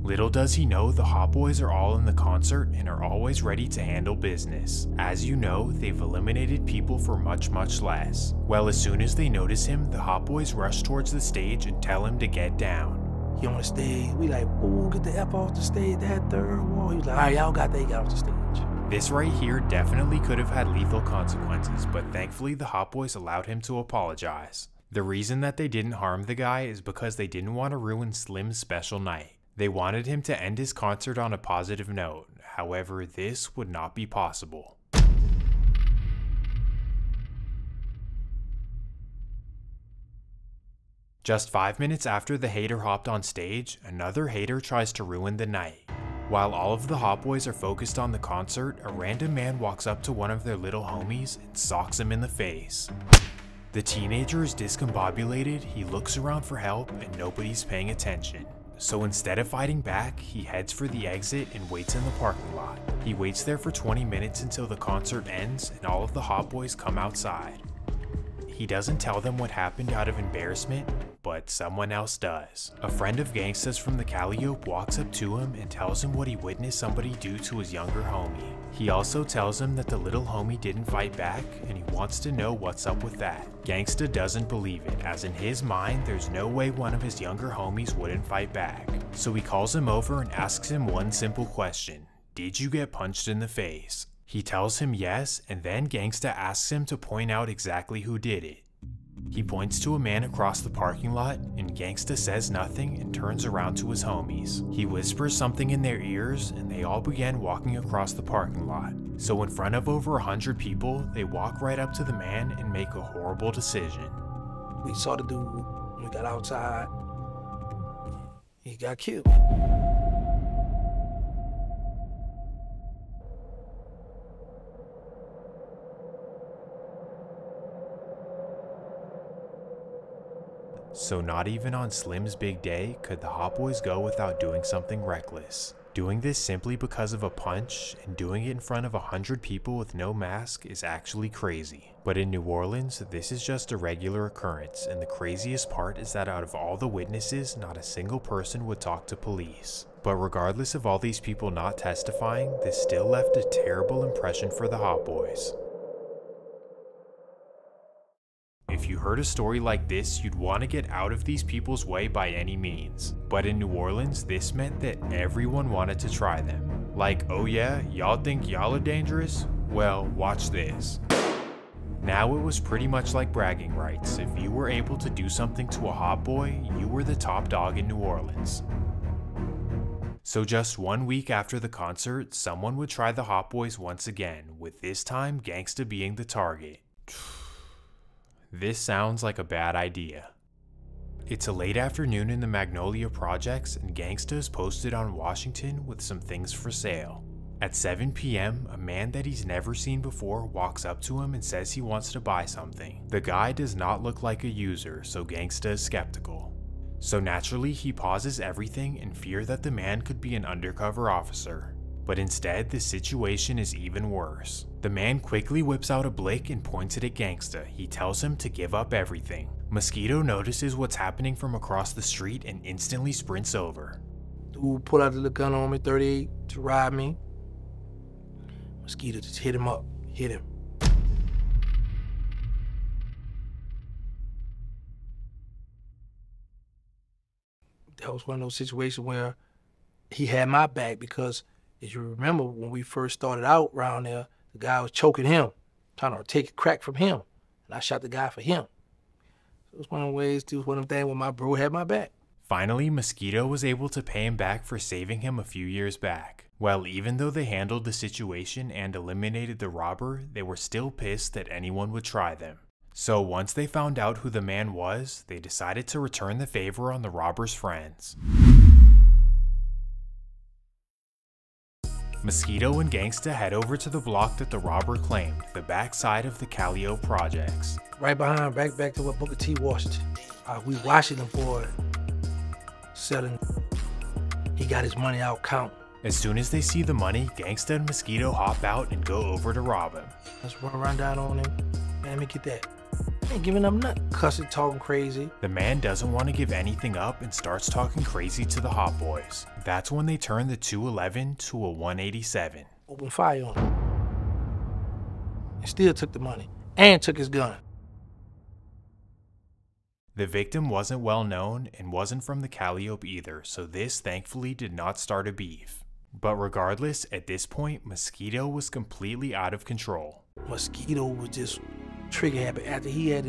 Little does he know the Hot Boys are all in the concert and are always ready to handle business. As you know, they've eliminated people for much less. Well, as soon as they notice him, the Hot Boys rush towards the stage and tell him to get down. He on the stage, we like, ooh, get the F off the stage, that third wall. He was like, all right, y'all got that, get off the stage. This right here definitely could have had lethal consequences, but thankfully the Hot Boys allowed him to apologize. The reason that they didn't harm the guy is because they didn't want to ruin Slim's special night. They wanted him to end his concert on a positive note. However, this would not be possible. Just 5 minutes after the hater hopped on stage, another hater tries to ruin the night. While all of the Hot Boys are focused on the concert, a random man walks up to one of their little homies and socks him in the face. The teenager is discombobulated, he looks around for help, and nobody's paying attention. So instead of fighting back, he heads for the exit and waits in the parking lot. He waits there for 20 minutes until the concert ends and all of the Hot Boys come outside. He doesn't tell them what happened out of embarrassment, but someone else does. A friend of Gangsta's from the Calliope walks up to him and tells him what he witnessed somebody do to his younger homie. He also tells him that the little homie didn't fight back and he wants to know what's up with that. Gangsta doesn't believe it, as in his mind there's no way one of his younger homies wouldn't fight back. So he calls him over and asks him one simple question: did you get punched in the face? He tells him yes, and then Gangsta asks him to point out exactly who did it. He points to a man across the parking lot, and Gangsta says nothing and turns around to his homies. He whispers something in their ears, and they all began walking across the parking lot. So in front of over 100 people, they walk right up to the man and make a horrible decision. We saw the dude when we got outside. He got killed. So not even on Slim's big day could the Hot Boys go without doing something reckless. Doing this simply because of a punch and doing it in front of 100 people with no mask is actually crazy. But in New Orleans, this is just a regular occurrence, and the craziest part is that out of all the witnesses, not a single person would talk to police. But regardless of all these people not testifying, this still left a terrible impression for the Hot Boys. If you heard a story like this, you'd want to get out of these people's way by any means. But in New Orleans, this meant that everyone wanted to try them. Like, oh yeah, y'all think y'all are dangerous? Well, watch this. Now it was pretty much like bragging rights. If you were able to do something to a hot boy, you were the top dog in New Orleans. So just 1 week after the concert, someone would try the Hot Boys once again, with this time Gangsta being the target. This sounds like a bad idea. It's a late afternoon in the Magnolia Projects, and Gangsta is posted on Washington with some things for sale. At 7 p.m., a man that he's never seen before walks up to him and says he wants to buy something. The guy does not look like a user, so Gangsta is skeptical. So naturally, he pauses everything in fear that the man could be an undercover officer. But instead, the situation is even worse. The man quickly whips out a blick and points it at Gangsta. He tells him to give up everything. Mosquito notices what's happening from across the street and instantly sprints over. Dude pulled out the gun on me, 38, to rob me. Mosquito just hit him up, hit him. That was one of those situations where he had my back because, as you remember, when we first started out around there, the guy was choking him, trying to take a crack from him. And I shot the guy for him. So it was one of the ways, it was one of them things where my bro had my back. Finally, Mosquito was able to pay him back for saving him a few years back. Well, even though they handled the situation and eliminated the robber, they were still pissed that anyone would try them. So once they found out who the man was, they decided to return the favor on the robber's friends. Mosquito and Gangsta head over to the block that the robber claimed, the backside of the Calliope Projects. Right behind, back to what Booker T washed. We watching him for selling. He got his money out count. As soon as they see the money, Gangsta and Mosquito hop out and go over to rob him. Let's run down on him. Man, let me get that. I ain't giving up nothing. Cussing, talking crazy. The man doesn't want to give anything up and starts talking crazy to the Hot Boys. That's when they turn the 211 to a 187. Open fire on him. And still took the money. And took his gun. The victim wasn't well known and wasn't from the Calliope either, so this thankfully did not start a beef. But regardless, at this point, Mosquito was completely out of control. Mosquito was just trigger happy. After he had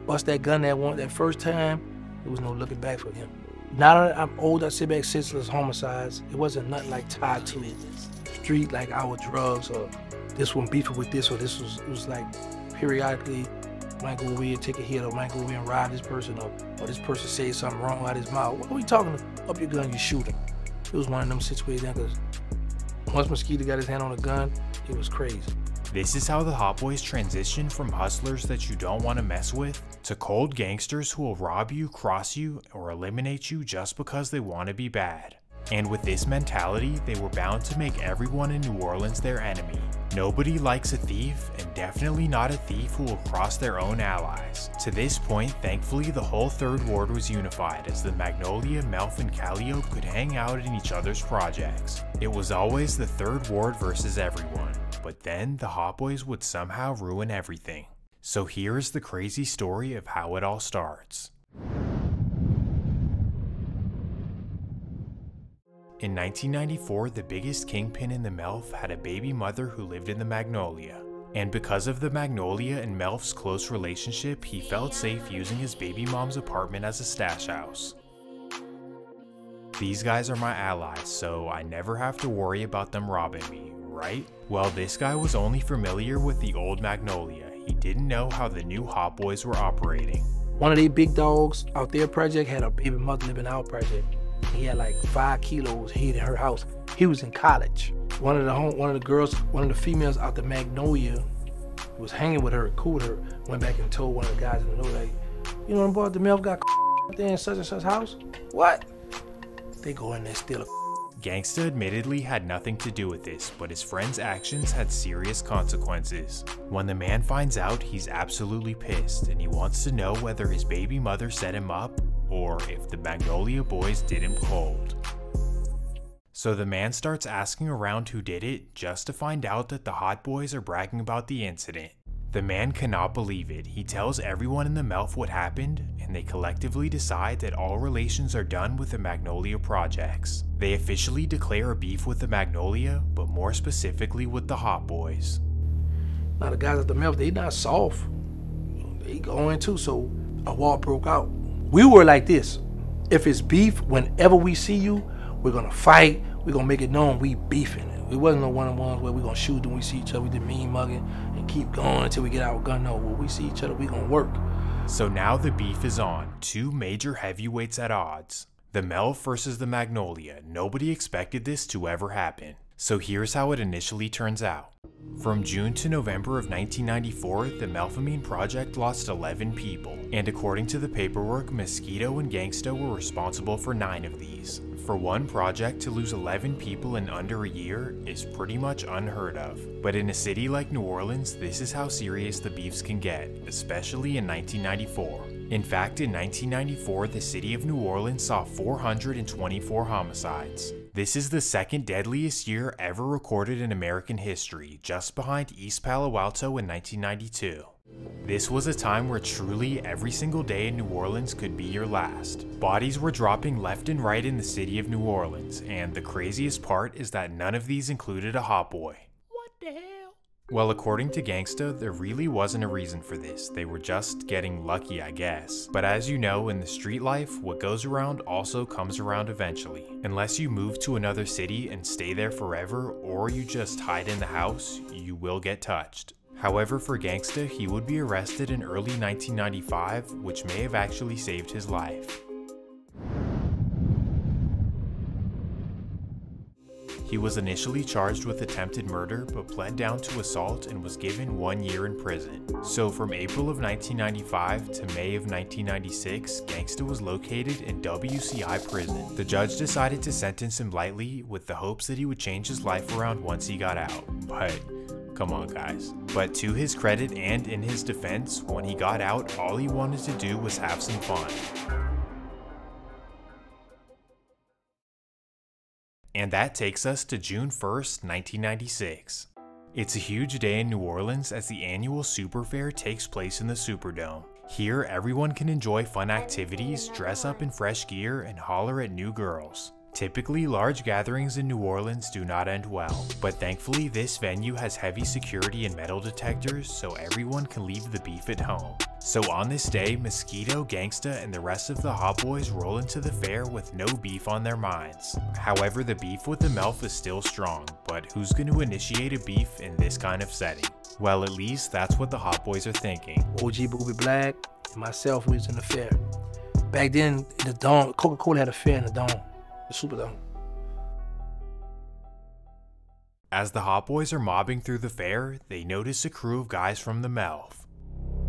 bust that gun that first time, there was no looking back for him. Now that I'm old, I sit back senseless homicides. It wasn't nothing like tied to the street like our drugs or this one beefing with this or this was. It was like periodically might go over here and take a hit or might go over here and rob this person or this person say something wrong out his mouth. What are we talking to? Up your gun, you shoot him. It was one of them situations because once Mosquito got his hand on a gun, it was crazy. This is how the Hot Boys transition from hustlers that you don't want to mess with to cold gangsters who will rob you, cross you, or eliminate you just because they want to be bad. And with this mentality, they were bound to make everyone in New Orleans their enemy. Nobody likes a thief, and definitely not a thief who will cross their own allies. To this point, thankfully, the whole Third Ward was unified as the Magnolia, Melf, and Calliope could hang out in each other's projects. It was always the Third Ward versus everyone. But then the Hot Boys would somehow ruin everything. So here is the crazy story of how it all starts. In 1994, the biggest kingpin in the Melf had a baby mother who lived in the Magnolia. And because of the Magnolia and Melf's close relationship, he felt safe using his baby mom's apartment as a stash house. These guys are my allies, so I never have to worry about them robbing me, right? Well, this guy was only familiar with the old Magnolia. He didn't know how the new Hot Boys were operating. One of these big dogs out their project had a baby mother living in our project. He had like 5 kilos hid in her house. He was in college. One of the females out the Magnolia was hanging with her, cool with her, went back and told one of the guys in the know, like, you know them boys, the Melf got there in such and such house? What? They go in there steal a. Gangsta admittedly had nothing to do with this, but his friend's actions had serious consequences. When the man finds out, he's absolutely pissed, and he wants to know whether his baby mother set him up, or if the Magnolia boys did him cold. So the man starts asking around who did it, just to find out that the Hot Boys are bragging about the incident. The man cannot believe it. He tells everyone in the Melf what happened, and they collectively decide that all relations are done with the Magnolia projects. They officially declare a beef with the Magnolia, but more specifically with the Hot Boys. Now the guys at the Melf, they not soft. They going too, so a war broke out. We were like this. If it's beef, whenever we see you, we're gonna fight, we're gonna make it known we beefing. It wasn't no one-on-ones where we're gonna shoot when we see each other, we did mean mugging and keep going until we get our gun. No, when we see each other, we gonna work. So now the beef is on, 2 major heavyweights at odds. The Melf versus the Magnolia. Nobody expected this to ever happen. So here's how it initially turns out. From June to November of 1994, the Melphamine Project lost 11 people, and according to the paperwork, Mosquito and Gangsta were responsible for 9 of these. For one project to lose 11 people in under a year is pretty much unheard of. But in a city like New Orleans, this is how serious the beefs can get, especially in 1994. In fact, in 1994, the city of New Orleans saw 424 homicides. This is the 2nd deadliest year ever recorded in American history, just behind East Palo Alto in 1992. This was a time where truly every single day in New Orleans could be your last. Bodies were dropping left and right in the city of New Orleans, and the craziest part is that none of these included a hot boy. What the hell? Well, according to Gangsta, there really wasn't a reason for this. They were just getting lucky, I guess. But as you know, in the street life, what goes around also comes around eventually. Unless you move to another city and stay there forever, or you just hide in the house, you will get touched. However, for Gangsta, he would be arrested in early 1995, which may have actually saved his life. He was initially charged with attempted murder, but pled down to assault and was given 1 year in prison. So from April of 1995 to May of 1996, Gangsta was located in WCI prison. The judge decided to sentence him lightly with the hopes that he would change his life around once he got out. But come on guys. But to his credit and in his defense, when he got out, all he wanted to do was have some fun. And that takes us to June 1st, 1996. It's a huge day in New Orleans as the annual Super Fair takes place in the Superdome. Here, everyone can enjoy fun activities, dress up in fresh gear, and holler at new girls. Typically, large gatherings in New Orleans do not end well, but thankfully this venue has heavy security and metal detectors, so everyone can leave the beef at home. So on this day, Mosquito, Gangsta, and the rest of the Hot Boys roll into the fair with no beef on their minds. However, the beef with the Melf is still strong, but who's going to initiate a beef in this kind of setting? Well, at least that's what the Hot Boys are thinking. OG Booby Black and myself, we was in the fair. Back then, the Dome, Coca-Cola had a fair in the Dome. The Superdome. As the Hot Boys are mobbing through the fair, they notice a crew of guys from the Melf.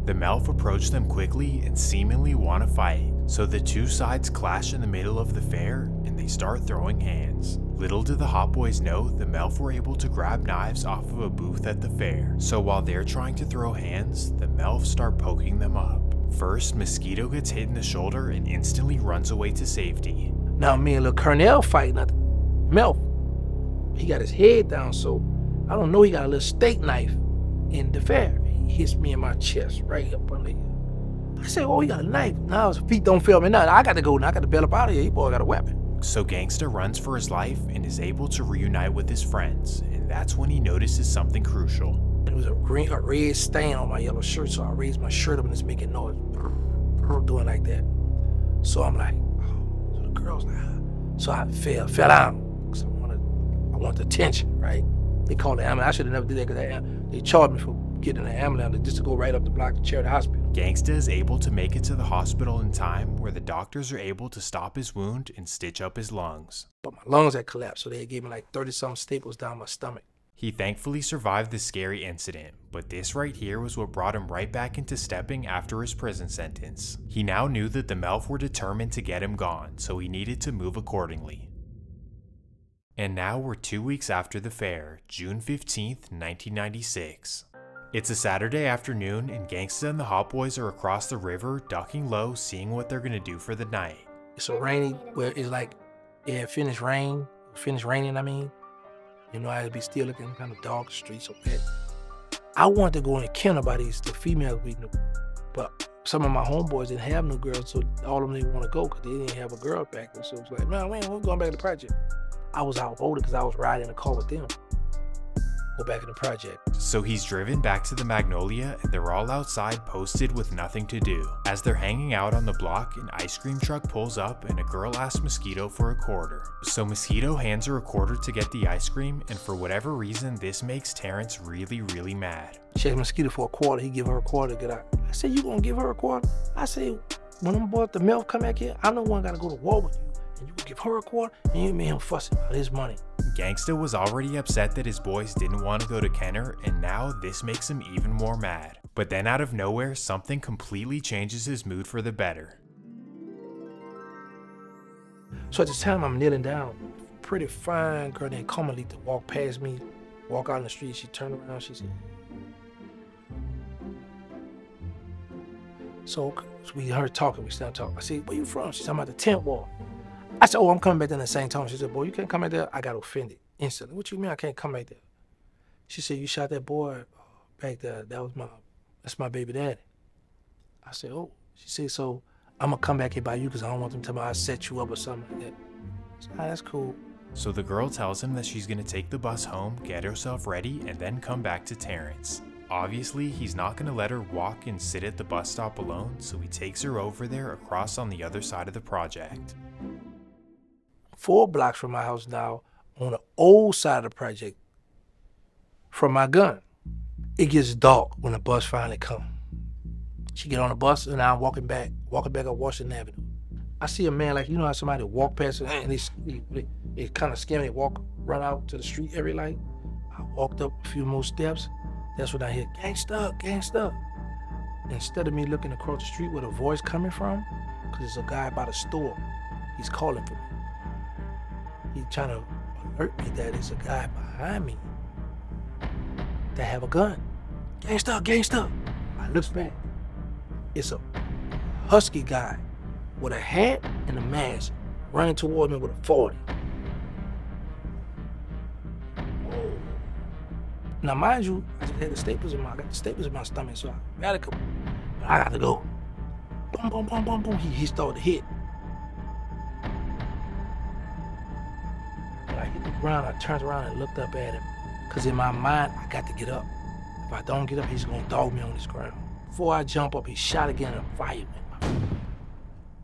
The Melf approach them quickly and seemingly want to fight, so the two sides clash in the middle of the fair and they start throwing hands. Little did the Hot Boys know, the Melf were able to grab knives off of a booth at the fair. So while they're trying to throw hands, the Melf start poking them up. First, Mosquito gets hit in the shoulder and instantly runs away to safety. Now me and Lil Cornell fighting at the Melf. He got his head down, so I don't know, he got a little steak knife in the fair. He hits me in my chest, right up under here. I said, oh, he got a knife. Now his feet don't feel me. Now I got to go. Now I got to bail up out of here. He boy got a weapon. So Gangsta runs for his life and is able to reunite with his friends, and that's when he notices something crucial. It was a red stain on my yellow shirt, so I raised my shirt up and it's making noise, doing like that. So I'm like, oh. So the girl's like, ah. So I fell down because I wanted attention, right? They called the ambulance. I should have never did that because they charged me for getting in the ambulance just to go right up the block to Charity Hospital. Gangsta is able to make it to the hospital in time where the doctors are able to stop his wound and stitch up his lungs. But my lungs had collapsed, so they gave me like 30-something staples down my stomach. He thankfully survived this scary incident, but this right here was what brought him right back into stepping after his prison sentence. He now knew that the Melf were determined to get him gone, so he needed to move accordingly. And now we're 2 weeks after the fair, June 15th, 1996. It's a Saturday afternoon and Gangsta and the Hot Boys are across the river, ducking low, seeing what they're gonna do for the night. It's a rainy, where it's like, it finished raining, I mean. You know, I'd be still looking kind of dark, streets so bad. I wanted to go and kill nobody's, the females we knew. But some of my homeboys didn't have no girls, so all of them didn't want to go because they didn't have a girl back then. So it was like, man, we're going back to the project. I was outvoted because I was riding in the car with them. Go back in the project. So he's driven back to the Magnolia and they're all outside posted with nothing to do. As they're hanging out on the block, an ice cream truck pulls up and a girl asks Mosquito for a quarter. So Mosquito hands her a quarter to get the ice cream, and for whatever reason this makes Terrence really mad. She asked Mosquito for a quarter, he give her a quarter to get out. I said, you gonna give her a quarter? I said, when them boys, the Melf come back here, I'm the one gotta go to war with you. And you gonna give her a quarter, and you and him fussing about his money. Gangsta was already upset that his boys didn't want to go to Kenner, and now this makes him even more mad. But then out of nowhere, something completely changes his mood for the better. So at this time I'm kneeling down, pretty fine girl named Carmelita walked past me, walk out in the street, she turned around, she said, so we heard talking, we started talking. I said, where you from? She's talking about the tent wall. I said, oh, I'm coming back there in the same time. She said, boy, you can't come back there. I got offended instantly. What you mean I can't come back there? She said, you shot that boy back there. That's my baby daddy. I said, oh. She said, so I'm gonna come back here by you because I don't want them to tell me I set you up or something like that. I said, that's cool. So the girl tells him that she's gonna take the bus home, get herself ready, and then come back to Terrence. Obviously, he's not gonna let her walk and sit at the bus stop alone, so he takes her over there across on the other side of the project. 4 blocks from my house now, on the old side of the project, from my gun. It gets dark when the bus finally comes. She get on the bus and I'm walking back up Washington Avenue. I see a man, like, you know how somebody walk past and they kind of scare me, run out to the street every light. I walked up a few more steps. That's when I hear, gangsta, gangsta. Instead of me looking across the street where the voice coming from, because there's a guy by the store, he's calling for me. He's trying to alert me that there's a guy behind me that have a gun. Gangsta, gangsta. I look back. It's a husky guy with a hat and a mask running toward me with a 40. Now, mind you, I just had the staples I got the staples in my stomach, so I gotta go. But I gotta go. Boom, boom, boom, boom, boom. He started to hit. When I hit the ground, I turned around and looked up at him. Because in my mind, I got to get up. If I don't get up, he's gonna dog me on this ground. Before I jump up, he shot again and fired me.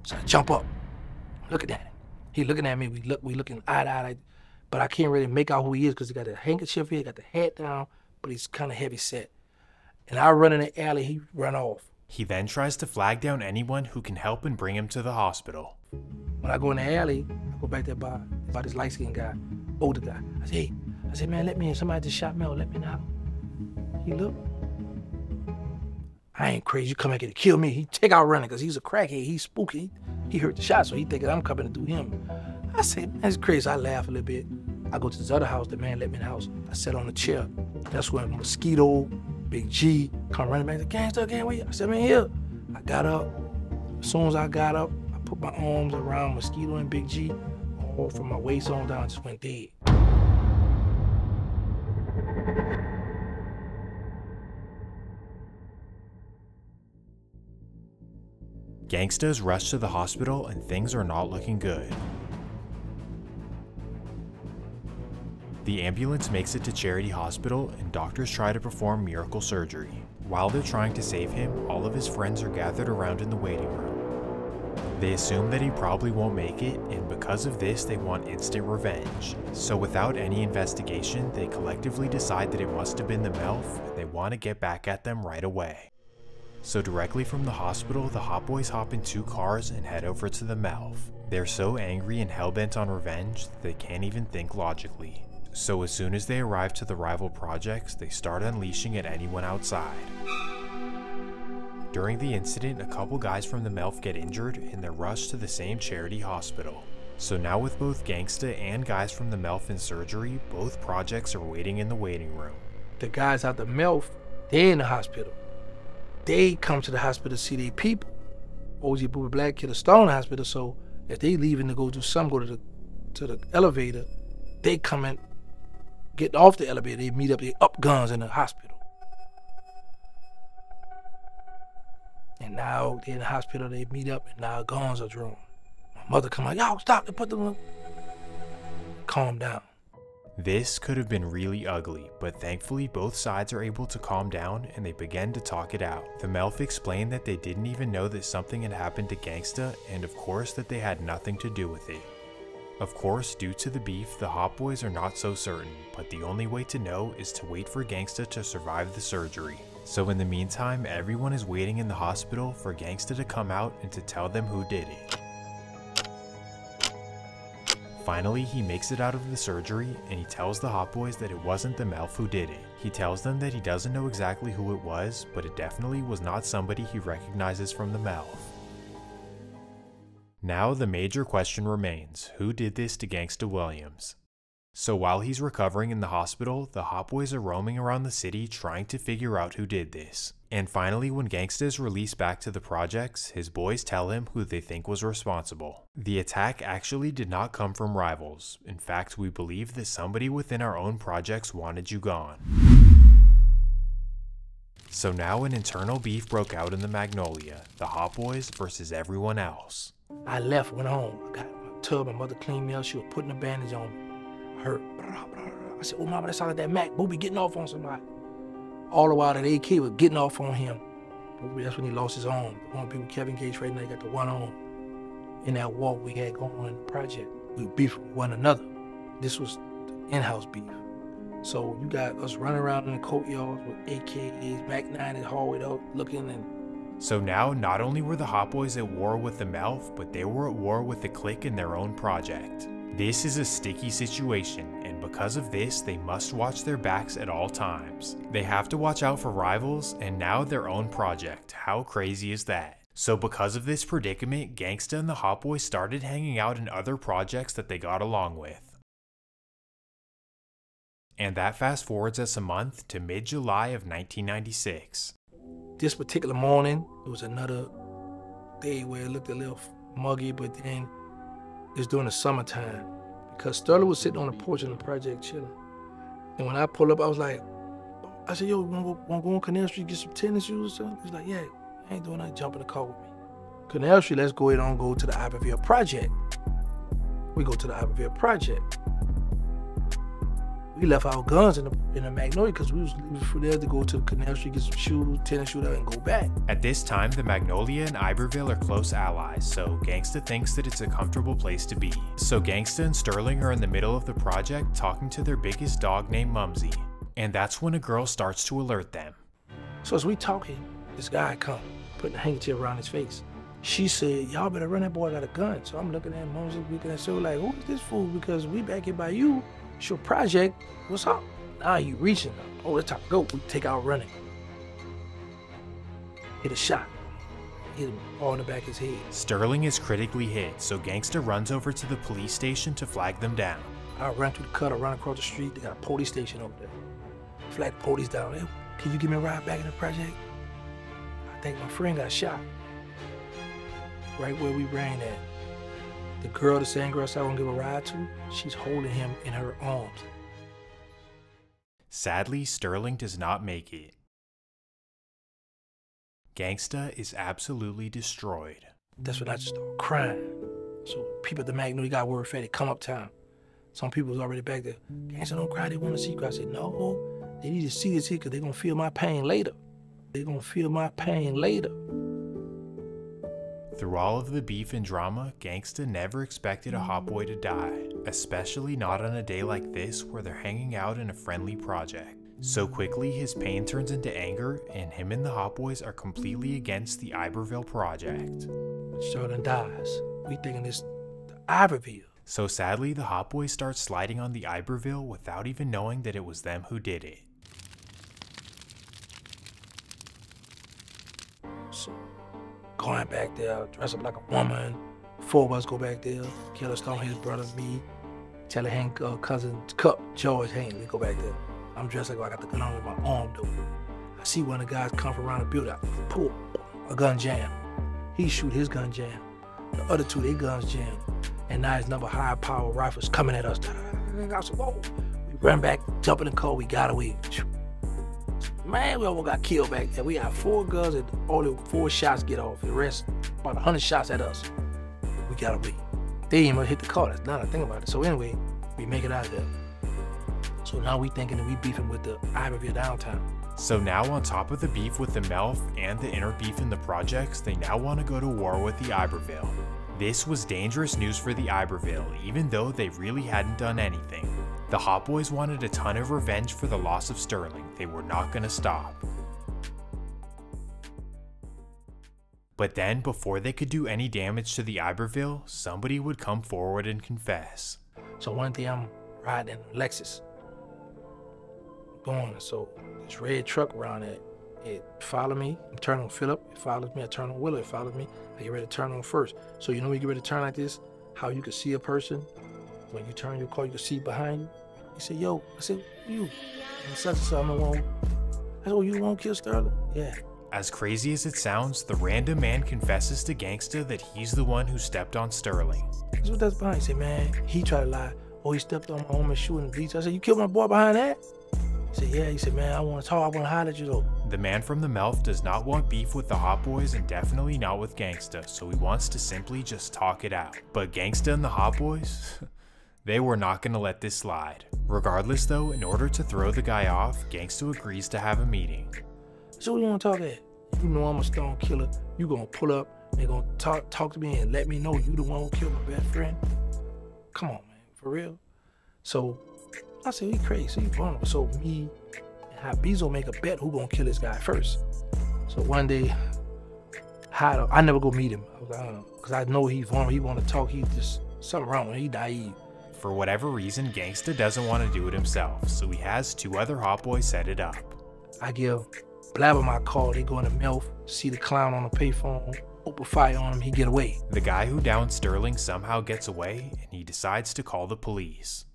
So I jump up, looking at him. He looking at me, we looking eye to eye, but I can't really make out who he is because he got a handkerchief here, got the hat down, but he's kind of heavy set. And I run in the alley, he run off. He then tries to flag down anyone who can help and bring him to the hospital. When I go in the alley, I go back there by this light-skinned guy, older guy. I say, hey, man, let me in. Somebody just shot Mel, let me know. He looked. I ain't crazy, you come back here to kill me. He take out running because he's a crackhead, he's spooky. He heard the shot, so he thinking I'm coming to do him. I say, man, that's crazy. I laugh a little bit. I go to this other house, the man let me in the house. I sat on a chair. That's when Mosquito, Big G, come running back. Gangsta, gang, where you? I said, man, here. I got up. As soon as I got up, I put my arms around Mosquito and Big G. All from my waist on down, just went dead. Gangsta's rushed to the hospital and things are not looking good. The ambulance makes it to Charity Hospital and doctors try to perform miracle surgery. While they're trying to save him, all of his friends are gathered around in the waiting room. They assume that he probably won't make it, and because of this they want instant revenge. So without any investigation, they collectively decide that it must have been the MILF and they want to get back at them right away. So directly from the hospital, the Hot Boys hop in 2 cars and head over to the MILF. They're so angry and hellbent on revenge that they can't even think logically. So as soon as they arrive to the rival projects, they start unleashing at anyone outside. During the incident, a couple guys from the MILF get injured and they're rushed to the same charity hospital. So now with both Gangsta and guys from the MILF in surgery, both projects are waiting in the waiting room. The guys out the MILF, they're in the hospital. They come to the hospital to see their people. OG Booby Black Kid are still in the hospital, so if they leaving to go do something, go to the elevator, they come in, get off the elevator, they meet up, they up guns in the hospital. And now they're in the hospital, they meet up, and now guns are drawn. My mother come like, yo, stop, they put them up. Calm down. This could have been really ugly, but thankfully both sides are able to calm down and they begin to talk it out. The MILF explained that they didn't even know that something had happened to Gangsta, and of course that they had nothing to do with it. Of course, due to the beef, the Hot Boys are not so certain, but the only way to know is to wait for Gangsta to survive the surgery. So in the meantime, everyone is waiting in the hospital for Gangsta to come out and to tell them who did it. Finally, he makes it out of the surgery and he tells the Hot Boys that it wasn't the MILF who did it. He tells them that he doesn't know exactly who it was, but it definitely was not somebody he recognizes from the MILF. Now the major question remains, who did this to Gangsta Williams? So while he's recovering in the hospital, the Hot Boys are roaming around the city trying to figure out who did this. And finally, when Gangsta is released back to the projects, his boys tell him who they think was responsible. The attack actually did not come from rivals. In fact, we believe that somebody within our own projects wanted you gone. So now an internal beef broke out in the Magnolia, the Hot Boys versus everyone else. I left, went home. I got my tub, my mother cleaned me up, she was putting a bandage on me. I hurt. I said, oh mama, that sounded like that Mac Booby getting off on somebody. All the while that AK was getting off on him. That's when he lost his arm. One people, Kevin Gates right now, he got the one arm. In that walk we had going on in the project, we beefed with one another. This was the in-house beef. So you got us running around in the courtyards with AKs, Mac 9 and hallway out looking and... So now, not only were the Hot Boys at war with the MILF, but they were at war with the clique in their own project. This is a sticky situation, and because of this, they must watch their backs at all times. They have to watch out for rivals, and now their own project. How crazy is that? So because of this predicament, Gangsta and the Hot Boys started hanging out in other projects that they got along with. And that fast forwards us a month to mid-July of 1996. This particular morning, it was another day where it looked a little muggy, but then it's during the summertime. Because Sterling was sitting on the porch in the project chilling. And when I pulled up, I was like, I said, yo, wanna go on Canal Street, get some tennis shoes or something? He's like, yeah, I ain't doing nothing, jump in the car with me. Canal Street, let's go ahead and go to the Iberville project. We go to the Iberville project. We left our guns in the Magnolia because we was leaving from there to go to Canal Street, get some shoes, tennis shoes, and go back. At this time, the Magnolia and Iberville are close allies, so Gangsta thinks that it's a comfortable place to be. So Gangsta and Sterling are in the middle of the project talking to their biggest dog named Mumsy. And that's when a girl starts to alert them. So as we talking, this guy come, putting a handkerchief around his face. She said, y'all better run, that boy got a gun. So I'm looking at Mumsy, looking at her like, who is this fool? Because we back here by you. It's your project, what's up? Now he reaching, oh, it's time to go. We take out running. Hit a shot. Hit him all in the back of his head. Sterling is critically hit, so Gangsta runs over to the police station to flag them down. I run through the cut, I run across the street, they got a police station over there. Flag the police down there. Can you give me a ride back in the project? I think my friend got shot. Right where we ran at. The girl, the same girl I said I won't give a ride to, she's holding him in her arms. Sadly, Sterling does not make it. Gangsta is absolutely destroyed. That's when I just started crying. So people at the Magnolia got word for it, they come uptown. Some people was already back there. Gangsta don't cry, they want to see you. I said, no, they need to see this here because they're going to feel my pain later. They're going to feel my pain later. Through all of the beef and drama, Gangsta never expected a hot boy to die, especially not on a day like this where they're hanging out in a friendly project. So quickly, his pain turns into anger, and him and the hot boys are completely against the Iberville project. Sterling dies. We thinking it's the Iberville. So sadly, the hot boys start sliding on the Iberville without even knowing that it was them who did it. So, going back there, dress up like a woman. 4 of us go back there. Killer Stone, his brother, me. Taylor Hank, cousin Cup, George Hank. We go back there. I'm dressed like I got the gun on with my arm though. I see one of the guys come from around the building. I pull a gun jam. He shoot his gun jam. The other 2, their guns jam. And now his number high power rifles coming at us. I said, whoa. We run back, jump in the car, we got away. Man, we almost got killed back there. We had 4 guns and only 4 shots get off. The rest, about 100 shots at us. We got away. They didn't even hit the car. That's not a thing about it. So anyway, we make it out of there. So now we thinking that we beefing with the Iberville downtown. So now on top of the beef with the Melf and the inner beef in the projects, they now want to go to war with the Iberville. This was dangerous news for the Iberville, even though they really hadn't done anything. The hot boys wanted a ton of revenge for the loss of Sterling. They were not going to stop. But then, before they could do any damage to the Iberville, somebody would come forward and confess. So one day I'm riding in Lexus. Going, so this red truck around it, it followed me. I'm turning on Phillip, it follows me. I turn on Willow, it follows me. I get ready to turn on first. So you know when you get ready to turn like this, how you can see a person? When you turn your car, you can see behind you. He said, yo, I said, you. And such and such, I'm the one. I said, oh, you won't kill Sterling? Yeah. As crazy as it sounds, the random man confesses to Gangsta that he's the one who stepped on Sterling. That's what that's behind. He said, man, he tried to lie. Oh, he stepped on my woman shooting the beach. I said, you killed my boy behind that? He said, yeah. He said, man, I want to talk. I want to holler at you though. The man from the Melf does not want beef with the hot boys and definitely not with Gangsta, so he wants to simply just talk it out. But Gangsta and the hot boys? They were not going to let this slide. Regardless though, in order to throw the guy off, Gangsta agrees to have a meeting. So what you want to talk at? You know I'm a stone killer. You gonna pull up and gonna talk to me and let me know you the one who killed my best friend? Come on, man, for real? So I said, he crazy, he vulnerable. So me and Habizo make a bet who gonna kill this guy first. So one day, I never go meet him. I don't know, cause I know he's vulnerable. He want to talk. He just something wrong with him. He naive. For whatever reason, Gangsta doesn't want to do it himself, so he has 2 other hot boys set it up. I give Blabber my call. They go in the Melf, see the clown on the payphone, open fire on him. He get away. The guy who downed Sterling somehow gets away, and he decides to call the police.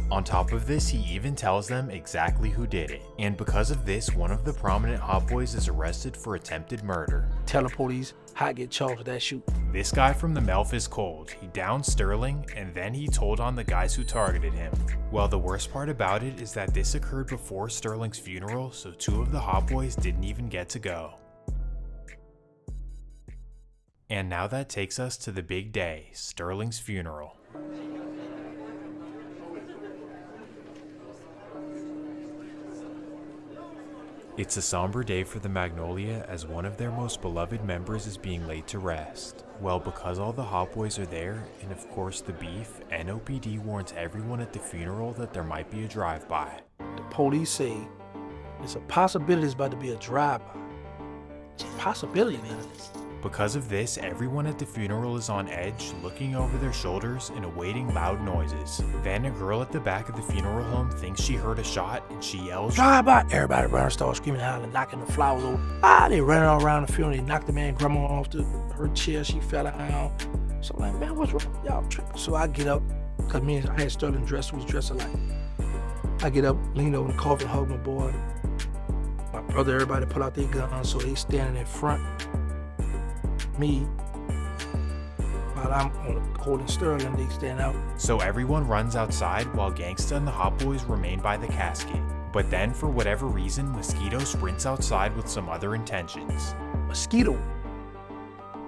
On top of this, he even tells them exactly who did it. And because of this, one of the prominent hot boys is arrested for attempted murder. Tell the police how I get charged with that shoot. This guy from the Melf is cold. He downed Sterling, and then he told on the guys who targeted him. Well, the worst part about it is that this occurred before Sterling's funeral, so 2 of the hot boys didn't even get to go. And now that takes us to the big day, Sterling's funeral. It's a somber day for the Magnolia as one of their most beloved members is being laid to rest. Well, because all the hot boys are there, and of course the beef, NOPD warns everyone at the funeral that there might be a drive-by. The police say it's a possibility it's about to be a drive-by. It's a possibility, man. Because of this, everyone at the funeral is on edge, looking over their shoulders and awaiting loud noises. Then a girl at the back of the funeral home thinks she heard a shot and she yells, "Drive-by!" Everybody around starts screaming out and knocking the flowers over. They ran all around the funeral. They knocked the man grandma off her chair. She fell down. So I'm like, man, what's wrong? Y'all tripping. So I get up, because me and I had Sterling dressed, we was dressed alike. I get up, lean over the coffin, hug my boy. My brother, everybody pull out their guns, so they standing in front. Me, while I'm holding Sterling, they stand out. So everyone runs outside while Gangsta and the hot boys remain by the casket. But then, for whatever reason, Mosquito sprints outside with some other intentions. Mosquito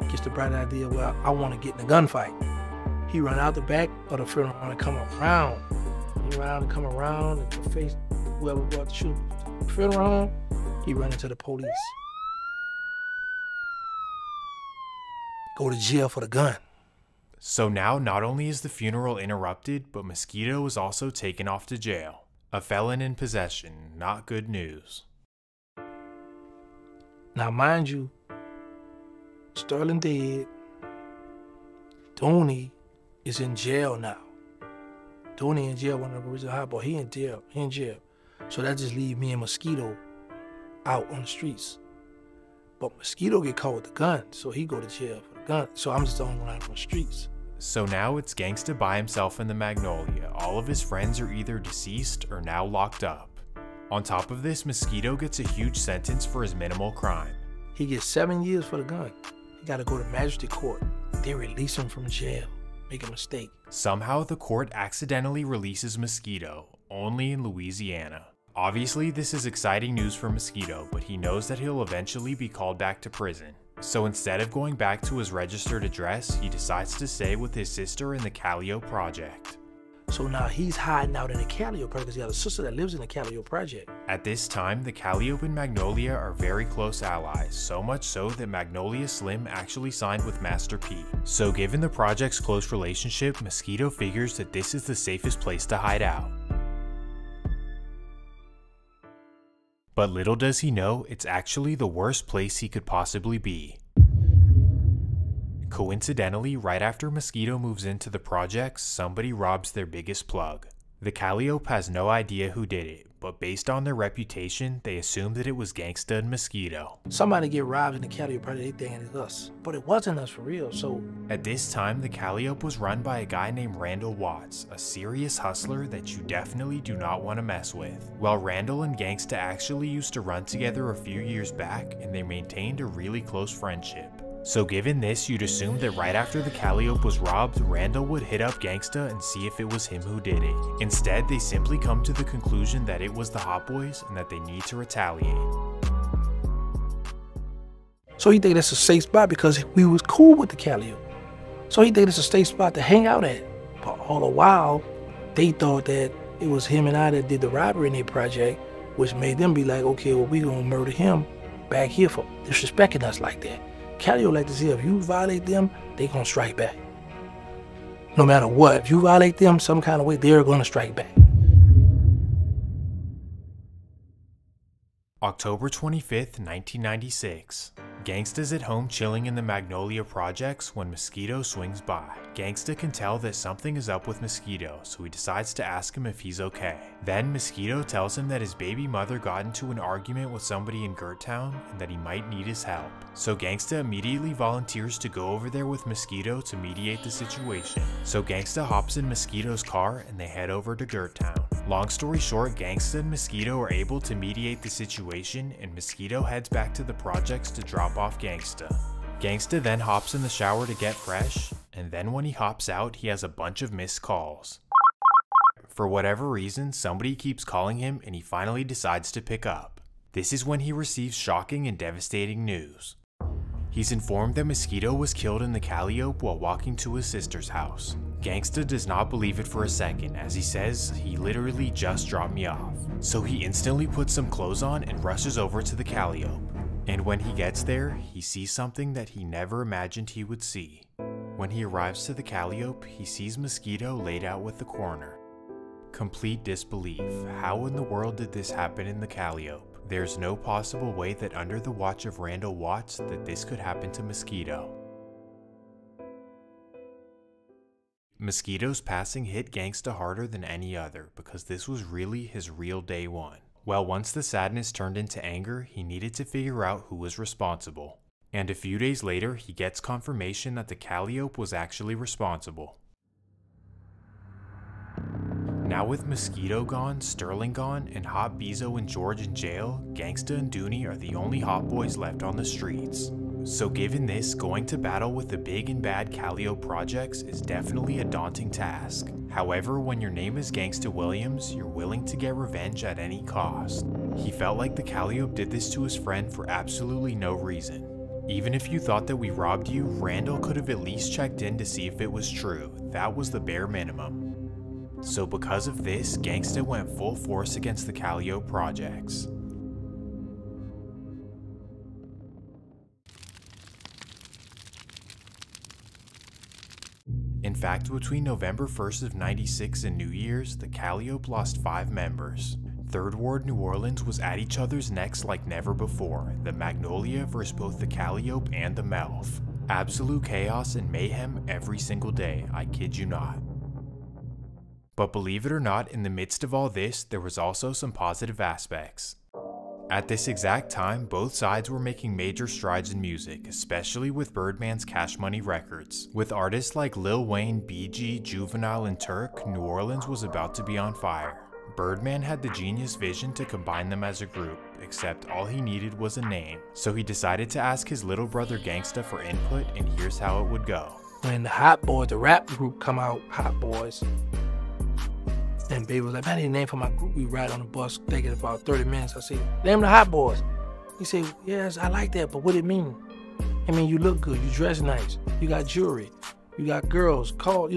gets the bright idea, well, I want to get in a gunfight. He run out the back of the funeral home and come around. He run out and come around and to face whoever brought the shoot the funeral home. He run into the police. Go to jail for the gun. So now not only is the funeral interrupted, but Mosquito is also taken off to jail. A felon in possession, not good news. Now mind you, Sterling dead. Dooney is in jail now. Dooney in jail, one of the original hot boy. He in jail. So that just leave me and Mosquito out on the streets. But Mosquito get caught with the gun, so he go to jail for the gun. So I'm just the only one out on the streets. So now it's Gangsta by himself in the Magnolia. All of his friends are either deceased or now locked up. On top of this, Mosquito gets a huge sentence for his minimal crime. He gets 7 years for the gun. He gotta go to magistrate court. They release him from jail. Make a mistake. Somehow the court accidentally releases Mosquito, only in Louisiana. Obviously this is exciting news for Mosquito, but he knows that he'll eventually be called back to prison. So instead of going back to his registered address, he decides to stay with his sister in the Callio Project. So now he's hiding out in the Callio Project because he has a sister that lives in the Callio Project. At this time, the Calliope and Magnolia are very close allies, so much so that Magnolia Slim actually signed with Master P. So given the project's close relationship, Mosquito figures that this is the safest place to hide out. But little does he know, it's actually the worst place he could possibly be. Coincidentally, right after Mosquito moves into the projects, somebody robs their biggest plug. The Calliope has no idea who did it, but based on their reputation, they assume that it was Gangsta and Mosquito. Somebody get robbed in the Calliope Project, they thinking it's us. But it wasn't us for real, so... At this time, the Calliope was run by a guy named Randall Watts, a serious hustler that you definitely do not want to mess with. While Randall and Gangsta actually used to run together a few years back, and they maintained a really close friendship. So given this, you'd assume that right after the Calliope was robbed, Randall would hit up Gangsta and see if it was him who did it. Instead, they simply come to the conclusion that it was the Hot Boys and that they need to retaliate. So he think that's a safe spot because we was cool with the Calliope. So he think it's a safe spot to hang out at. But all the while, they thought that it was him and I that did the robbery in their project, which made them be like, okay, well, we gonna murder him back here for disrespecting us like that. Calliope like to see if you violate them, they gonna strike back. No matter what, if you violate them some kind of way, they're gonna strike back. October 25th, 1996. Gangsta's at home chilling in the Magnolia Projects when Mosquito swings by. Gangsta can tell that something is up with Mosquito, so he decides to ask him if he's okay. Then Mosquito tells him that his baby mother got into an argument with somebody in Gertown and that he might need his help. So Gangsta immediately volunteers to go over there with Mosquito to mediate the situation. So Gangsta hops in Mosquito's car and they head over to Gertown. Long story short, Gangsta and Mosquito are able to mediate the situation and Mosquito heads back to the projects to drop off Gangsta. Gangsta then hops in the shower to get fresh, and then when he hops out, he has a bunch of missed calls. For whatever reason, somebody keeps calling him and he finally decides to pick up. This is when he receives shocking and devastating news. He's informed that Mosquito was killed in the Calliope while walking to his sister's house. Gangsta does not believe it for a second, as he says, he literally just dropped me off. So he instantly puts some clothes on and rushes over to the Calliope. And when he gets there, he sees something that he never imagined he would see. When he arrives to the Calliope, he sees Mosquito laid out with the coroner. Complete disbelief. How in the world did this happen in the Calliope? There's no possible way that under the watch of Randall Watts that this could happen to Mosquito. Mosquito's passing hit Gangsta harder than any other because this was really his real day one. Well, once the sadness turned into anger, he needed to figure out who was responsible. And a few days later, he gets confirmation that the Calliope was actually responsible. Now with Mosquito gone, Sterling gone, and Hot Bezo and George in jail, Gangsta and Dooney are the only hot boys left on the streets. So given this, going to battle with the big and bad Calliope projects is definitely a daunting task. However, when your name is Gangsta Williams, you're willing to get revenge at any cost. He felt like the Calliope did this to his friend for absolutely no reason. Even if you thought that we robbed you, Randall could have at least checked in to see if it was true. That was the bare minimum. So because of this, Gangsta went full force against the Calliope projects. In fact, between November 1st of '96 and New Year's, the Calliope lost 5 members. Third Ward New Orleans was at each other's necks like never before, the Magnolia versus both the Calliope and the Melf. Absolute chaos and mayhem every single day, I kid you not. But believe it or not, in the midst of all this, there was also some positive aspects. At this exact time, both sides were making major strides in music, especially with Birdman's Cash Money Records. With artists like Lil Wayne, BG, Juvenile, and Turk, New Orleans was about to be on fire. Birdman had the genius vision to combine them as a group, except all he needed was a name. So he decided to ask his little brother Gangsta for input, and here's how it would go. When the Hot Boys, the rap group come out, Hot Boys, and Baby was like, man, I need a name for my group. We ride on the bus, thinking about 30 minutes. I say, name the Hot Boys. He said, yes, I like that, but what it mean? I mean, you look good, you dress nice, you got jewelry, you got girls, call,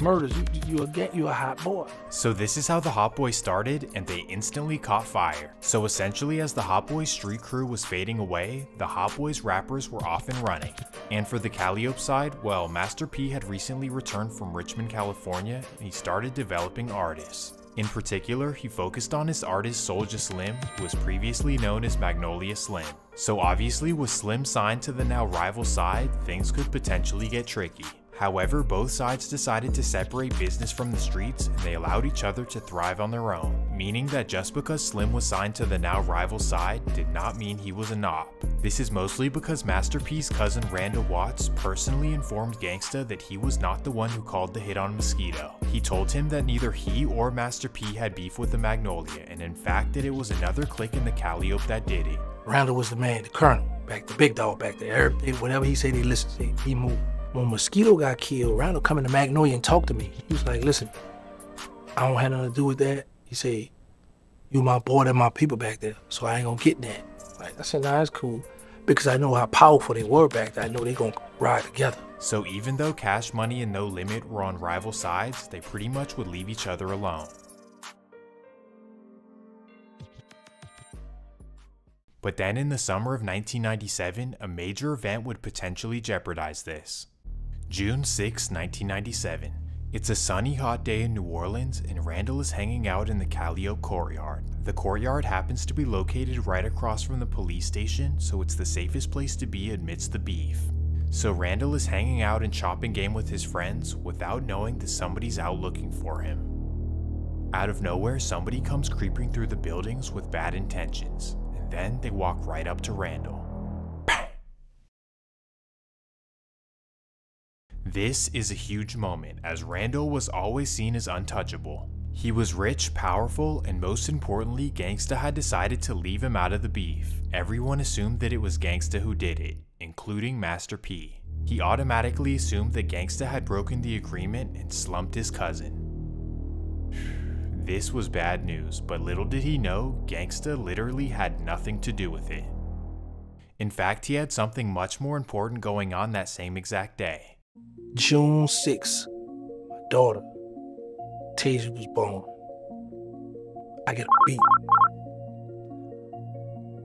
murders, you a hot boy. So this is how the Hot Boys started, and they instantly caught fire. So essentially, as the Hot Boys street crew was fading away, the Hot Boys rappers were off and running. And for the Calliope side, well, Master P had recently returned from Richmond, California, and he started developing artists. In particular, he focused on his artist Soulja Slim, who was previously known as Magnolia Slim. So obviously, with Slim signed to the now rival side, things could potentially get tricky. However, both sides decided to separate business from the streets, and they allowed each other to thrive on their own, meaning that just because Slim was signed to the now rival side did not mean he was a knob. This is mostly because Master P's cousin Randall Watts personally informed Gangsta that he was not the one who called the hit on Mosquito. He told him that neither he or Master P had beef with the Magnolia, and in fact that it was another clique in the Calliope that did it. Randall was the man, the colonel, the big dog back there. Whatever he said, they listened, he moved. When Mosquito got killed, Randall come into Magnolia and talked to me. He was like, listen, I don't have nothing to do with that. He said, you my boy, they're my people back there, so I ain't gonna get that. I said, nah, that's cool. Because I know how powerful they were back there. I know they gonna ride together. So even though Cash Money and No Limit were on rival sides, they pretty much would leave each other alone. But then in the summer of 1997, a major event would potentially jeopardize this. June 6, 1997. It's a sunny, hot day in New Orleans, and Randall is hanging out in the Calliope courtyard. The courtyard happens to be located right across from the police station, so it's the safest place to be amidst the beef. So Randall is hanging out and chopping game with his friends without knowing that somebody's out looking for him. Out of nowhere, somebody comes creeping through the buildings with bad intentions, and then they walk right up to Randall. This is a huge moment, as Randall was always seen as untouchable. He was rich, powerful, and most importantly, Gangsta had decided to leave him out of the beef. Everyone assumed that it was Gangsta who did it, including Master P. He automatically assumed that Gangsta had broken the agreement and slumped his cousin. This was bad news, but little did he know, Gangsta literally had nothing to do with it. In fact, he had something much more important going on that same exact day. June 6th, my daughter, Tasia, was born. I get a beat.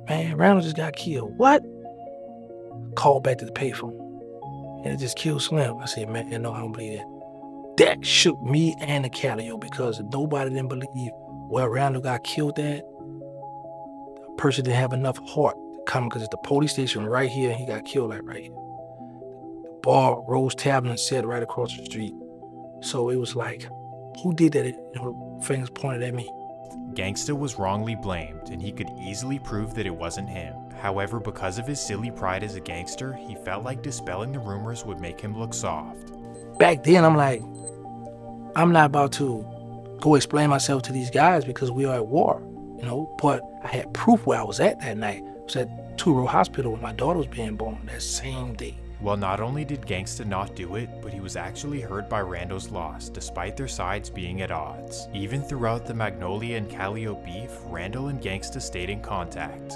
Man, Randall just got killed. What? Called back to the payphone, and it just killed Slim. I said, man, no, I don't believe that. That shook me and the Calliope, because nobody didn't believe where Randall got killed at. The person didn't have enough heart to come, because it's the police station right here, and he got killed like right here. Bar, Rose Tavern, said right across the street. So it was like, who did that? Fingers pointed at me. Gangsta was wrongly blamed, and he could easily prove that it wasn't him. However, because of his silly pride as a gangster, he felt like dispelling the rumors would make him look soft. Back then, I'm like, I'm not about to go explain myself to these guys because we are at war, but I had proof where I was at that night. I was at Two-Row Hospital when my daughter was being born that same day. Well, not only did Gangsta not do it, but he was actually hurt by Randall's loss, despite their sides being at odds. Even throughout the Magnolia and Calliope beef, Randall and Gangsta stayed in contact.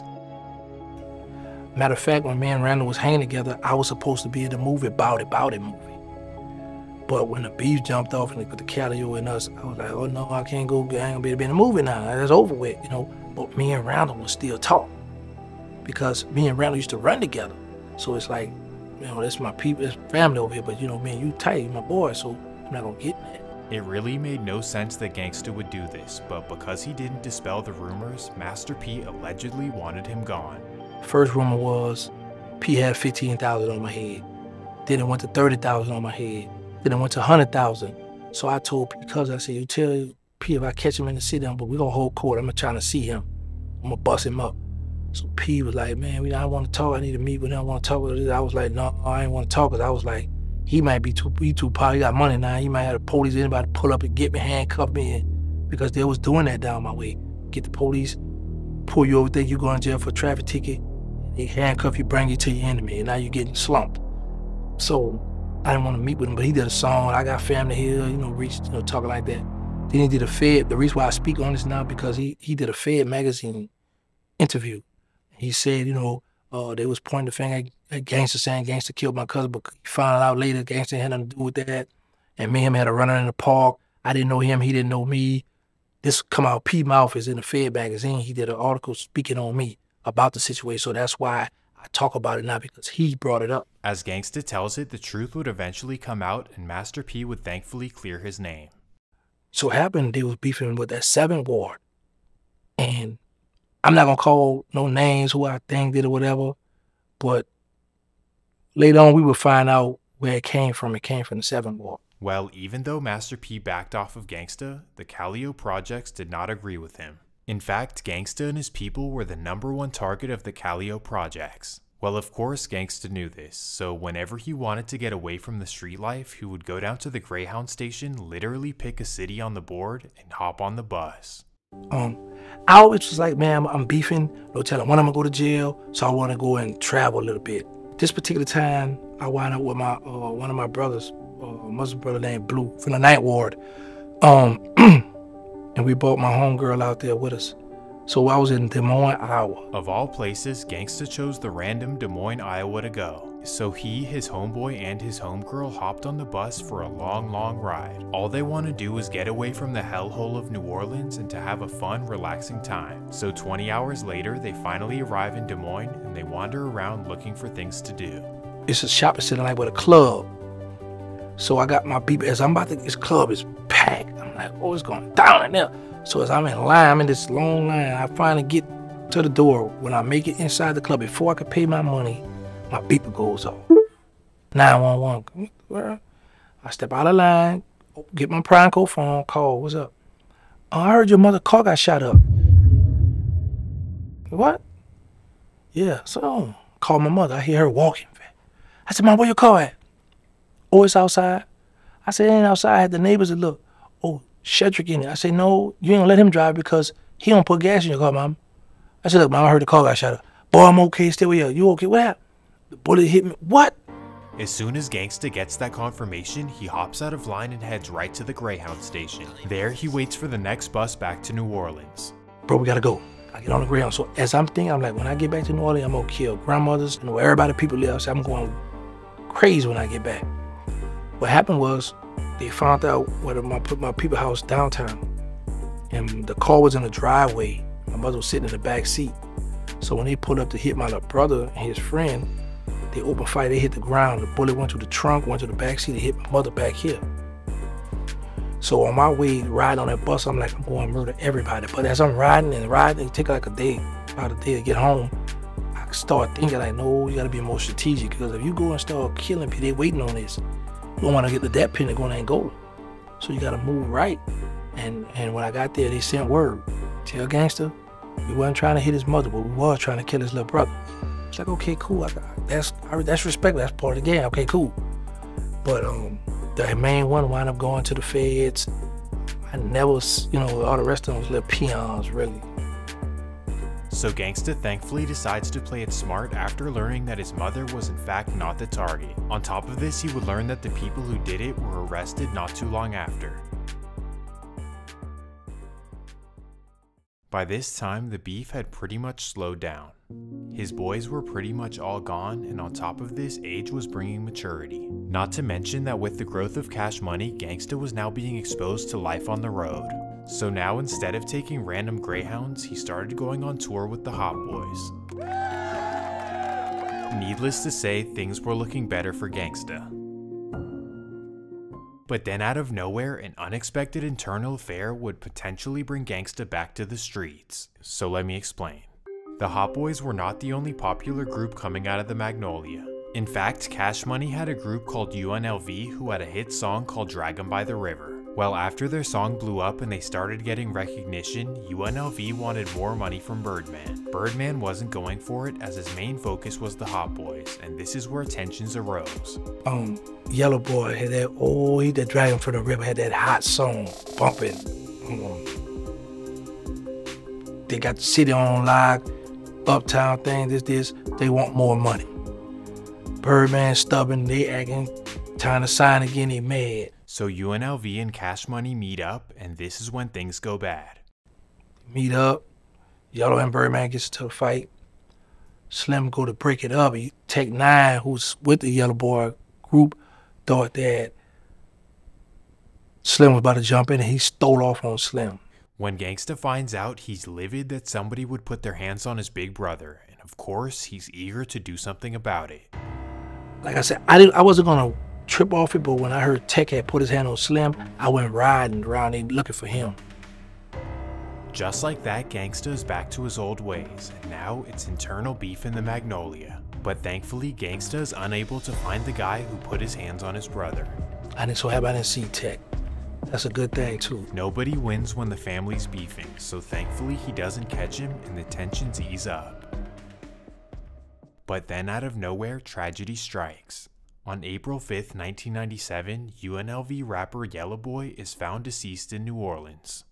Matter of fact, when me and Randall was hanging together, I was supposed to be in the movie Bout It movie. But when the beef jumped off and they put the Calio in us, I was like, oh no, I can't go, I ain't gonna be able to be in the movie now. That's over with, you know. But me and Randall would still talk because me and Randall used to run together. So it's like, you know, that's my people, it's family over here, but you know, man, you tight, you my boy, so I'm not gonna get mad. It really made no sense that Gangsta would do this, but because he didn't dispel the rumors, Master P allegedly wanted him gone. First rumor was P had 15,000 on my head. Then it went to 30,000 on my head. Then it went to 100,000. So I told P, cuz I said, you tell P if I catch him in the city, but we gonna hold court. I'm gonna try to see him. I'm gonna bust him up. So P was like, man, I want to talk. I need to meet with him. I want to talk with him. I was like, no, I ain't want to talk, because I was like, he might be too powerful. He got money now. He might have the police, anybody pull up and get me, handcuff me, because they was doing that down my way. Get the police, pull you over there, you go in jail for a traffic ticket, they handcuff you, bring you to your enemy, and now you're getting slumped. So I didn't want to meet with him, but he did a song, I Got Family Here, you know, reached, you know, talking like that. Then he did a Fed, the reason why I speak on this now, because he did a Fed magazine interview. He said, you know, they was pointing the finger at Gangsta, saying Gangsta killed my cousin, but he found out later Gangsta had nothing to do with that. And me and him had a runner in the park. I didn't know him, he didn't know me. This come out, P Mouth is in the Fed magazine. He did an article speaking on me about the situation. So that's why I talk about it now, because he brought it up. As Gangsta tells it, the truth would eventually come out and Master P would thankfully clear his name. So it happened, they was beefing with that 7th Ward. And I'm not gonna call no names who I think did or whatever, but later on we would find out where it came from. It came from the 7th Ward. Well, even though Master P backed off of Gangsta, the Calio projects did not agree with him. In fact, Gangsta and his people were the #1 target of the Calio projects. Well, of course, Gangsta knew this, so whenever he wanted to get away from the street life, he would go down to the Greyhound station, literally pick a city on the board, and hop on the bus. I always was like, man, I'm beefing, no telling when I'm gonna go to jail, so I wanna go and travel a little bit. This particular time, I wound up with my one of my brothers, Muslim brother named Blue, from the 9th Ward. And we brought my homegirl out there with us. So I was in Des Moines, Iowa. Of all places, Gangsta chose the random Des Moines, Iowa to go. So he, his homeboy, and his homegirl hopped on the bus for a long, long ride. All they want to do is get away from the hellhole of New Orleans and to have a fun, relaxing time. So 20 hours later, they finally arrive in Des Moines and they wander around looking for things to do. It's a shopping center like with a club. So I got my beep, as I'm about to, this club is packed. I'm like, oh, it's going down in there. So as I'm in line, I'm in this long line, I finally get to the door. When I make it inside the club, before I could pay my money, my beeper goes off. 911. Well, I step out of line, get my prime code phone, call, what's up? Oh, I heard your mother's car got shot up. What? Yeah, so call my mother. I hear her walking. I said, Mom, where your car at? Oh, it's outside. I said, it ain't outside. I had the neighbors that look. Oh, Shedrick in it. I said, no, you ain't gonna let him drive because he don't put gas in your car, Mom. I said, look, Mom, I heard the car got shot up. Boy, I'm okay, stay with you. You okay? What happened? The bullet hit me. What? As soon as Gangsta gets that confirmation, he hops out of line and heads right to the Greyhound station. There, he waits for the next bus back to New Orleans. Bro, we gotta go. I get on the Greyhound. So as I'm thinking, I'm like, when I get back to New Orleans, I'm gonna kill grandmothers and where everybody people live. So I'm going crazy when I get back. What happened was, they found out where I put my people house downtown. And the car was in the driveway. My mother was sitting in the back seat. So when they pulled up to hit my little brother and his friend, they opened fire, they hit the ground. The bullet went to the trunk, went to the back seat, it hit my mother back here. So on my way riding on that bus, I'm like, I'm going to murder everybody. But as I'm riding, it take like a day, about a day to get home. I start thinking like, no, you gotta be more strategic, because if you go and start killing people, they waiting on this. You don't want to get the death penalty going to Angola. So you gotta move right. And when I got there, they sent word. Tell Gangsta, we wasn't trying to hit his mother, but we was trying to kill his little brother. It's like, okay, cool. That's respect. That's part of the game. Okay, cool. But the main one wound up going to the feds. I never, you know, all the rest of them was little peons, really. So Gangsta thankfully decides to play it smart after learning that his mother was in fact not the target. On top of this, he would learn that the people who did it were arrested not too long after. By this time, the beef had pretty much slowed down. His boys were pretty much all gone, and on top of this, age was bringing maturity. Not to mention that with the growth of Cash Money, Gangsta was now being exposed to life on the road. So now instead of taking random Greyhounds, he started going on tour with the Hot Boys. Needless to say, things were looking better for Gangsta. But then out of nowhere, an unexpected internal affair would potentially bring Gangsta back to the streets. So let me explain. The Hot Boys were not the only popular group coming out of the Magnolia. In fact, Cash Money had a group called UNLV who had a hit song called Drag 'Em by the River. Well, after their song blew up and they started getting recognition, UNLV wanted more money from Birdman. Birdman wasn't going for it as his main focus was the Hot Boys, and this is where tensions arose. Yellow Boy had that, he that Drag 'Em from the River had that hot song bumping. They got the city on lock, uptown thing, this, they want more money. Birdman stubborn, they acting, trying to sign again, they mad. So UNLV and Cash Money meet up, and this is when things go bad. Meet up, Yellow and Birdman gets into a fight. Slim go to break it up. Tech 9, who's with the Yellow Boy group, thought that Slim was about to jump in and he stole off on Slim. When Gangsta finds out, he's livid that somebody would put their hands on his big brother, and of course, he's eager to do something about it. Like I said, I wasn't gonna trip off it, but when I heard Tech had put his hand on Slim, I went riding around and looking for him. Just like that, Gangsta is back to his old ways, and now it's internal beef in the Magnolia. But thankfully, Gangsta is unable to find the guy who put his hands on his brother. I didn't see Tech. That's a good thing too. Nobody wins when the family's beefing, so thankfully he doesn't catch him and the tensions ease up. But then out of nowhere, tragedy strikes. On April 5th, 1997, UNLV rapper Yellow Boy is found deceased in New Orleans.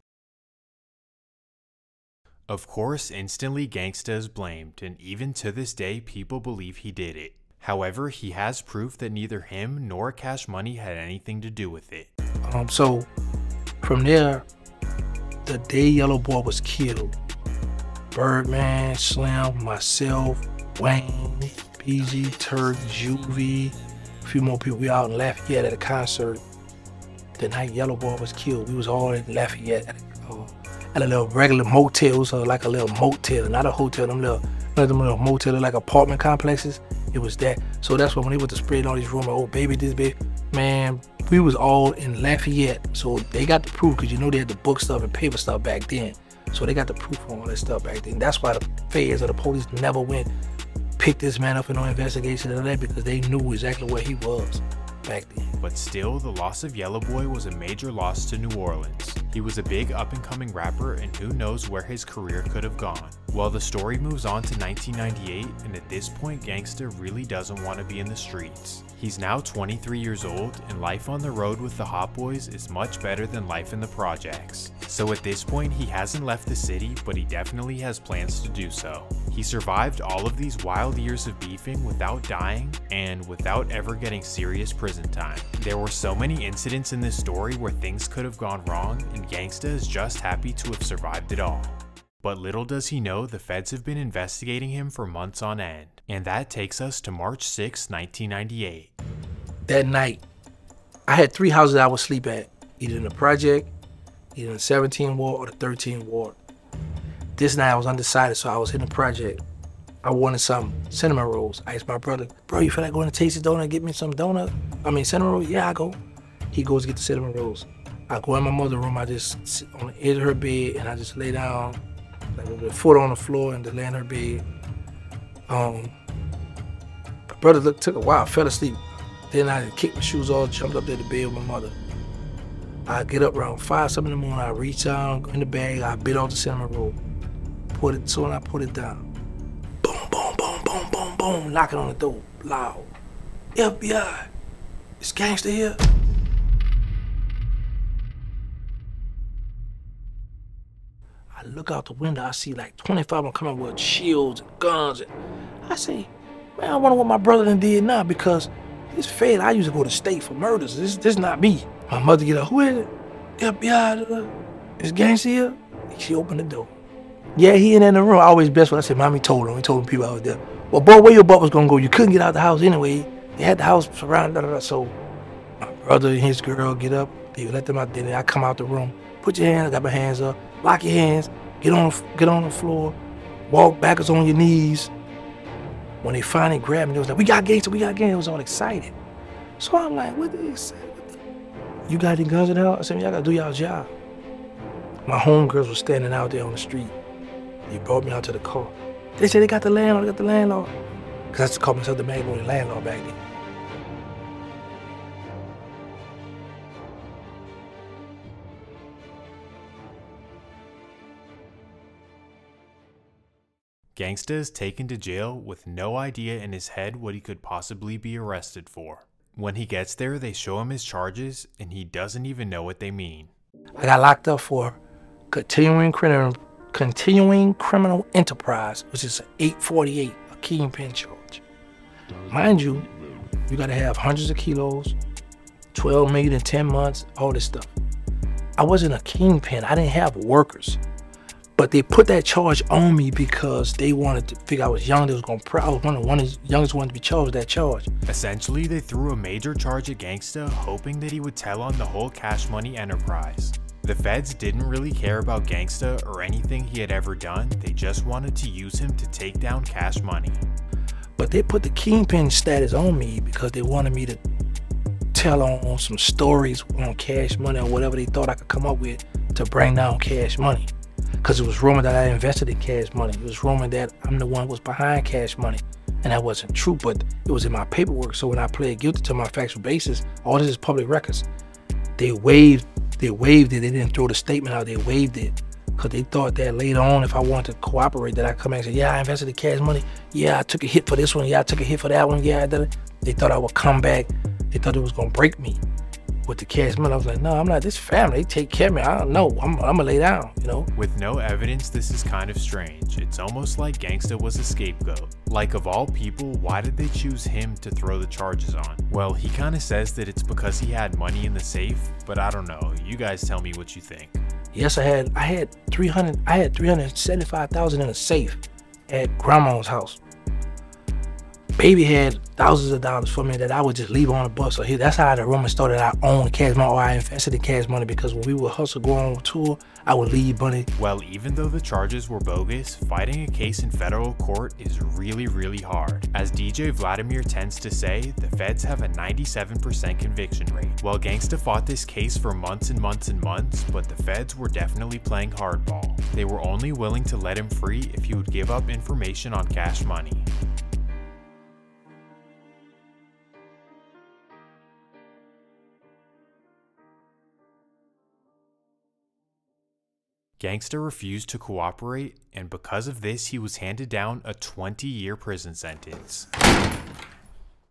Of course, instantly Gangsta is blamed, and even to this day, people believe he did it. However, he has proof that neither him nor Cash Money had anything to do with it. So from there, the day Yellow Boy was killed, Birdman, Slim, myself, Wayne, PG, Turk, Juvie, a few more people, we out in Lafayette at a concert. The night Yellow Boy was killed, we was all in Lafayette at a little regular motel. It was like a little motel, not a hotel, them little motel, like apartment complexes. It was that. So that's when they went to spread all these rumors, oh baby, this baby. Man, we was all in Lafayette. So they got the proof, because you know they had the book stuff and paper stuff back then. So they got the proof on all that stuff back then. That's why the feds or the police never went, picked this man up in no investigation and all that, because they knew exactly where he was back then. But still, the loss of Yellow Boy was a major loss to New Orleans. He was a big up-and-coming rapper, and who knows where his career could have gone. Well, the story moves on to 1998, and at this point, Gangsta really doesn't want to be in the streets. He's now 23 years old, and life on the road with the Hot Boys is much better than life in the projects. So at this point, he hasn't left the city, but he definitely has plans to do so. He survived all of these wild years of beefing without dying, and without ever getting serious prison time. There were so many incidents in this story where things could have gone wrong, and Gangsta is just happy to have survived it all. But little does he know, the feds have been investigating him for months on end. And that takes us to March 6, 1998. That night, I had 3 houses I would sleep at, either in the project, either in the 17th ward or the 13th ward. This night I was undecided, so I was in the project. I wanted some cinnamon rolls. I asked my brother, bro, you feel like going to Tasty Donut and get me some cinnamon rolls? Yeah, I go. He goes to get the cinnamon rolls. I go in my mother's room, I just sit on the edge of her bed and I just lay down, like with a foot on the floor and just lay in her bed. My brother took a while, fell asleep. Then I kicked my shoes off, jumped up there to bed with my mother. I get up around 5, 7 in the morning, I reach down in the bag, I bit off the cinnamon roll. When I put it down, boom, boom, boom, boom, boom, boom, knocking on the door, loud. FBI, is Gangsta here? I look out the window, I see like 25 of them coming with shields and guns. I say, man, I wonder what my brother done did now, because this fed, I used to go to state for murders. This not me. My mother get up, who is it? FBI, is Gangsta here? She opened the door. Yeah, he in the room. I always best when I said, Mommy told him. He told people I was there. Well, boy, where your butt was gonna go? You couldn't get out the house anyway. They had the house surrounded. So my brother and his girl get up. They let them out there. I come out the room. Put your hands. I got my hands up. Lock your hands. Get on the floor. Walk backwards on your knees. When they finally grabbed me, they was like, "We got gangster. We got gangster." They was all excited. So I'm like, "What they excited? You got any guns in the house?" I said, "Y'all gotta do y'all job." My homegirls were standing out there on the street. They brought me out to the car. They said they got the landlord, they got the landlord. Because I used to call myself the Magnolia landlord back then. Gangsta is taken to jail with no idea in his head what he could possibly be arrested for. When he gets there, they show him his charges, and he doesn't even know what they mean. I got locked up for continuing criminal enterprise, which is 848, a kingpin charge. Mind you, you got to have hundreds of kilos, 12 million in 10 months, all this stuff. I wasn't a kingpin. I didn't have workers. But they put that charge on me because they wanted to figure I was young. They was going I was one of the youngest ones to be charged with that charge. Essentially, they threw a major charge at Gangsta, hoping that he would tell on the whole Cash Money enterprise. The feds didn't really care about Gangsta or anything he had ever done. They just wanted to use him to take down Cash Money. But they put the kingpin status on me because they wanted me to tell on some stories on Cash Money or whatever they thought I could come up with to bring down Cash Money. Because it was rumored that I invested in Cash Money. It was rumored that I'm the one who was behind Cash Money. And that wasn't true, but it was in my paperwork. So when I pled guilty to my factual basis, all this is public records. They waived it. They didn't throw the statement out. They waived it because they thought that later on, if I wanted to cooperate, that I come back and say, yeah, I invested in Cash Money. Yeah, I took a hit for this one. Yeah, I took a hit for that one. Yeah, I did it. They thought I would come back. They thought it was going to break me with the Cash Money. I was like, no, I'm not. This family, they take care of me. I don't know. I'm going to lay down, you know. With no evidence, this is kind of strange. It's almost like Gangsta was a scapegoat. Like, of all people, why did they choose him to throw the charges on? Well, he kind of says that it's because he had money in the safe, but I don't know. You guys tell me what you think. Yes, I had $375,000 in a safe at grandma's house. Baby had thousands of dollars for me that I would just leave on the bus. So that's how the rumor started. I owned Cash Money, or I invested in Cash Money, because when we would hustle, go on tour, I would leave money. Well, even though the charges were bogus, fighting a case in federal court is really, really hard. As DJ Vladimir tends to say, the feds have a 97% conviction rate. Well, Gangsta fought this case for months and months and months, but the feds were definitely playing hardball. They were only willing to let him free if he would give up information on Cash Money. Gangsta refused to cooperate, and because of this, he was handed down a 20-year prison sentence.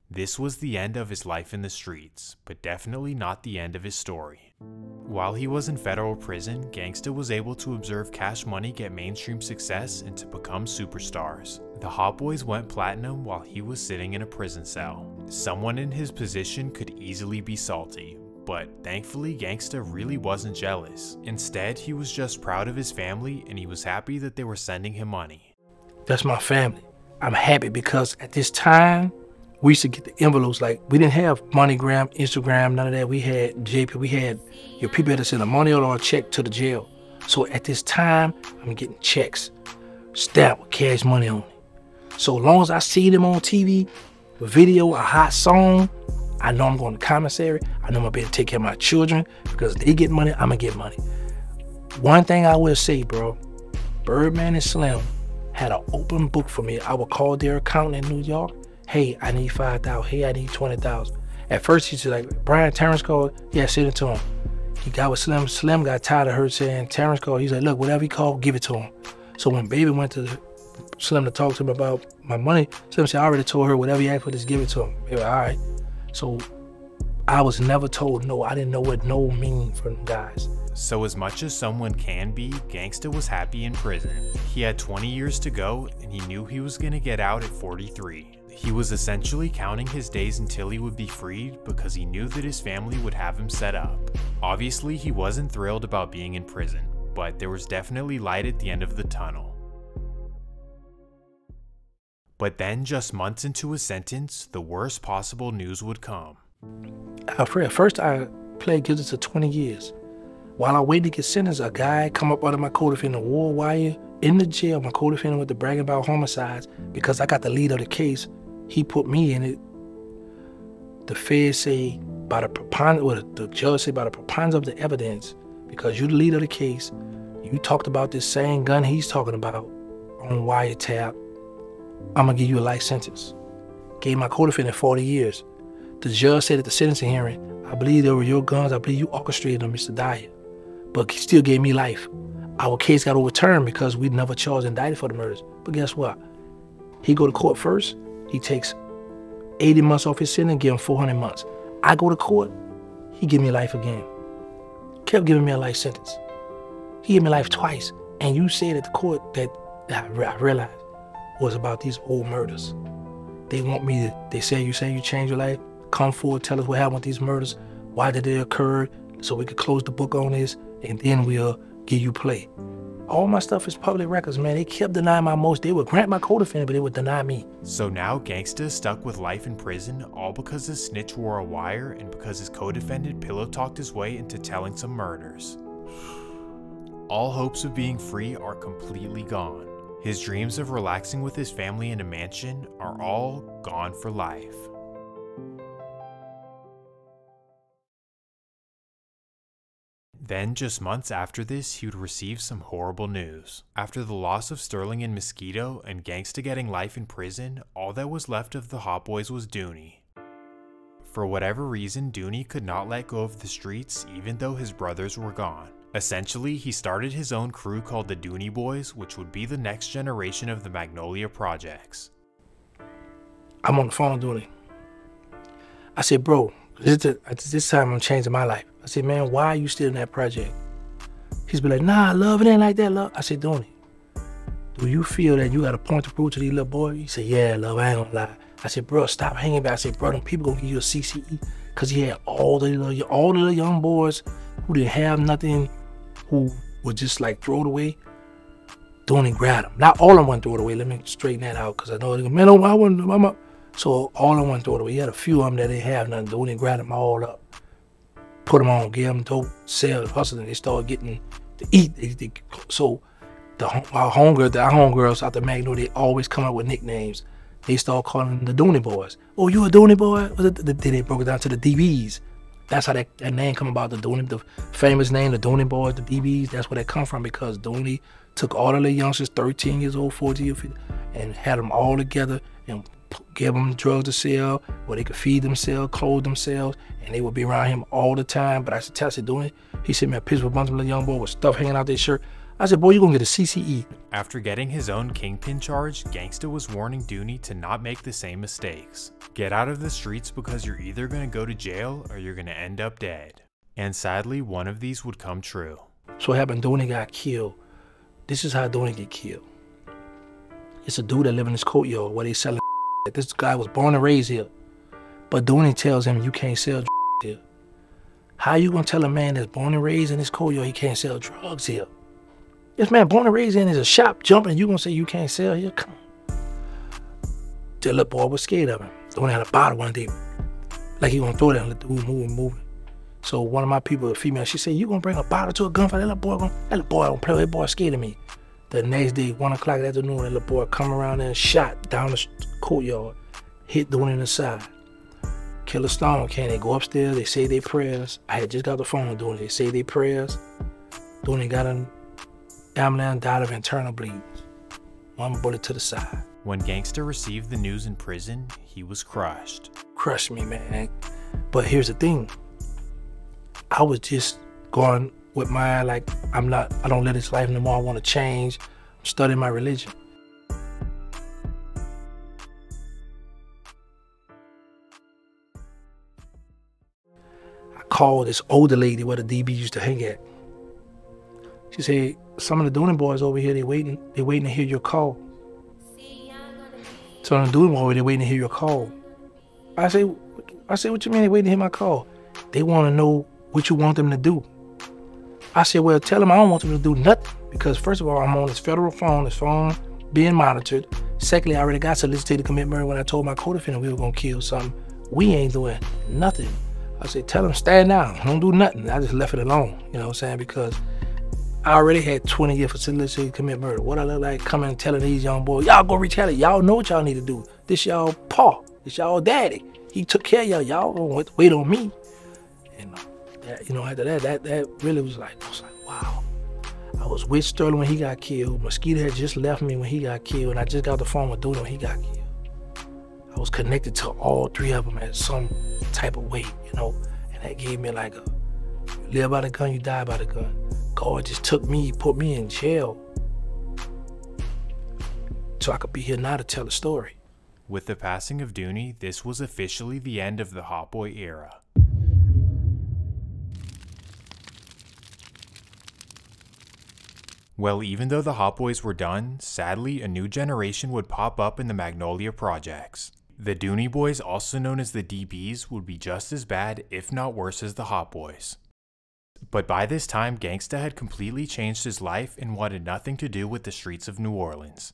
This was the end of his life in the streets, but definitely not the end of his story. While he was in federal prison, Gangsta was able to observe Cash Money get mainstream success and to become superstars. The Hot Boys went platinum while he was sitting in a prison cell. Someone in his position could easily be salty, but thankfully Gangsta really wasn't jealous. Instead, he was just proud of his family, and he was happy that they were sending him money. That's my family. I'm happy because at this time, we used to get the envelopes. Like, we didn't have MoneyGram, Instagram, none of that. We had JP. We had your people had to send a money order or a check to the jail. So at this time, I'm getting checks stamped with Cash Money on it. So long as I see them on TV, a video, a hot song, I know I'm going to commissary. I know I'm going to be able to take care of my children, because if they get money, I'm going to get money. One thing I will say, bro, Birdman and Slim had an open book for me. I would call their accountant in New York. Hey, I need 5,000. Hey, I need 20,000. At first, he's like, Brian, Terrence called. Yeah, send it to him. He got with Slim. Slim got tired of her saying, Terrence called. He's like, look, whatever he called, give it to him. So when Baby went to Slim to talk to him about my money, Slim said, I already told her, whatever you asked for, just give it to him. They were all right. So I was never told no. I didn't know what no mean for them guys. So as much as someone can be, Gangsta was happy in prison. He had 20 years to go, and he knew he was gonna get out at 43. He was essentially counting his days until he would be freed, because he knew that his family would have him set up. Obviously, he wasn't thrilled about being in prison, but there was definitely light at the end of the tunnel. But then, just months into his sentence, the worst possible news would come. Alfred, first I pled guilty to 20 years. While I waited to get sentenced, a guy come up under my co-defendant war wire in the jail. My co-defendant with the bragging about homicides. Because I got the lead of the case, he put me in it. The feds say, by the preponderance, or the judge say, by the preponderance of the evidence, because you're the lead of the case, you talked about this same gun he's talking about on wiretap, I'm gonna give you a life sentence. Gave my co-defendant 40 years. The judge said at the sentencing hearing, I believe they were your guns, I believe you orchestrated them, Mr. Dyer. But he still gave me life. Our case got overturned because we never charged and indicted for the murders. But guess what? He go to court first, he takes 80 months off his sentence and give him 400 months. I go to court, he give me life again. Kept giving me a life sentence. He gave me life twice. And you said at the court that I realized was about these old murders. They want me to, they say you changed your life, come forward, tell us what happened with these murders, why did they occur, so we could close the book on this, and then we'll give you play. All my stuff is public records, man. They kept denying my most. They would grant my co-defendant, but they would deny me. So now Gangsta is stuck with life in prison, all because his snitch wore a wire and because his co-defendant pillow talked his way into telling some murders. All hopes of being free are completely gone. His dreams of relaxing with his family in a mansion are all gone for life. Then, just months after this, he would receive some horrible news. After the loss of Sterling and Mosquito and Gangsta getting life in prison, all that was left of the Hot Boys was Dooney. For whatever reason, Dooney could not let go of the streets even though his brothers were gone. Essentially, he started his own crew called the Dooney Boys, which would be the next generation of the Magnolia Projects. I'm on the phone with Dooney. I said, bro, this time I'm changing my life. I said, man, why are you still in that project? He's be like, nah, love, it ain't like that, love. I said, Dooney, do you feel that you got a point to prove to these little boys? He said, yeah, love, I ain't gonna lie. I said, bro, stop hanging back. I said, bro, them people gonna give you a CCE. Because he had all the little young boys who didn't have nothing, who would just like throw it away. Dooney grabbed them. Not all of them want to throw it away. Let me straighten that out, because I know they go, man, I wouldn't, I'm. So all of them want to throw it away. He had a few of them that didn't have nothing. Dooney grabbed them all up, put them on, gave them dope, sell, hustle, and they started getting to eat. So our homegirls out the Magnolia, they always come up with nicknames. They start calling them the Dooney Boys. Oh, you a Dooney boy? Then they broke it down to the DBs. That's how that name come about, the Dooney, the famous name, the Dooney Boys, the DBs. That's where they come from, because Dooney took all of the youngsters, 13 years old, 14 years old, and had them all together and gave them drugs to sell, where they could feed themselves, clothe themselves, and they would be around him all the time. But I said, tell us, Dooney. He sent me a picture of a bunch of little young boys with stuff hanging out their shirt. I said, boy, you gonna get a CCE. After getting his own kingpin charge, Gangsta was warning Dooney to not make the same mistakes. Get out of the streets, because you're either gonna go to jail or you're gonna end up dead. And sadly, one of these would come true. So what happened, Dooney got killed. This is how Dooney get killed. It's a dude that live in this courtyard where they selling. This guy was born and raised here. But Dooney tells him, you can't sell here. How you gonna tell a man that's born and raised in this courtyard he can't sell drugs here? This man born and raised in is a shop jumping, and you gonna say you can't sell here? Come on. The little boy was scared of him. Dooney had a bottle one day, like he gonna throw it and let the dude move. So one of my people, a female, she said, you gonna bring a bottle to a gunfight? That little boy don't play. That boy scared of me. The next day, 1 o'clock in the afternoon, that little boy come around there and shot down the courtyard, hit Dooney in the side. Killer Stone came, they go upstairs, they say their prayers. I had just got the phone with Dooney. They say their prayers. Dooney got an ambulance, died of internal bleeding. 1 bullet to the side. When Gangsta received the news in prison, he was crushed. Crushed me, man. But here's the thing. I was just going with my, like, I don't live this life anymore. I want to change. I'm studying my religion. I called this older lady where the DB used to hang at. She said, some of the Dooney boys over here, they waiting to hear your call. So the Dooney boys, they waiting to hear your call. I say, what you mean they waiting to hear my call? They want to know what you want them to do. I said, well, tell him I don't want him to do nothing because first of all, I'm on his federal phone, his phone being monitored. Secondly, I already got solicited to commit murder when I told my co-defendant we were gonna kill something. We ain't doing nothing. I said, tell him stand down, don't do nothing. I just left it alone, you know what I'm saying? Because I already had 20 years for solicited to commit murder. What I look like coming and telling these young boys, y'all go retaliate. Y'all know what y'all need to do. This y'all pa, this y'all daddy. He took care of y'all. Y'all gonna wait on me. And after that really was like, wow. I was with Sterling when he got killed. Mosquito had just left me when he got killed, and I just got the phone with Dude when he got killed. I was connected to all three of them at some type of way, and that gave me like you live by the gun, you die by the gun. God just took me, put me in jail so I could be here now to tell the story. With the passing of Dooney, this was officially the end of the Hot Boy era. Well, even though the Hot Boys were done, sadly, a new generation would pop up in the Magnolia projects. The Dooney Boys, also known as the DBs, would be just as bad, if not worse, as the Hot Boys. But by this time, Gangsta had completely changed his life and wanted nothing to do with the streets of New Orleans.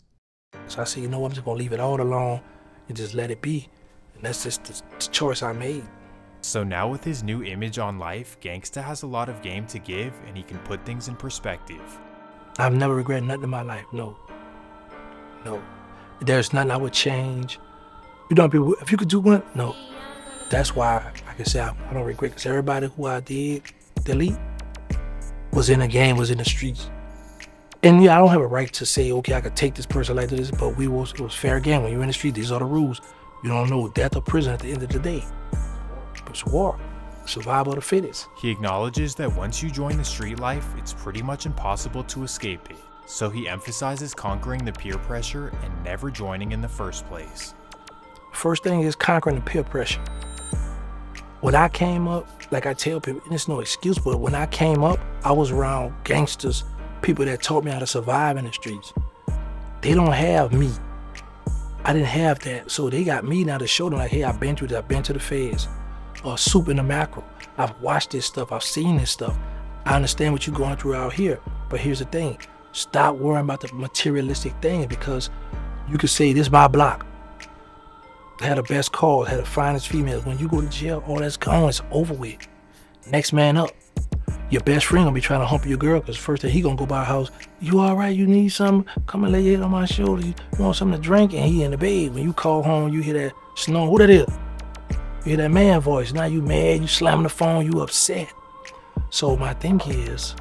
So I said, I'm just gonna leave it all alone and just let it be. And that's just the choice I made. So now with his new image on life, Gangsta has a lot of game to give and he can put things in perspective. I've never regretted nothing in my life, no. There's nothing I would change. People, if you could do one, no. That's why I can say I don't regret, because everybody who I did delete was in the game, was in the streets. And yeah, I don't have a right to say, okay, I could take this person like this, but it was fair game. When you're in the street, these are the rules. You don't know death or prison at the end of the day. It's war. Survival of the fittest. He acknowledges that once you join the street life, it's pretty much impossible to escape it. So he emphasizes conquering the peer pressure and never joining in the first place. First thing is conquering the peer pressure. When I came up, like I tell people, and it's no excuse, but when I came up, I was around gangsters, people that taught me how to survive in the streets. They don't have me. I didn't have that, so they got me now to show them like, hey, I've been through this, I've been to the feds. Soup in the mackerel. I've watched this stuff, I've seen this stuff. I understand what you're going through out here, but here's the thing. Stop worrying about the materialistic things, because you could say, this is my block. Had the best cars, had the finest females. When you go to jail, all that's gone, it's over with. Next man up. Your best friend gonna be trying to hump your girl, because first thing he gonna go by a house. You all right? You need something? Come and lay your head on my shoulder. You want something to drink? And he in the bed. When you call home, you hear that snoring. Who that is? You hear that man voice. Now you mad, you slamming the phone, you upset. So my thing is,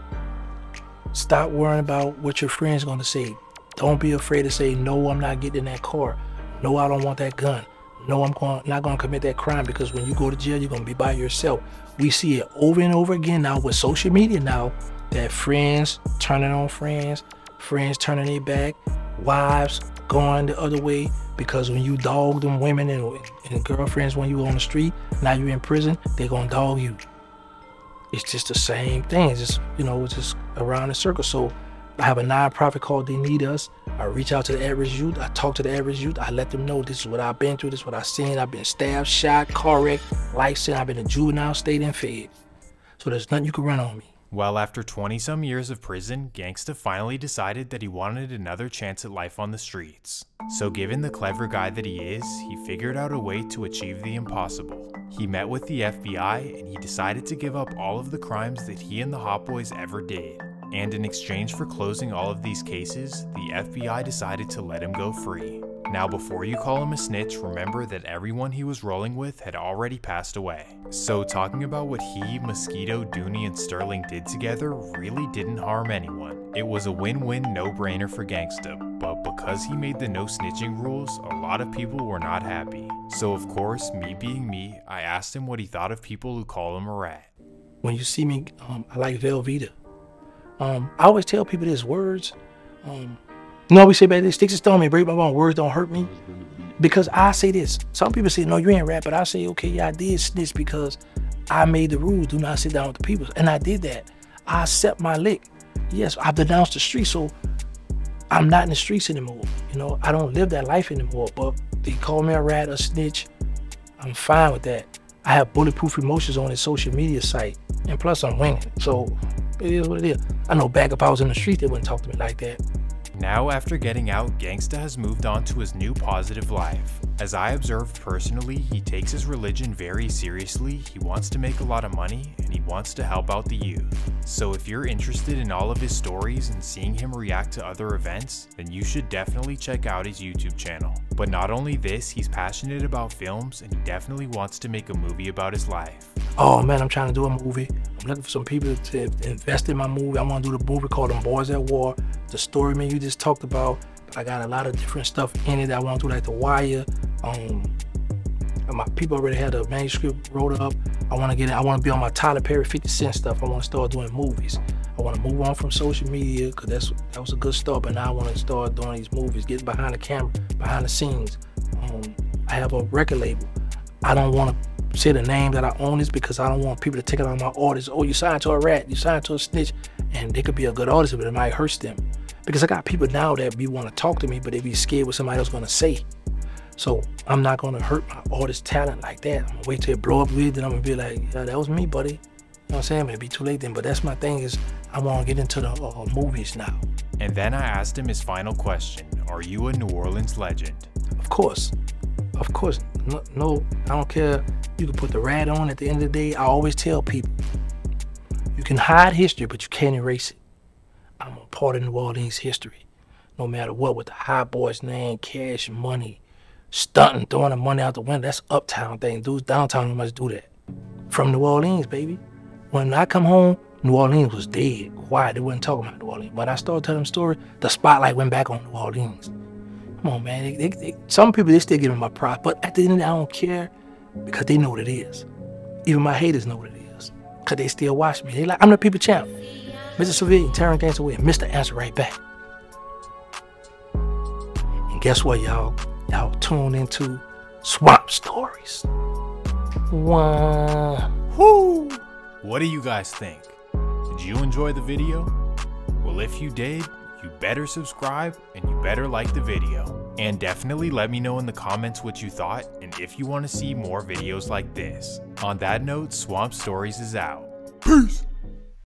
stop worrying about what your friend's gonna say. Don't be afraid to say, no, I'm not getting in that car. No, I don't want that gun. No, I'm not gonna commit that crime, because when you go to jail, you're gonna be by yourself. We see it over and over again now with social media now, that friends turning on friends, friends turning their back, wives going the other way, because when you dog them women and girlfriends when you on the street, now you're in prison, they're gonna dog you. It's just the same thing. It's just, it's just around the circle. So I have a nonprofit called They Need Us. I reach out to the average youth. I talk to the average youth. I let them know this is what I've been through. This is what I've seen. I've been stabbed, shot, car wrecked, life sentence. I've been in juvenile state and fed. So there's nothing you can run on me. Well, after 20-some years of prison, Gangsta finally decided that he wanted another chance at life on the streets. So given the clever guy that he is, he figured out a way to achieve the impossible. He met with the FBI and he decided to give up all of the crimes that he and the Hot Boys ever did. And in exchange for closing all of these cases, the FBI decided to let him go free. Now before you call him a snitch, remember that everyone he was rolling with had already passed away. So talking about what he, Mosquito, Dooney, and Sterling did together really didn't harm anyone. It was a win-win, no-brainer for Gangsta, but because he made the no snitching rules, a lot of people were not happy. So of course, me being me, I asked him what he thought of people who call him a rat. When you see me, I like Velveeta. I always tell people this, words. We say back there, sticks and stone may break my bone, words don't hurt me. Because I say this. Some people say, no, you ain't rap, but I say, okay, yeah, I did snitch because I made the rules. Do not sit down with the people. And I did that. I accept my lick. Yes, I've denounced the streets, so I'm not in the streets anymore. I don't live that life anymore. But they call me a rat, a snitch. I'm fine with that. I have bulletproof emotions on his social media site. And plus, I'm winning. So It is what it is. I know back if I was in the street, they wouldn't talk to me like that. Now, after getting out, Gangsta has moved on to his new positive life. As I observed personally, he takes his religion very seriously, he wants to make a lot of money, and he wants to help out the youth. So if you're interested in all of his stories and seeing him react to other events, then you should definitely check out his YouTube channel. But not only this, he's passionate about films and he definitely wants to make a movie about his life. Oh man, I'm trying to do a movie. I'm looking for some people to invest in my movie. I want to do the movie called Them Boys at War. The story, man, you just talked about. But I got a lot of different stuff in it that I want to do, like The Wire. My people already had a manuscript wrote up. I want to be on my Tyler Perry 50 Cent stuff. I want to start doing movies. I want to move on from social media because that was a good start. But now I want to start doing these movies, getting behind the camera, behind the scenes. I have a record label. I don't want to say the name that I own this because I don't want people to take it on my artists. Oh, you signed to a rat, you signed to a snitch, and they could be a good artist, but it might hurt them. Because I got people now that want to talk to me, but they be scared what somebody else going to say. So I'm not going to hurt my artist talent like that. I'm going to wait till it blow up with, then I'm going to be like, yeah, that was me, buddy. You know what I'm saying? It'd be too late then, but that's my thing is I want to get into the movies now. And then I asked him his final question. Are you a New Orleans legend? Of course. Of course. No, I don't care. You can put the rat on at the end of the day. I always tell people, you can hide history, but you can't erase it. I'm a part of New Orleans history. No matter what, with the high boy's name, cash, money, stunting, throwing the money out the window, that's uptown thing. Dudes downtown don't much do that. From New Orleans, baby. When I come home, New Orleans was dead, quiet. They wasn't talking about New Orleans. When I started telling them story, the spotlight went back on New Orleans. Come on, man. Some people, they still give me my props, but at the end of the day, I don't care because they know what it is. Even my haters know what it is because they still watch me. They like, I'm the people champ. Mr. Civilian, Terrence Gangsta Way, Mr. Answer right back. And guess what, y'all? Y'all tune into Swamp Stories. Whoo! What do you guys think? Did you enjoy the video? Well, if you did, you better subscribe and you better like the video. And definitely let me know in the comments what you thought and if you want to see more videos like this. On that note, Swamp Stories is out. Peace!